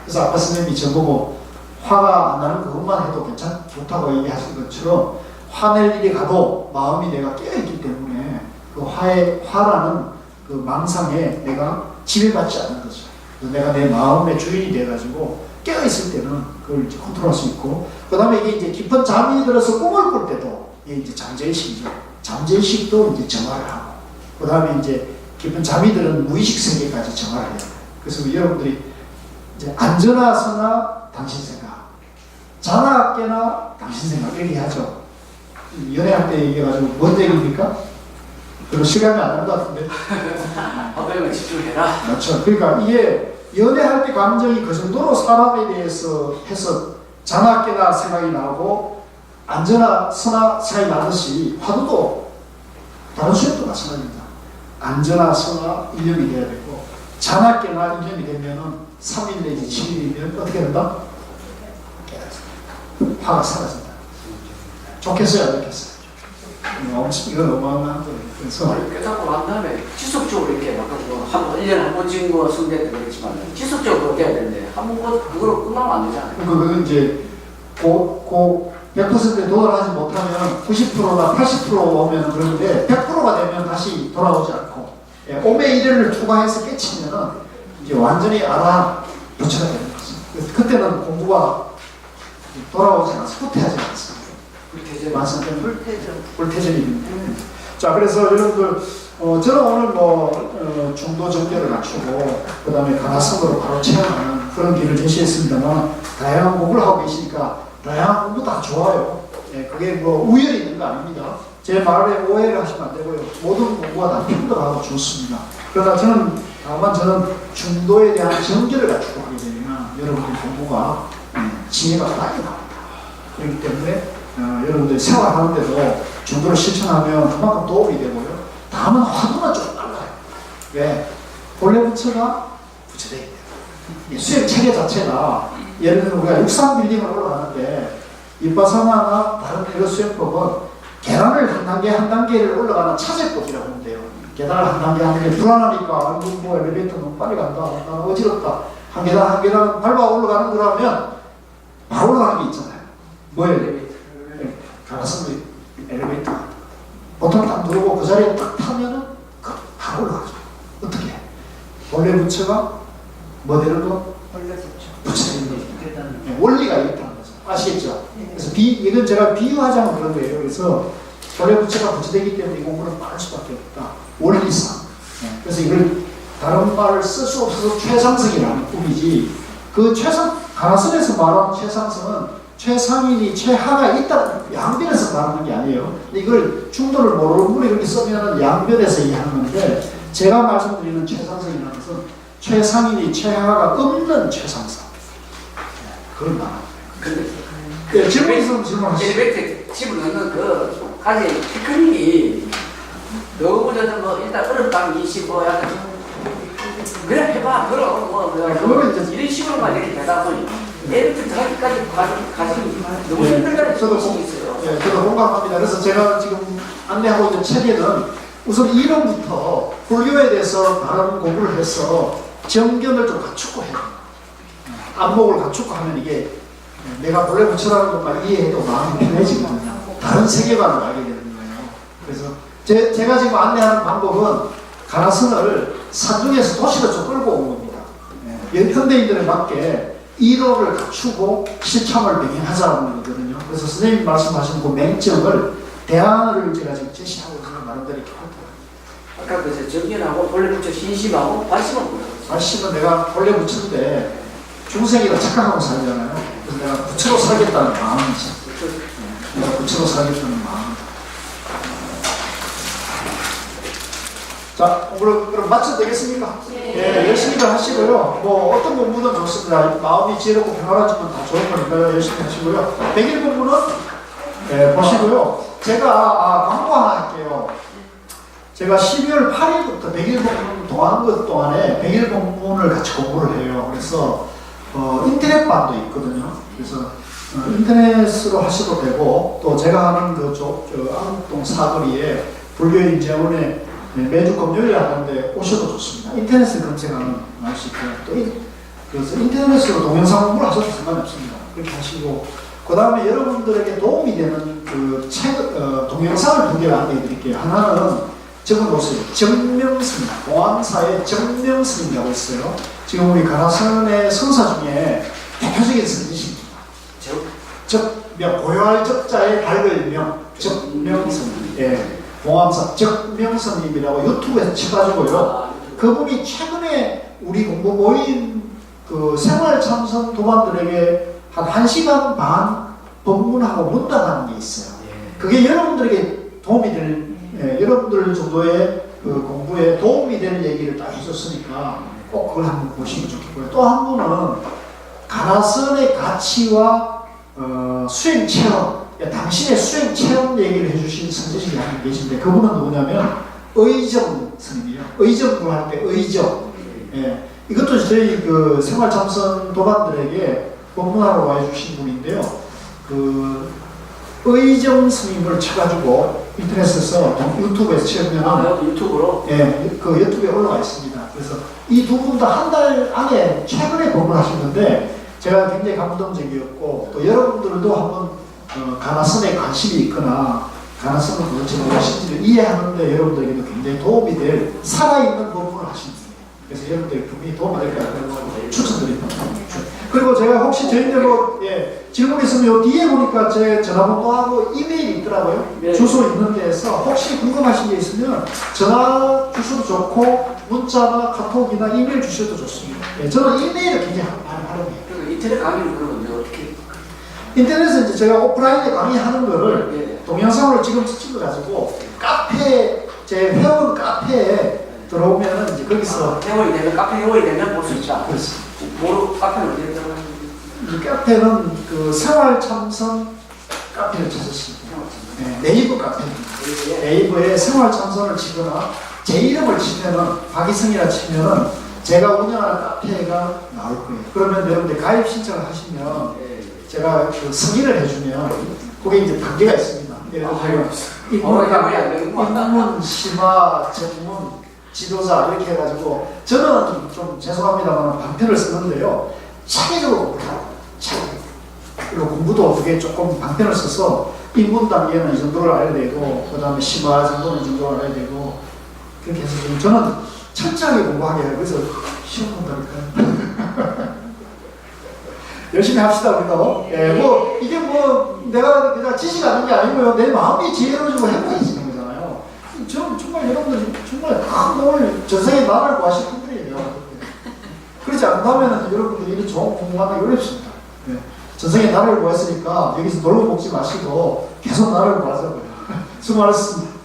그래서 아까 선생님이 저보고 화가 안 나는 그것만 해도 좋다고 얘기하신 것처럼 화낼 일이 가도 마음이 내가 깨어있기 때문에 그 화라는 그 망상에 내가 지배받지 않는 거죠. 내가 내 마음의 주인이 돼가지고 깨어있을 때는 그걸 이제 컨트롤할 수 있고, 그 다음에 이게 이제 깊은 잠이 들어서 꿈을 꿀 때도 이게 이제 잠재의식이죠. 잠재의식도 이제 정화를 하고, 그 다음에 이제 깊은 잠이 드는 무의식 세계까지 정화를 해요. 그래서 여러분들이 이제 안전하서나 당신 생각, 자나 깨나 당신 생각 이렇게 하죠. 연애할 때 얘기해가지고 뭔 얘기입니까? 별로 실감이 안 나는 것 같은데. 화병을 집중해라. 그렇죠. 그러니까 이게 연애할 때 감정이 그 정도로 사람에 대해서 해서 자나 깨나 생각이 나고 안전하 서나 생각이 나듯이 화두도 다른 수업도 마찬가지입니다. 안전하 서나 일념이 돼야 되고 자나 깨나 일념이 되면은 3일 내지 7일이면 어떻게 된다? 화가 사라진다. 좋겠어요, 안 좋겠어요? 이건 어마어마한 거예요. 그래서 깨닫고 난 다음에 지속적으로 이렇게 약간 뭐 1년에 한 번 찍은 거 성대 때 그렇지만 지속적으로 돼야 되는데 한 번 그걸로 끝나면 안 되잖아요. 그건 이제 100%에 도달하지 못하면 90%나 80% 오면 그러는데 100%가 되면 다시 돌아오지 않고 5의 1을 초과해서 깨치면은 이제 완전히 알아붙여야 되는 거죠. 그래서 그때는 공부가 돌아오지 않아서 후퇴하지 않습니다. 불태전입니다. 자, 그래서 여러분들 저는 오늘 중도 정결을 갖추고 그 다음에 가나성으로 바로 체험하는 그런 길을 제시했습니다만 다양한 공부를 하고 계시니까 다양한 공부 다 좋아요. 그게 우연히 있는 거 아닙니다. 제 말에 오해를 하시면 안 되고요. 모든 공부가 다 평등하고 좋습니다. 그러나 다만 저는 중도에 대한 정결을 갖추고 하게 되면 여러분들 공부가 지혜가 많이 나옵니다. 그렇기 때문에 여러분들 생활하는데도 중도를 실천하면 그만큼 도움이 되고요. 다만 화두가 좀 달라요. 왜? 본래 부처가 부처되기 때문에. 수행 체계 자체가 예를 들면 우리가 63빌딩을 올라가는데 윗바사나나 다른 이런 수행법은 계단을 한 단계 한 단계를 올라가는 차제법이라고 하면 돼요. 계단을 한 단계 한 단계 불안하니까 엘리베이터 너무 빨리 간다. 어지럽다. 한 계단 한 계단 밟아 올라가는 거라면 바로 올라가는 게 있잖아요. 뭐예요? 가나성도 엘리베이터. 보통 딱 누르고 그 자리에 딱 타면은 바로 올라가죠. 어떻게? 원래 부처가 뭐 되는 거? 원래 부처. 부처되는 거죠. 원리가 있다는 거죠. 아시겠죠? 그래서 이건 제가 비유하자면 그런 거예요. 그래서 본래 부처가 부처되기 때문에 이 공부는 빠를 수밖에 없다. 원리상. 그래서 이걸 다른 말을 쓸 수 없어서 최상승이라는 꿈이지, 그 가나선에서 말하는 최상승은 최상인이 최하가 있다는 양변에서 말하는 게 아니에요. 이걸 중도를 모르는 분이 이렇게 쓰면 양변에서 이해하는 건데, 제가 말씀드리는 최상승이라는 것은 최상인이 최하가 없는 최상승. 그걸 말합니다. 근데 질문 있으면 질문하시죠. 엘리베이터 집을 넣는 그 가지 테크닉이 너무 뭐 일단 어렵다는 인식 뭐 약간 그냥 해봐 그럼 그거는 이제 이런 식으로만 이렇게 되다 보니 엘리베이터 들어가기까지 과정이 너무 힘들다는 저도 인식이 있어요. 예, 저도 공감합니다. 그래서 제가 지금 안내하고 있는 책에는 우선 이론부터 불교에 대해서 바른 공부를 해서 정견을 좀 갖추고 해야 돼요. 안목을 갖추고 하면 이게 내가 본래 부처라는 것만 이해해도 마음이 편해지거든요. 다른 세계관을 알게 되는 거예요. 그래서 제가 지금 안내하는 방법은 가나선을 산중에서 도시로 좀 끌고 온 겁니다. 현대인들에 맞게 이론을 갖추고 실천을 병행하자는 거거든요. 그래서 선생님이 말씀하신 그 맹점을 대안을 제가 지금 제시하고 있는 나름대로 이렇게 할 거예요. 아까 그 정견하고 본래 부처 신심하고 발심은 뭐라고 했어요? 말씀은 내가 본래 부처인데 중생이라 착각하고 살잖아요. 그래서 내가 부처로 살겠다는 마음이지. 내가 부처로 살겠다는 마음. 자, 그럼 마쳐도 되겠습니까? 예, 열심히 하시고요. 뭐 어떤 공부든 좋습니다. 마음이 지혜롭고 평안하지만 다 좋은 거니까요. 열심히 하시고요. 100일 공부는 보시고요. 제가 광고 하나 할게요. 제가 12월 8일부터 100일 공부 동안 것 동안에 100일 공부를 같이 공부를 해요. 그래서 인터넷반도 있거든요. 그래서 인터넷으로 하셔도 되고, 또 제가 하는 그쪽 안국동 사거리에 불교인 재원에 매주 금요일에 하는데 오셔도 좋습니다. 인터넷을 검색하면 나올 수 있고요. 그래서 인터넷으로 동영상 공부를 하셔도 상관이 없습니다. 그렇게 하시고, 그 다음에 여러분들에게 도움이 되는 그 동영상을 두 개를 안내해 드릴게요. 하나는 적어놓으세요. 정명스님, 공안사의 정명스님이라고 있어요. 지금 우리 가나선의 선사 중에 대표적인 선지십니다. 고요할 적자의 밝을 명, 정명스님. 예, 공안사 정명스님이라고 유튜브에서 쳐가지고요. 그분이 최근에 우리 공부 모임 그 생활 참선 도반들에게 한 1시간 반 법문하고 문답하는 게 있어요. 그게 여러분들에게 도움이 되는, 여러분들 정도의 그 공부에 도움이 되는 얘기를 딱 해줬으니까 꼭 그걸 한번 보시면 좋겠고요. 또 한 분은 가나선의 가치와 수행 체험, 당신의 수행 체험 얘기를 해주신 선지식이 한 분 계신데, 그분은 누구냐면 의정 스님이에요. 의정 구할 때 의정. 예. 이것도 저희 그 생활 참선 도반들에게 법문하러 와주신 분인데요. 그 의정 스님을 쳐가지고 인터넷에서 유튜브에서 치면 유튜브로? 예, 그 유튜브에 올라와 있습니다. 그래서 이 두 분 다 한 달 안에 최근에 법문하시는데 제가 굉장히 감동적이었고, 또 여러분들도 한번 가나선에 관심이 있거나 가나선은 도대체 무엇인지를 이해하는데 여러분들에게도 굉장히 도움이 될 살아있는 법문을 하신 분이에요. 그래서 여러분들이 분명히 도움이 될 거라고 추천드립니다. 그리고 제가 혹시 저희들 질문 있으면 요 뒤에 보니까 제 전화번호하고 이메일이 있더라고요. 네. 주소 있는 데에서 혹시 궁금하신 게 있으면 전화 주셔도 좋고, 문자나 카톡이나 이메일 주셔도 좋습니다. 예, 저는 이메일을 굉장히 많이 활용해요. 그리고 인터넷 강의는 그러면 이제 어떻게? 인터넷에서 이제 제가 오프라인에 강의하는 거를 동영상으로 지금 찍어가지고 카페, 제 회원 카페에 들어오면은 이제 거기서 회원이 되면, 카페 회원이 되면 볼 수 있다. 그렇습니다. 뭐로 카페는 어디에 들어가는 이 카페는 그 생활 참선 카페를 찾았습니다. 네, 네이버 카페입니다. 네이버에 생활 참선을 치거나 제 이름을 치면은, 박이성이라 치면은 제가 운영하는 카페가 나올 거예요. 그러면 여러분들 가입 신청을 하시면 제가 그 승인을 해주면 그게 이제 단계가 있습니다. 예를 들어 입문, 심화, 전문, 지도자 이렇게 해가지고, 저는 좀 죄송합니다만 방편을 쓰는데요. 체계적으로 공부를 하고, 그리고 공부도 어떻게 조금 방편을 써서 입문 단계는 이 정도를 알아야 되고, 그 다음에 심화 정도는 이 정도를 알아야 되고, 그렇게 해서 지금 저는 철저하게 공부하게 해요. 그래서 시험 본다니까요. 열심히 합시다, 우리도. 예, 뭐, 이게 뭐, 내가 그냥 지식 아는 게 아니고요. 내 마음이 지혜로워지고 행복해 전생에 나를 구하실 분들이에요. 그렇지 않다면 여러분들이 이런 좋은 공부하기 어렵습니다. 예. 전생에 나를 구했으니까 여기서 놀고 먹지 마시고 계속 나를 구하자고요. 수고하셨습니다.